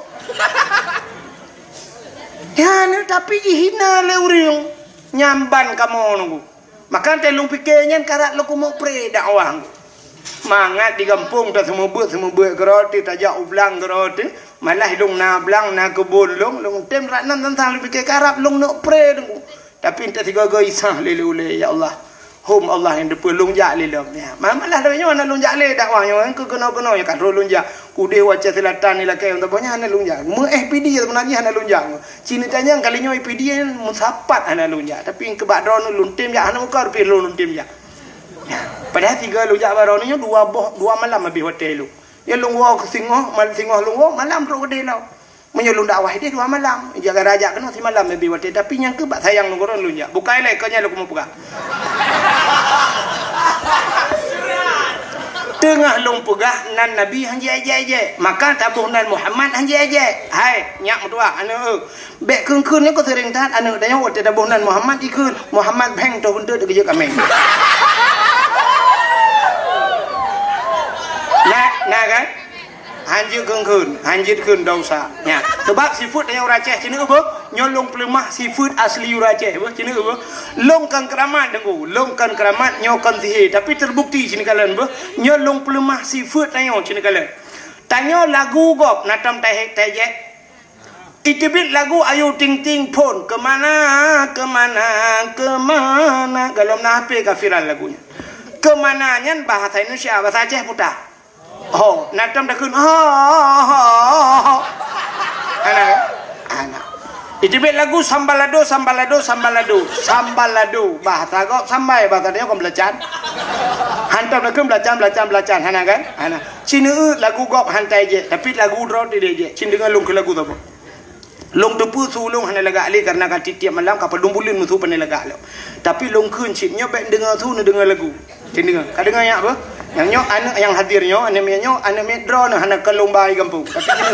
Ya ni tapi hina le urang. Nyamban kamu nunggu. Maka telung fikirnya karat lu ku mau pre dakwah. Mangat di kampung tak semua buat keroti tajak ublang keroti malah hidung na blang na kebun long tem raknan tentang lebih ke karap long nak pray dulu tapi entah tiga gay sah lele ya Allah hum Allah yang depan long jak lele ya malah dah banyak nak long jak lele dakwahnya ke kena ya kat long jak kude wajah selatan ni lah kaya untuk banyak nak long jak mu FPD sebenarnya nak long jak cina tanya kalinya FPD musapat nak long jak tapi ke badron long tem jak anak muka rupi long tem jak. Padahal 3 lujak baru ni 2 malam habis hotel lu. Ya lu wau ke Singoh, lu wau malam pro hotel lu. Menyelung dakwah dia 2 malam. Jaga raja kena 3 malam habis hotel tapi yang ke bak sayang lu koron lu nya. Bukai le kanya lu mau pegang. Tengah long pegah nan Nabi hang je. Maka tabuh nan Muhammad hang je. Hai, nyak mutua anu bek keun-keun ni ko sering tat anu tanya hotel tabuh nan Muhammad ikun. Muhammad beng tu untuk kerja kami. Nah kan hanjir keun dosa nya sebab seafood yang raceh cina apa nyolong pelemah seafood asli raceh apa cina apa longkan keramat dengu longkan keramat nyokan sihir tapi terbukti cina kalian apa nyolong pelemah seafood tanya cina kalian tanya lagu gop natam teh itibit lagu ayu ting ting pun kemana kalau nak apa kafiran lagunya kemananya bahasa Indonesia bahasa Aceh putah. Oh, natam dah kun. Anak. Itibet lagu sambalado. Bahasa kau sambai bahasa dia kau belajar. Hantam dah kun belajar. Hana kan? Hana. Cina lagu kau hantai je. Tapi lagu drop dia je. Cina dengar long ke lagu tu apa? Long depu sulung hana lagak ali karena kan tiap malam kapal dumbulin musuh pandai lagak lo. Tapi long kun cipnya baik dengar tu dengar lagu. Cina dengar. Kau dengar yang apa? Yang nyok anak yang hadirnya anak medro nah anak kelombai kampung tapi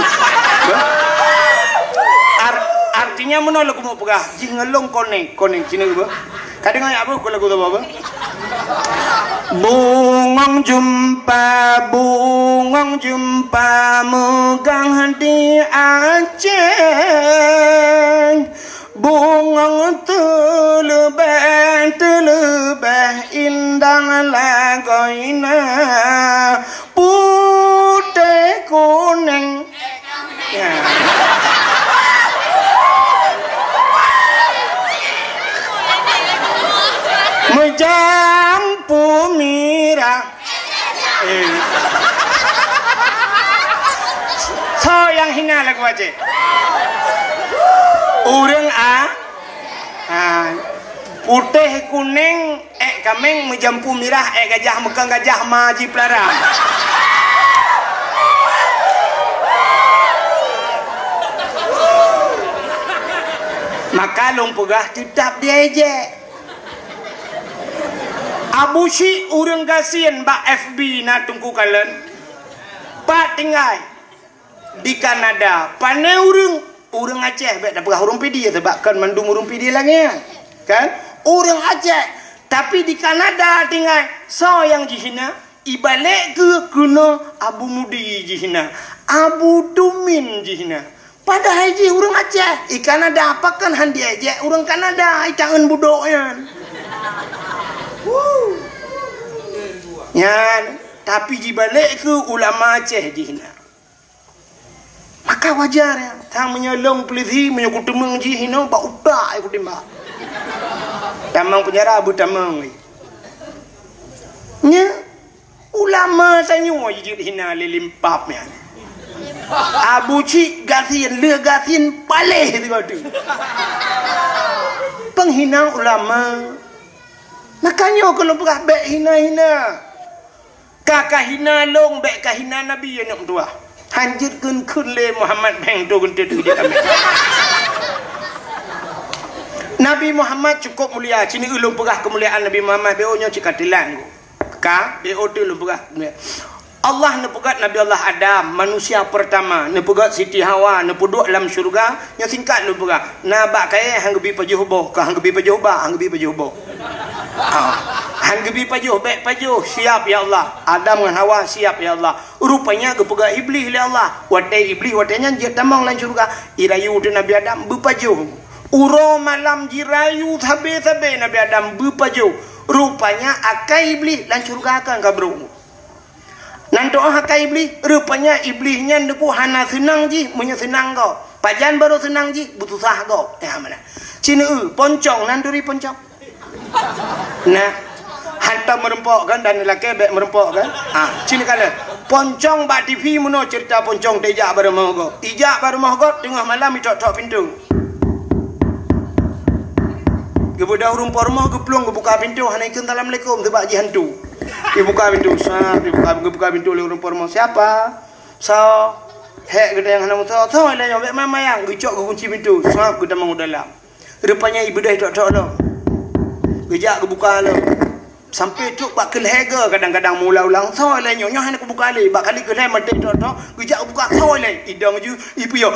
artinya menolak mau pegah jingelong koneng cina apa kadang apa kalau lagu apa bungong jumpa megang hati Aceh bungong telebeh indang lagoina putih kuning ya. Menjampu mira so yang hina lagu Aceh urang putih kuning kameng menjampu mirah gajah mekang gajah maji pelarang maka long pegah tetap dia je Abu Syik urang gasien bak FB na tungku kalen pak tinggal di Kanada pane urang Aceh baik dah pegah urang PD sebab kan mandung urang PD lagi kan urang Aceh tapi di Kanada tinggal so yang jihina ibalik ke kena Abu Mudi jihina Abu Tumin jihina padahal je urang Aceh di Kanada apa kan handi aja urang Kanada itangan budoknya ya tapi dibalik ke ulama Aceh jihina maka wajar ya tang menyolong pelisi menyokut temeng jihina bak utak aku timbak tamang penjara Abu Tamang nya ulama sanyu jadi hina lilimpap ya Abu Syik gasien le gasien paleh tu penghina ulama makanya kalau pegah baik hina kakak hina long baik kahina Nabi ya nak tua hanjut kun le Muhammad beng tu kun tu dia kami Nabi Muhammad cukup mulia. Cini ulung pegah kemuliaan Nabi Muhammad. Beonya cikatilan. Beo tu ulung pegah. Allah nepegat Nabi Allah Adam, manusia pertama. Nepegat Siti Hawa, nepuduk dalam syurga. Yang singkat lu pegah. Nabak kaya hanggebi pajuh boh. Hanggebi pajuh bah, hanggebi pajuh boh. Hanggebi pajuh, baik pajuh. Siap ya Allah. Adam dengan Hawa siap ya Allah. Rupanya kepegang iblis oleh Allah. Watai iblis watainya dia tamang lan syurga. Irayu tu Nabi Adam berpajuh. Uro malam jirayu tabe-tabe Nabi Adam berpajuh. Rupanya akai iblis lan syurga akan kabru. Nan doa akai iblis, rupanya iblisnya ndeku hana senang ji, munya senang kau. Pajan baru senang ji, butuh sah kau. Mana? Cina poncong nan duri poncong. Nah, hantar merempok kan dan lelaki bek merempok kan. Cina kala poncong bak TV muno cerita poncong tejak baru mau kau. Ijak baru mau kau tengah malam tok-tok pintu. Kebudak rumpah rumah keplung kebuka pintu hana ikut Assalamualaikum sebab ji hantu. Dibuka pintu sah, dibuka pintu oleh rumpah rumah siapa? So, hek kita yang hana musuh. So, ada yang bek mamayang gecok ke kunci pintu. Sah kita mau dalam. Rupanya ibu dah tok-tok lo. Gejak kebuka lo. Sampai tu bak kelhega kadang-kadang mula ulang. So, ada nyonya hana kebuka le. Bak kali kelhe mati tok-tok. Gejak kebuka so le. Idang je ibu yo.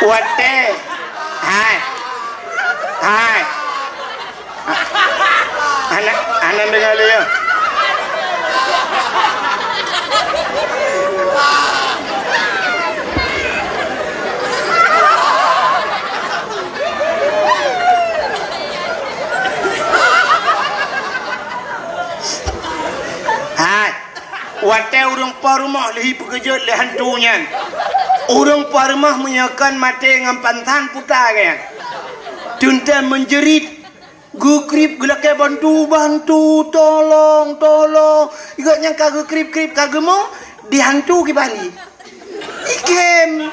Wate, hai, anak dengar dia. Hai, wate urang parumah lehi pekerja le hantunya. Orang parmah menyakan mati dengan pantan putar kan. Tuntan menjerit. Gukrip gelak bantu tolong. Ikatnya kagak krip kagak mau dihantu ke bani. Ikem.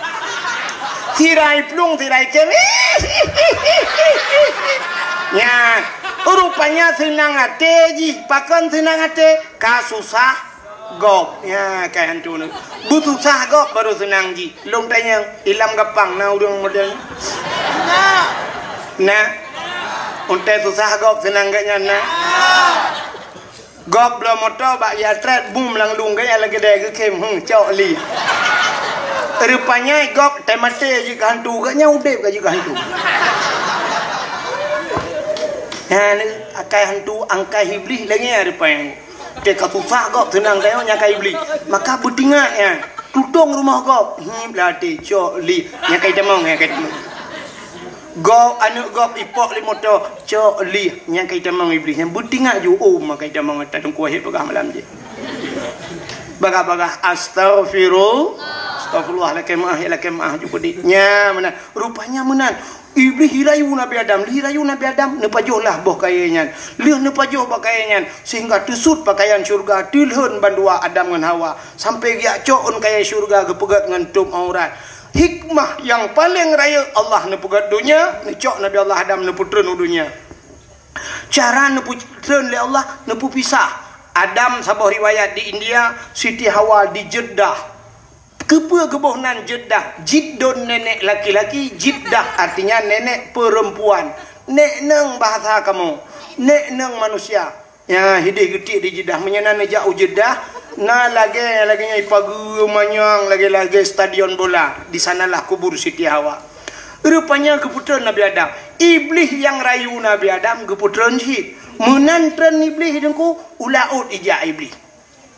Tirai plung tirai kem. Ya, rupanya senang hati ji, pakan senang hati kasusah gop ya kayak hantu ni butuh sah gop baru senang ji long tanya ilam gapang na udang model nah untai susah gop senang gaknya nah gop lo motor bak ya tret boom lang lung gaya lagi deh ke kem cok li rupanya gop temate ji hantu gaknya udep gaji hantu ya ni akai hantu angkai iblis lagi ya rupanya dia susah kau tenang kau nyakai beli maka betingat ya tutung rumah kau berarti cok li nyakai temong kau anak kau ipok li motor cok li nyakai temong iblis yang betingat ju makai temong tak tunggu akhir pegah malam je baga astagfirullahaladzim juga dia mana rupanya menan iblis hirayu Nabi Adam nepajuhlah boh kayanya lih nepajuh pakaiannya sehingga tusut pakaian syurga tilhun bandua Adam dengan Hawa sampai dia coon kaya syurga kepegat dengan tum aurat hikmah yang paling raya Allah nepegat dunia necok Nabi Allah Adam neputren dunia cara neputren le Allah nepu pisah Adam sabah riwayat di India Siti Hawa di Jeddah kebohnan Jeddah jiddon nenek laki-laki jiddah artinya nenek perempuan nek neng bahasa kamu nek neng manusia ya hidih getik di Jeddah menyenan jauh Jeddah na laginya ipagu manyang lagi stadion bola di sanalah kubur Siti Hawa rupanya keputran Nabi Adam iblis yang rayu Nabi Adam keputran si menantran iblis hidungku ulaut ijak iblis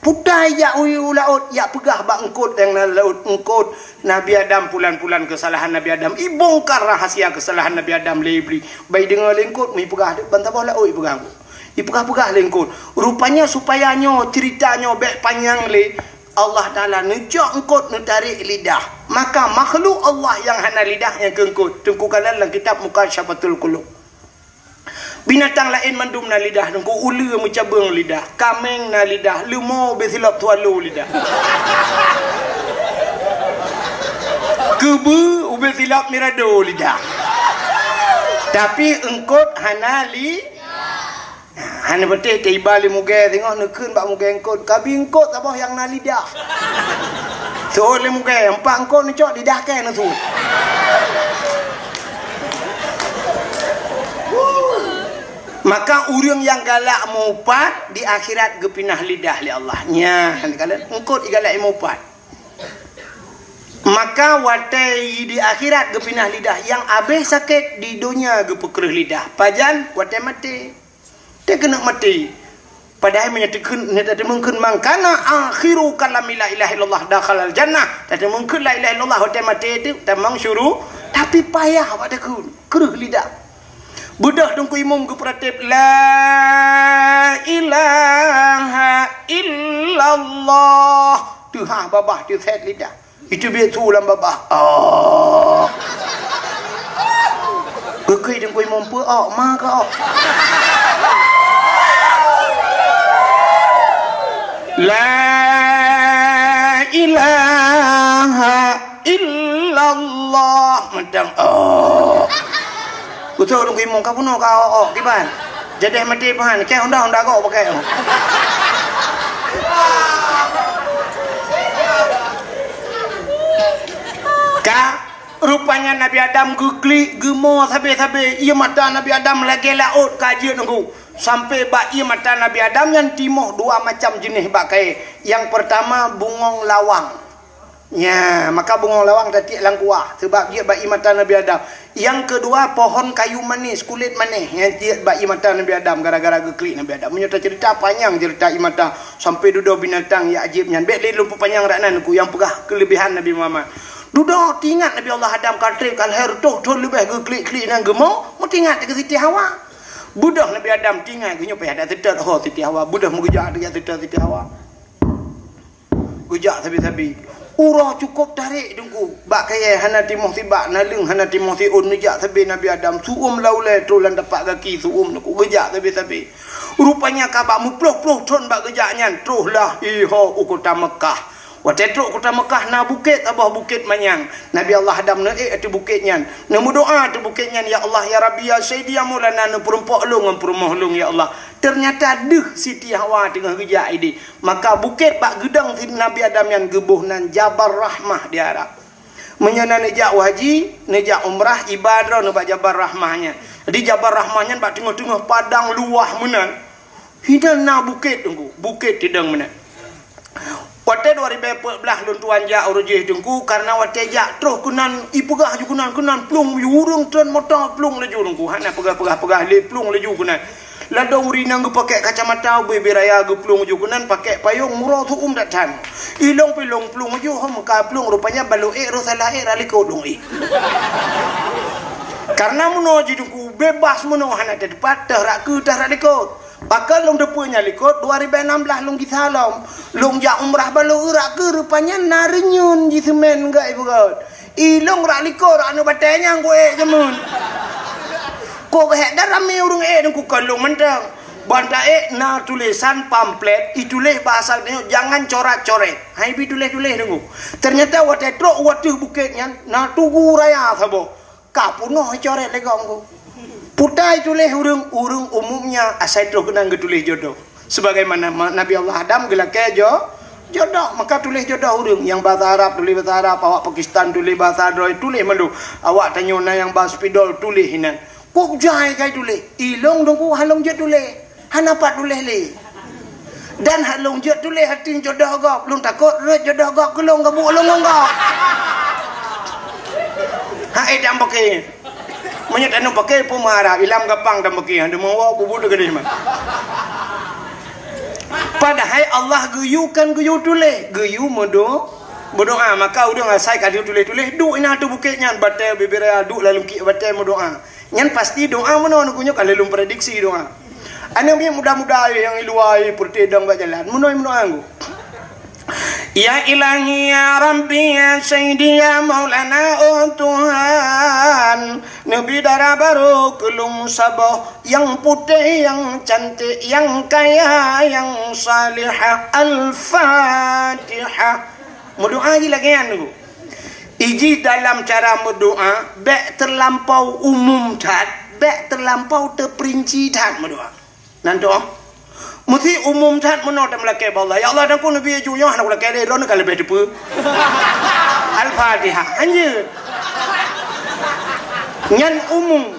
putai ya ulaut ya pegah bak engkut yang laut engkut Nabi Adam pulan-pulan kesalahan Nabi Adam ibongkar rahasia kesalahan Nabi Adam lebli baik dengan lengkut mi pegah bantah bola oi pegah ipegah-pegah lengkut rupanya supaya nyo ceritanya bek panjang le Allah Taala nejak engkut netarik lidah maka makhluk Allah yang hana lidah yang kengkut tengku kalan dalam kitab Mukasyafatul Qulub binatang lain mandum na lidah nunggu ulu mencabung lidah kameng na lidah lumo besilap tualu lidah kebu ube silap mirado lidah tapi engkot hanali hana betul tiba li muge tengok nekun bak muge engkot kabi engkot apa yang na lidah so li muge empat engkot ni cok lidah kan tu maka orang yang galak mupat di akhirat gepinah lidah li Allah nya kan kalian engkau galak mupat Maka watai di akhirat ge pinah lidah, yang habis sakit di dunia ge pekerah lidah. Pajan watai mati. Dia kena mati. Padahal menyatakan mungkin mangkana akhiru kalami la ilaha illallah dakhalal jannah. Tadi mungkin la ilaha illallah watai mati itu tamang syuruh, tapi payah pada kerah lidah. Budak dengku imam ke peratib la ilaha illallah. Tuhan babah tu set lidah. Itu biar tu ulang babah. Oh. Gekei dengku imam pe maka la ilaha illallah macam betul dong imam kau pun kau kiban jadi mati pahan kayak honda kau pakai rupanya Nabi Adam geklik gemo sabe-sabe ia mata Nabi Adam lagi laut kaji nunggu sampai bak ia mata Nabi Adam yang timoh dua macam jenis bak kai. Yang pertama bungong lawang. Ya, maka bungong lawang tadi lang kuah sebab dia bak ia mata Nabi Adam. Yang kedua pohon kayu manis, kulit manis yang dia bak ia mata Nabi Adam gara-gara geklik Nabi Adam. Menyata cerita panjang cerita ia mata sampai duduk binatang ya ajibnya. Baik dia lupa panjang raknanku yang pegah kelebihan Nabi Muhammad. Duduk tingat Nabi Allah Adam kaltrip kalher tu lebih ke klik-klik nang gemuk mu tingat ke Siti Hawa. Budak Nabi Adam tingat ke nyopeh ada tetet Siti Hawa. Budak mu gejak dia tetet Siti Hawa. Gejak sabi-sabi. Urah cukup tarik dengku. Bak kaya hana timoh tibak nalung hana timoh tiun gejak sabi Nabi Adam. Suum laulai trolan dapat kaki suum aku gejak sabi-sabi. Rupanya kabak mu pluh-pluh tron bak gejaknya. Truhlah iho ukota Mekah. Waktu itu kota Mekah na bukit abah bukit manyang. Nabi Allah Adam na atu bukitnya. Namu doa tu bukitnya ya Allah ya Rabbi ya Sayyidi ya Maulana na perumpok lung perumah lung ya Allah. Ternyata deh Siti Hawa tengah kerja ini. Maka bukit pak gedang Nabi Adam yang gebuh nan Jabal Rahmah di Arab. Menyana nejak haji, nejak umrah ibadah na bak Jabal Rahmahnya. Jadi Jabal Rahmahnya bak tengah-tengah padang luah menan. Hidan na bukit tunggu, bukit tidang menan. Waktu 2014 lun tuan jak urujih dengku karena waktu jak terus kunan ipegah ju kunan plung urung tren motor plung laju dengku hana pegah le plung laju kunan ladong rinang ge pakai kacamata be beraya ge plung ju kunan pakai payung murah tu datang ilong pilong plung ju hom ka plung rupanya balu ro salah raliko dong karena munoji dengku bebas muno hana depat rak ke dah raliko. Bakal long depunya likut 2016 long gisalam long jak umrah balu urak ke rupanya narenyun di semen enggak ibu kau ilong rak likut anu batanya gue jemun kok hek dah rame urung dengku kalau mentang banta na tulisan pamflet itulah bahasa dia jangan coret-coret hai bi tulis dengku ternyata waktu bukitnya na tugu raya sabo kapuno coret lagi aku putai tulis urung umumnya asal terus kena tulis jodoh. Sebagaimana Nabi Allah Adam gelak jodoh, maka tulis jodoh urung. Yang bahasa Arab tulis bahasa Arab, awak Pakistan tulis bahasa Arab tulis mandu. Awak tanyona yang bahasa spidol tulis hinan. Kok jai kai tulis? Ilong dongku halong je tulis. Hanapat tulis le. Dan halong je tulis hati jodoh gak. Belum takut jodoh gak kelong gak buat long gak. Hai dah pakai. Menyat anu pakai pemara ilam gapang dan pakai anda mau bubu de gede mah. Padahal Allah guyu tulis, guyu berdoa maka udah ngasai kali tulis du ina tu bukitnya batai bibira du lalu ki batai berdoa. Nyan pasti doa mana anu kunyo kalau lum prediksi doa. Anu punya mudah-mudah yang luai pertedang bak jalan. Munoi doa Ya ilahi ya Rabbi ya Sayyidi ya Maulana oh Tuhan Nabi darah baru kelum saboh yang putih yang cantik yang kaya yang salihah Al-Fatihah berdoa lagi anu iji dalam cara berdoa bek terlampau umum tak bek terlampau terperinci tak berdoa nanti mesti umum tat menot melake Allah ya Allah dan ku nabi juyo anak lake le ron kala be depu Al-Fatihah hanya nyan umum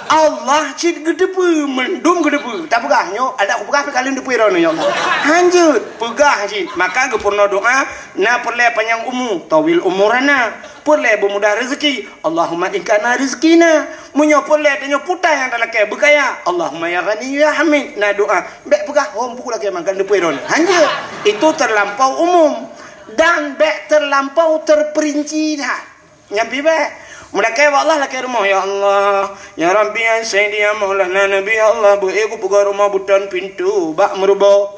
Allah cid gedepu mendum gedepu tak pegahnya ada aku pegah kalian depu rono ya Allah hanjut pegah cid maka gepurna doa na perle panjang umur tawil umurana perle bermudah rezeki Allahumma ikana rizkina munyo perle tanyo putai yang dalam ke berkaya Allahumma ya ghani ya hamid na doa bek pegah hom pukul lagi makan depu rono hanjut itu terlampau umum dan bek terlampau terperinci dah nyampi bek Mulai Allah laki rumah ya Allah ya Rabbi ya Sayyidi ya Maulana Nabi ya Allah bu aku pugar rumah butan pintu bak merubah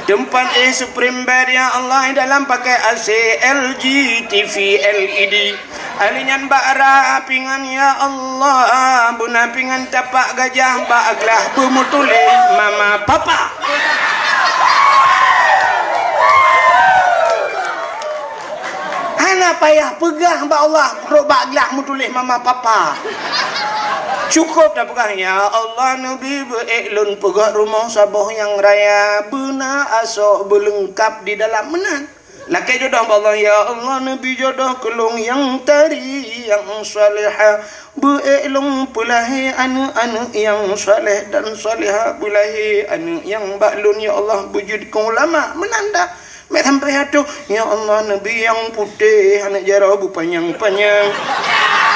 tempat Supreme Bed ya Allah dalam pakai AC LG TV LED alinyan bara pingan ya Allah buna pingan tapak gajah bak aglah bumutulih mama papa Hana payah pegang ba Allah robak gelah mutulih mama papa. Cukup dah pegang ya Allah Nabi be'ilun pegang rumah saboh yang raya bena asok berlengkap di dalam menan. Laki jodoh ba Allah ya Allah Nabi jodoh kelung yang tari yang salihah be'ilun pulahi anak-anak yang salih dan salihah pulahi anak yang baklun ya Allah bujud ulama menanda Mek sampai hatu ya Allah Nabi yang putih anak jarah panjang-panjang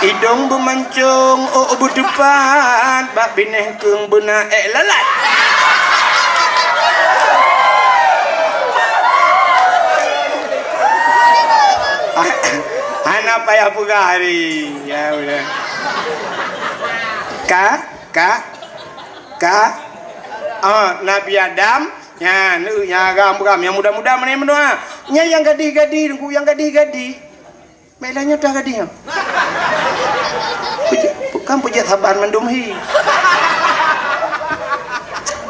hidung bermancung oh berdepan bak bineh keng benak lalat anak payah pegah hari ya udah Nabi Adam ya, nu ya gam yang muda-muda mana yang mendoa. Nya yang gadih-gadih, nunggu yang gadih-gadih. Melanya dah gadih. Bukan puji sabar mendumhi.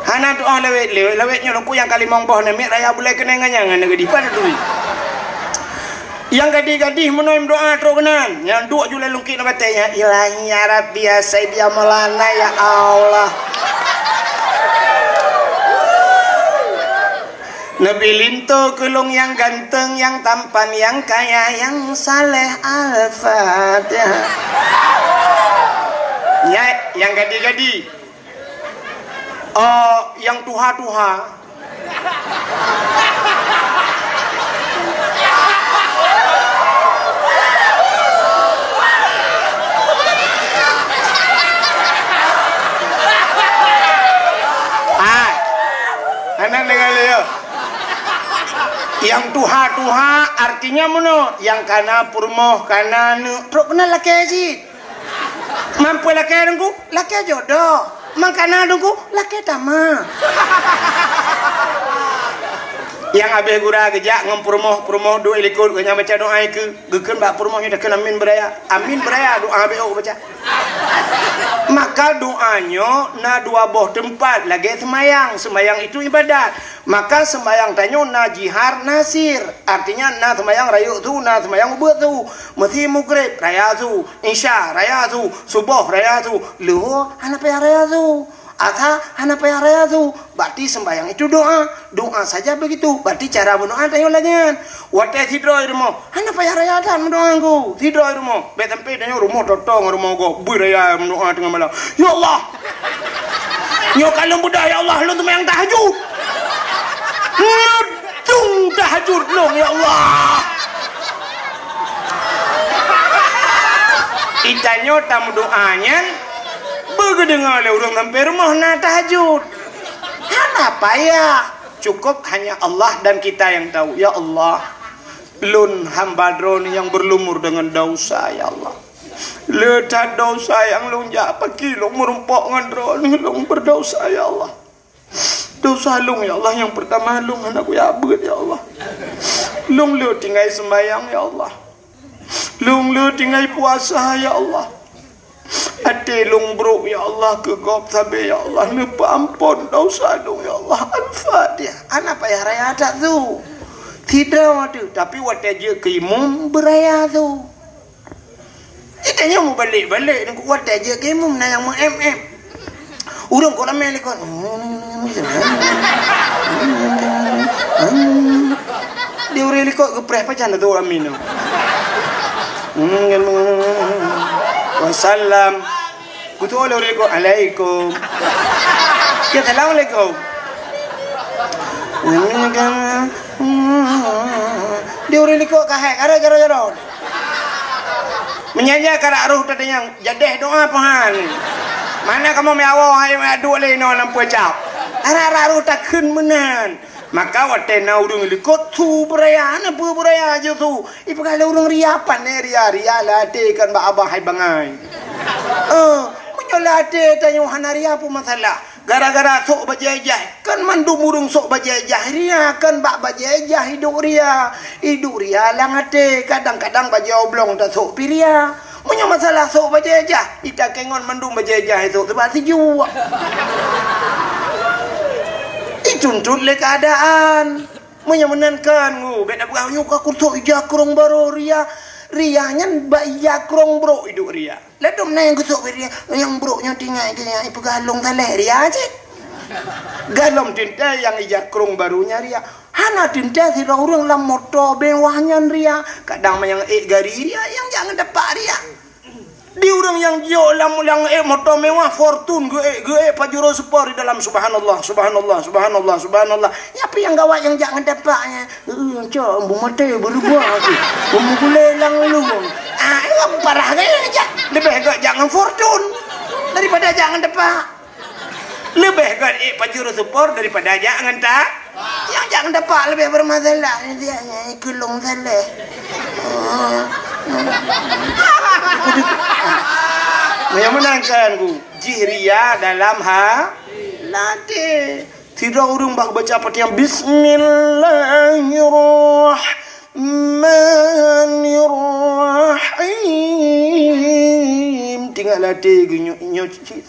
Hana doa lewetnya nunggu yang kali mongboh nemek raya boleh kena nganyangan gadih pada duit. Yang gadih-gadih menuim doa terunan. Yang dua julai lungkit nak batanya. Ilahi ya Rabbi ya Sayyidi ya Maulana ya Allah. Nabi linto kelung yang ganteng, yang tampan, yang kaya, yang saleh al-Fatihah. Ya, yang gadi-gadi. Yang tuha-tuha. Anak dengar dia. Yang tuha-tuha artinya mana? Yang kana purmoh kana nu. Truk kena laki aja. Mampu laki dengku, laki jodoh. Mangkana dengku, laki tama. Yang habis gura gejak ngempurmoh dua ilikut ganya baca doa ke geken bak purmohnya dah kena amin beraya doa habis baca. Maka doanya na dua boh tempat lagi semayang itu ibadat. Maka sembahyang tanyo na jihar nasir artinya na sembahyang rayuk tu na sembahyang ubud tu mesti maghrib raya tu isya raya tu subuh raya tu luhur hana payah raya tu Asa hana payah raya tu berarti sembahyang itu doa saja begitu berarti cara berdoa tanyo lagian watai tidro rumah hana payah raya dan mendoa ku tidro rumah betempe tanyo rumah totong rumah go beraya mendoa tengah malam ya Allah nyo kalau budak ya Allah lu sembahyang tahajud Ngedung tahajud long ya Allah. Itanyo tamu doanya begedengar le urang sampai rumah na tahajud. Hana payah. Cukup hanya Allah dan kita yang tahu. Ya Allah, lun hamba dron yang berlumur dengan dosa ya Allah. Letak dosa yang lung jak pagi lung merumpok dengan dron lung berdosa ya Allah. Dosa lung ya Allah yang pertama lung anakku ya abad ya Allah. Lung lu tinggal sembahyang ya Allah. Lung lu tinggal puasa ya Allah. Ade lung bro ya Allah ke gop sabe ya Allah lupa ampun dosa lung ya Allah. Al-Fatihah. Anak payah raya tak tu. Tidak ada tapi wadah je ke imam beraya tu. Itanya mau balik-balik dengan wadah je ke imam na yang MM. Urang kau ramai lekon. Dia urang lekon gepreh pacan tu orang minum. Wassalam Kutu alaikum. Ya assalamualaikum. Dia orang likut kahek cara menyanyi karak roh tadi yang jadeh doa pahan. Mana kamu meawa hai adu le no lampu cap. Ara roh takun menan. Maka wate na urung likut tu beraya na pu beraya je tu. Ipa kalau urung ria pan ria lah te kan ba abah hai bangai. Menyolate tanyo hanaria pu masalah. Gara-gara sok bajajah kan mandu murung sok bajajah ria kan bak bajajah hidup ria langate kadang-kadang bajau oblong tak sok piria punya masalah sok bajajah ita kengon mandu bajajah itu sebab sejuk icuntut le keadaan punya menankan ngu beda bukannya aku sok ija kurung baru ria nyan baya krong bro hidup ria. Ledom na yang kusuk ria yang bro nya tinggal dia ipu galong taleh ria je. Galong tinta yang ija krong barunya ria. Hana tinta si orang lam motor bewahnya ria. Kadang yang gari ria yang jangan dapat ria. Di orang yang jauh lam motor mewah fortune ge pajuro sport di dalam subhanallah. Ya apa yang gawat yang jangan dapatnya. Cok mate berubah aku. Memukulelang lu. Parah aja. Lebih gak jangan fortune daripada jangan dapat. Lebih gak pajuro sport daripada jangan tak. Yang jangan dapat lebih bermasalah dia kulung saleh. Yang menangkan ku jihria dalam latih tidak urung bak baca apa yang Bismillahirrahmanirrahim tinggal latih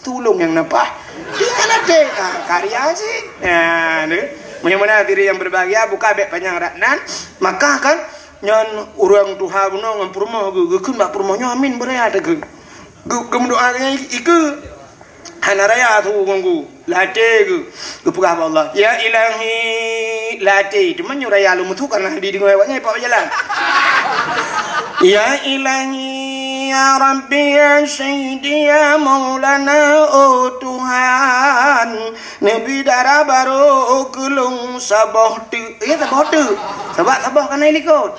tulung yang nampak tinggal latih karya sih mana diri yang berbahagia buka bek panjang ratnan maka kan nyan urang Tuhan guna ngan rumah geukun bak rumahnya amin berea teh kemudian iku hanaraya tu ganggu latih ke pegah Allah ya ilahi latih cuma nyuraya lu mutu karena di ngewanya pak jalan ya ilahi ya rabbi ya sayyidi ya maulana oh Tuhan nabi dara baru kulung sabah tu ya sabah tu sabah kan ikut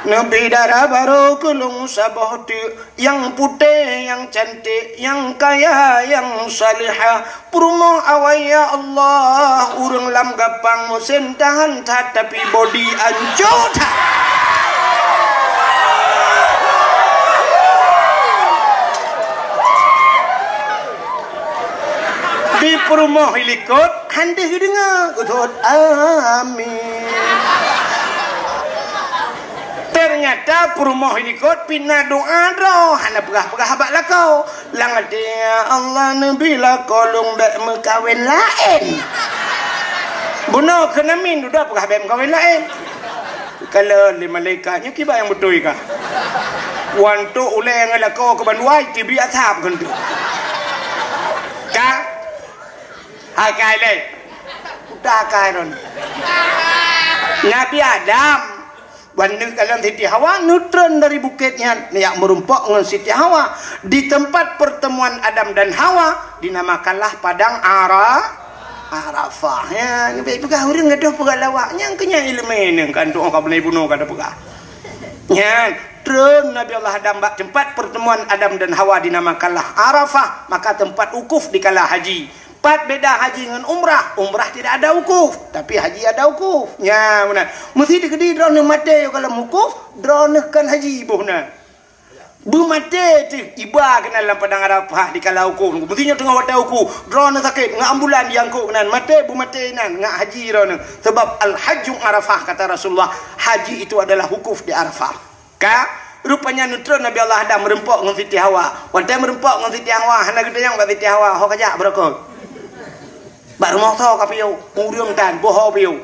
nabi dara baru kulung sabah tu yang putih yang cantik yang kaya yang salihah purmo awaya Allah urang lam gapang musim tahan tapi body anjot di purmo hilikot handeh dengar utut amin. Ternyata purmo hilikot pina doa doh hana pegah-pegah habak lakau langat dia Allah nabi la kolong dak mekawin lain bunuh kena min udah pegah bem kawin lain kalau lima malaikatnya kiba yang betul kah wanto uleng lakau ke banduai tibi ashab kan tu kah hai kai le udah kai ron Nabi Adam Bandung dalam Siti Hawa neutron dari bukitnya yang merumpok dengan Siti Hawa di tempat pertemuan Adam dan Hawa dinamakanlah padang Arafah ya baik pegah urang gaduh pegah lawaknya kenya ilmu kan tu orang boleh bunuh kada pegah ya tron Nabi Allah Adam tempat pertemuan Adam dan Hawa dinamakanlah Arafah maka tempat ukuf di kala haji. Beda haji dengan umrah tidak ada wukuf tapi haji ada wukuf ya benar mesti digedi drone mate kalau wukuf drone kan haji bohna bu mate tu iba kena dalam padang Arafah di kala wukuf mestinya tengah wata wukuf drone sakit ngak ambulan diangkut nan mate bu mate nan ngak haji drone sebab al hajju Arafah kata Rasulullah haji itu adalah wukuf di Arafah rupanya neutron Nabi Allah Adam merempok dengan Siti Hawa wata merempok dengan Siti Hawa hana gede yang Siti Hawa ho kajak berokok Bak rumah tau kapiau, urang dan boho piau.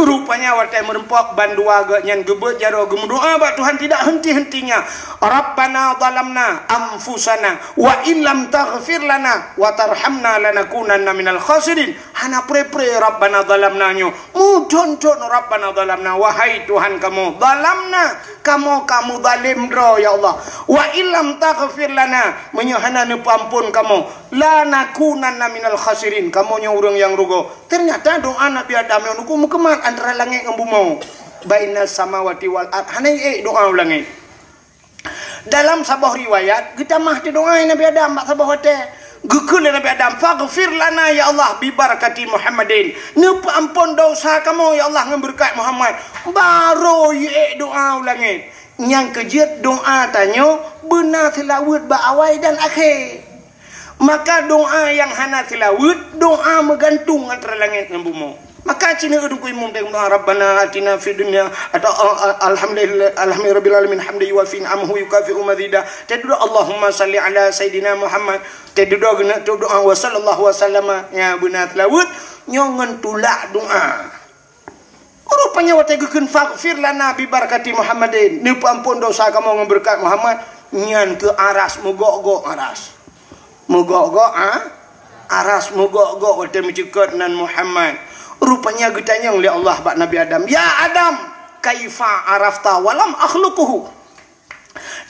Rupanya wartai merempok bandua nyan gebet jaro gemendoa bak Tuhan tidak henti-hentinya. Rabbana zalamna anfusana wa illam taghfir lana wa tarhamna lanakunanna minal khasirin. Hana pre-pre Rabbana zalamna nyo. Mudun Rabbana zalamna, wahai Tuhan kamu, zalamna, kamu zalim dro ya Allah. Wa illam taghfir lana, menyahana ampun kamu, la nakunanna minal khasirin, kamu nya urang yang rugo. Ternyata doa Nabi Adam yang nuku mukeman antara langit dengan bumi. Baina samawati wal ard, hanai doa langit. Dalam sabah riwayat kita mah di doa Nabi Adam mak sabah hotel. Gukul Nabi Adam, faghfir lana ya Allah bi barakati Muhammadin. Nupa ampun dosa kamu ya Allah dengan berkat Muhammad. Baru ye doa langit. Yang kejut doa tanya benar tilawat ba awal dan akhir. Maka doa yang hana tilawat, doa menggantung antara langit dengan bumi. Maka cina uduk imum tengok Rabbana atina fid dunya atau alhamdulillahirabbil alamin hamdan yuwafi ni'amahu yukafi'u mazida. Taddu Allahumma salli ala sayidina Muhammad. Taddu doa wa sallallahu wasallama ya benar tilawat nyongen tulak doa. Rupanya wate gekeun faghfir lana bi barakati Muhammadin. Ni ampun dosa kamu dengan berkat Muhammad. Nyan ke aras mogok aras. Mogok aras mogok wate mencekut nan Muhammad. Rupanya ditanya oleh Allah bak Nabi Adam, ya Adam, kaifa arafta walam akhluquhu.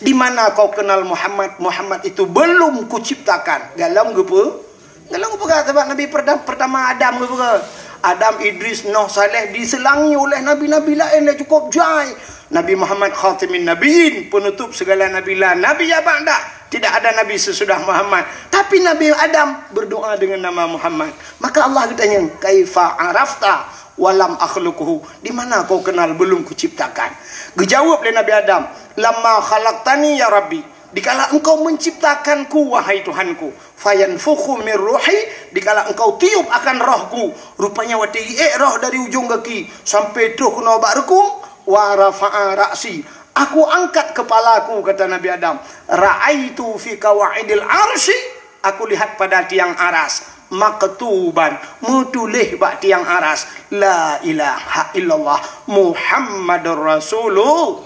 Di mana kau kenal Muhammad? Muhammad itu belum kuciptakan. Galau gepe? Galau gepe kata bak Nabi pertama Adam gepe? Adam, Idris, Nuh, Saleh diselangi oleh nabi-nabi lain yang cukup jai. Nabi Muhammad khatimin nabiin, penutup segala nabi lah. Nabi ya ba'da. Tidak ada nabi sesudah Muhammad. Tapi Nabi Adam berdoa dengan nama Muhammad. Maka Allah ditanya, kaifa arafta walam akhluquhu. Di mana kau kenal belum kuciptakan? Dijawab oleh Nabi Adam, lamma khalaqtani ya Rabbi. Dikala engkau menciptakanku wahai Tuhanku, fayanfukhu min ruhi, dikala engkau tiup akan rohku, rupanya wati roh dari ujung kaki sampai tuh kena bakrekum wa rafa'a ra'si. Aku angkat kepalaku, kata Nabi Adam. Ra'aitu fi kawaidil arsy, aku lihat pada tiang aras maktuban, mutulih bak tiang aras, la ilaha illallah Muhammadur Rasulullah.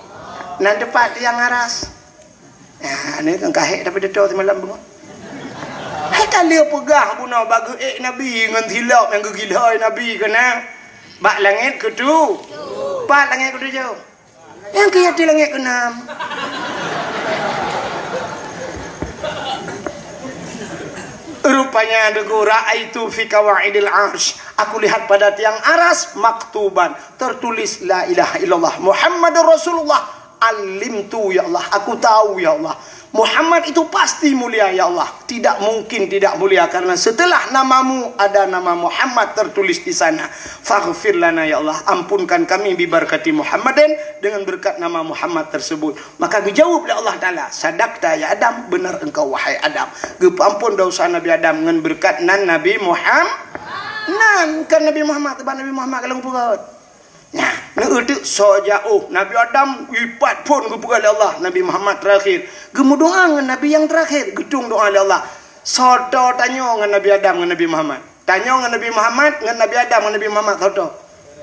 Nan depan tiang aras. Ya, ni kan kahek tapi detok semalam bunga. Hai kali pegah guna bagi Nabi ngan hilap yang gila Nabi kena. Bak langit ke tu. Pak langit ke tujuh. Yang kaya di langit ke enam. Rupanya deku ra'aitu fi kawaidil arsy. Aku lihat pada tiang aras maktuban, tertulis la ilaha illallah Muhammadur Rasulullah. Alimtu ya Allah, aku tahu ya Allah, Muhammad itu pasti mulia ya Allah. Tidak mungkin tidak mulia karena setelah namamu ada nama Muhammad tertulis di sana. Faghfir lana ya Allah, ampunkan kami bi barakati Muhammadin, dengan berkat nama Muhammad tersebut. Maka dijawab oleh Allah Taala, sadaqta ya Adam, benar engkau wahai Adam. Ampun dosa Nabi Adam dengan berkat nan Nabi Muhammad. Nan kan Nabi Muhammad, teban Nabi Muhammad kalau perut. Nah, itu so jauh Nabi Adam ipat pun kepada Allah. Nabi Muhammad terakhir gemu doa dengan Nabi yang terakhir, gedung doa oleh Allah. Soto tanya dengan Nabi Adam dengan Nabi Muhammad, tanya dengan Nabi Muhammad dengan Nabi Adam dengan Nabi Muhammad. Soto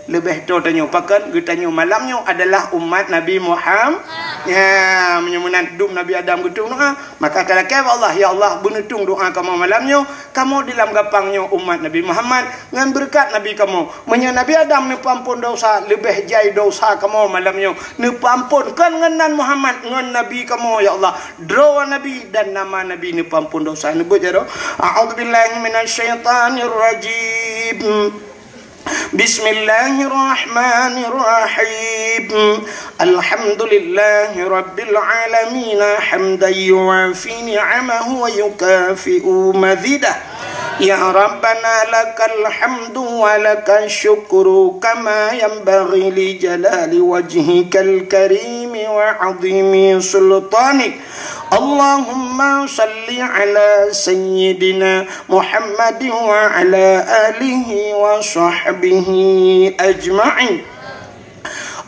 lebih tu tanya pakan getanya malamnya adalah umat Nabi Muhammad. Ya, menyemunan dum Nabi Adam gedung doa. Maka kata Allah, ya Allah, benutung doa kamu malamnya, kamu dalam gapangnya umat Nabi Muhammad dengan berkat Nabi kamu. Menya Nabi Adam ni pampun dosa, lebih jai dosa kamu malamnya. Ni pampun kan dengan Muhammad dengan Nabi kamu ya Allah. Draw Nabi dan nama Nabi ni pampun dosa. Ni bujaro. A'udzubillahi minasyaitanir rajim. Bismillahirrahmanirrahim. Alhamdulillahi rabbil alamin hamdan yuwafi ni'amahu wa yukafi'u mazidah. Ya Rabbana lakal hamdu wa lakal syukru kama yanbaghi li jalali wajhikal karim wa 'azimi sultanik. Allahumma salli ala sayyidina Muhammadin wa ala alihi wa sahbihi ajma'in.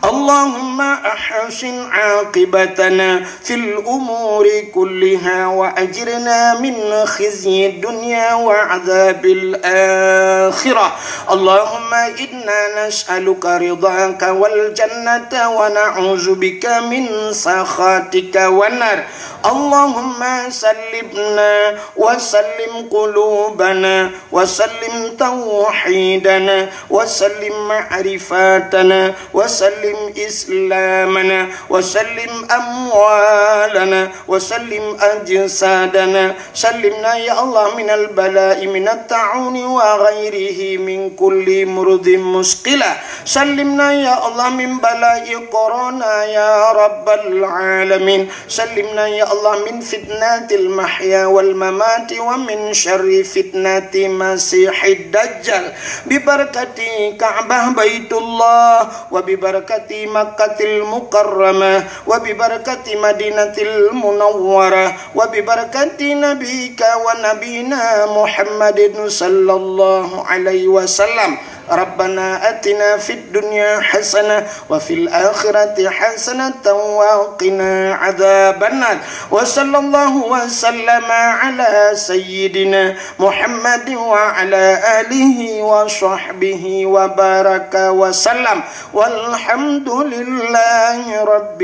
اللهم أحسن عاقبتنا في الأمور كلها وأجرنا من خزي الدنيا وعذاب الآخرة اللهم إنا نسألك رضاك والجنة ونعوذ بك من سخطك والنار اللهم سلمنا وسلم قلوبنا وسلم توحيدنا وسلم معرفاتنا وسلم إسلامنا وسلم أموالنا وسلم أجسادنا سلمنا يا الله من البلاء من الطاعون وغيره من كل مرض مشكلة سلمنا يا الله من بلاء كورونا يا رب العالمين سلمنا يا الله من فتنة المحيا والممات ومن شر فتنة مسيح الدجال ببركة كعبة بيت الله وببركة مكة المكرمة وببركة مدينة المنورة وببركة نبيك ونبينا محمد صلى الله عليه وسلم ربنا أتنا في الدنيا حسنة وفي الآخرة حسنة وقنا عذاب النار وصلى الله وسلم على سيدنا محمد وعلى آله وصحبه وبارك وسلم والحمد لله رب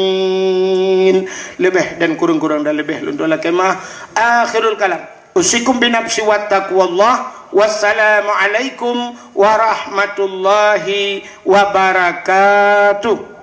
العالمين. Lebih dan kurang-kurang dan lebih untuk kemah akhirul kalam usikum binafsi wa taqwallah. Wassalamualaikum warahmatullahi wabarakatuh.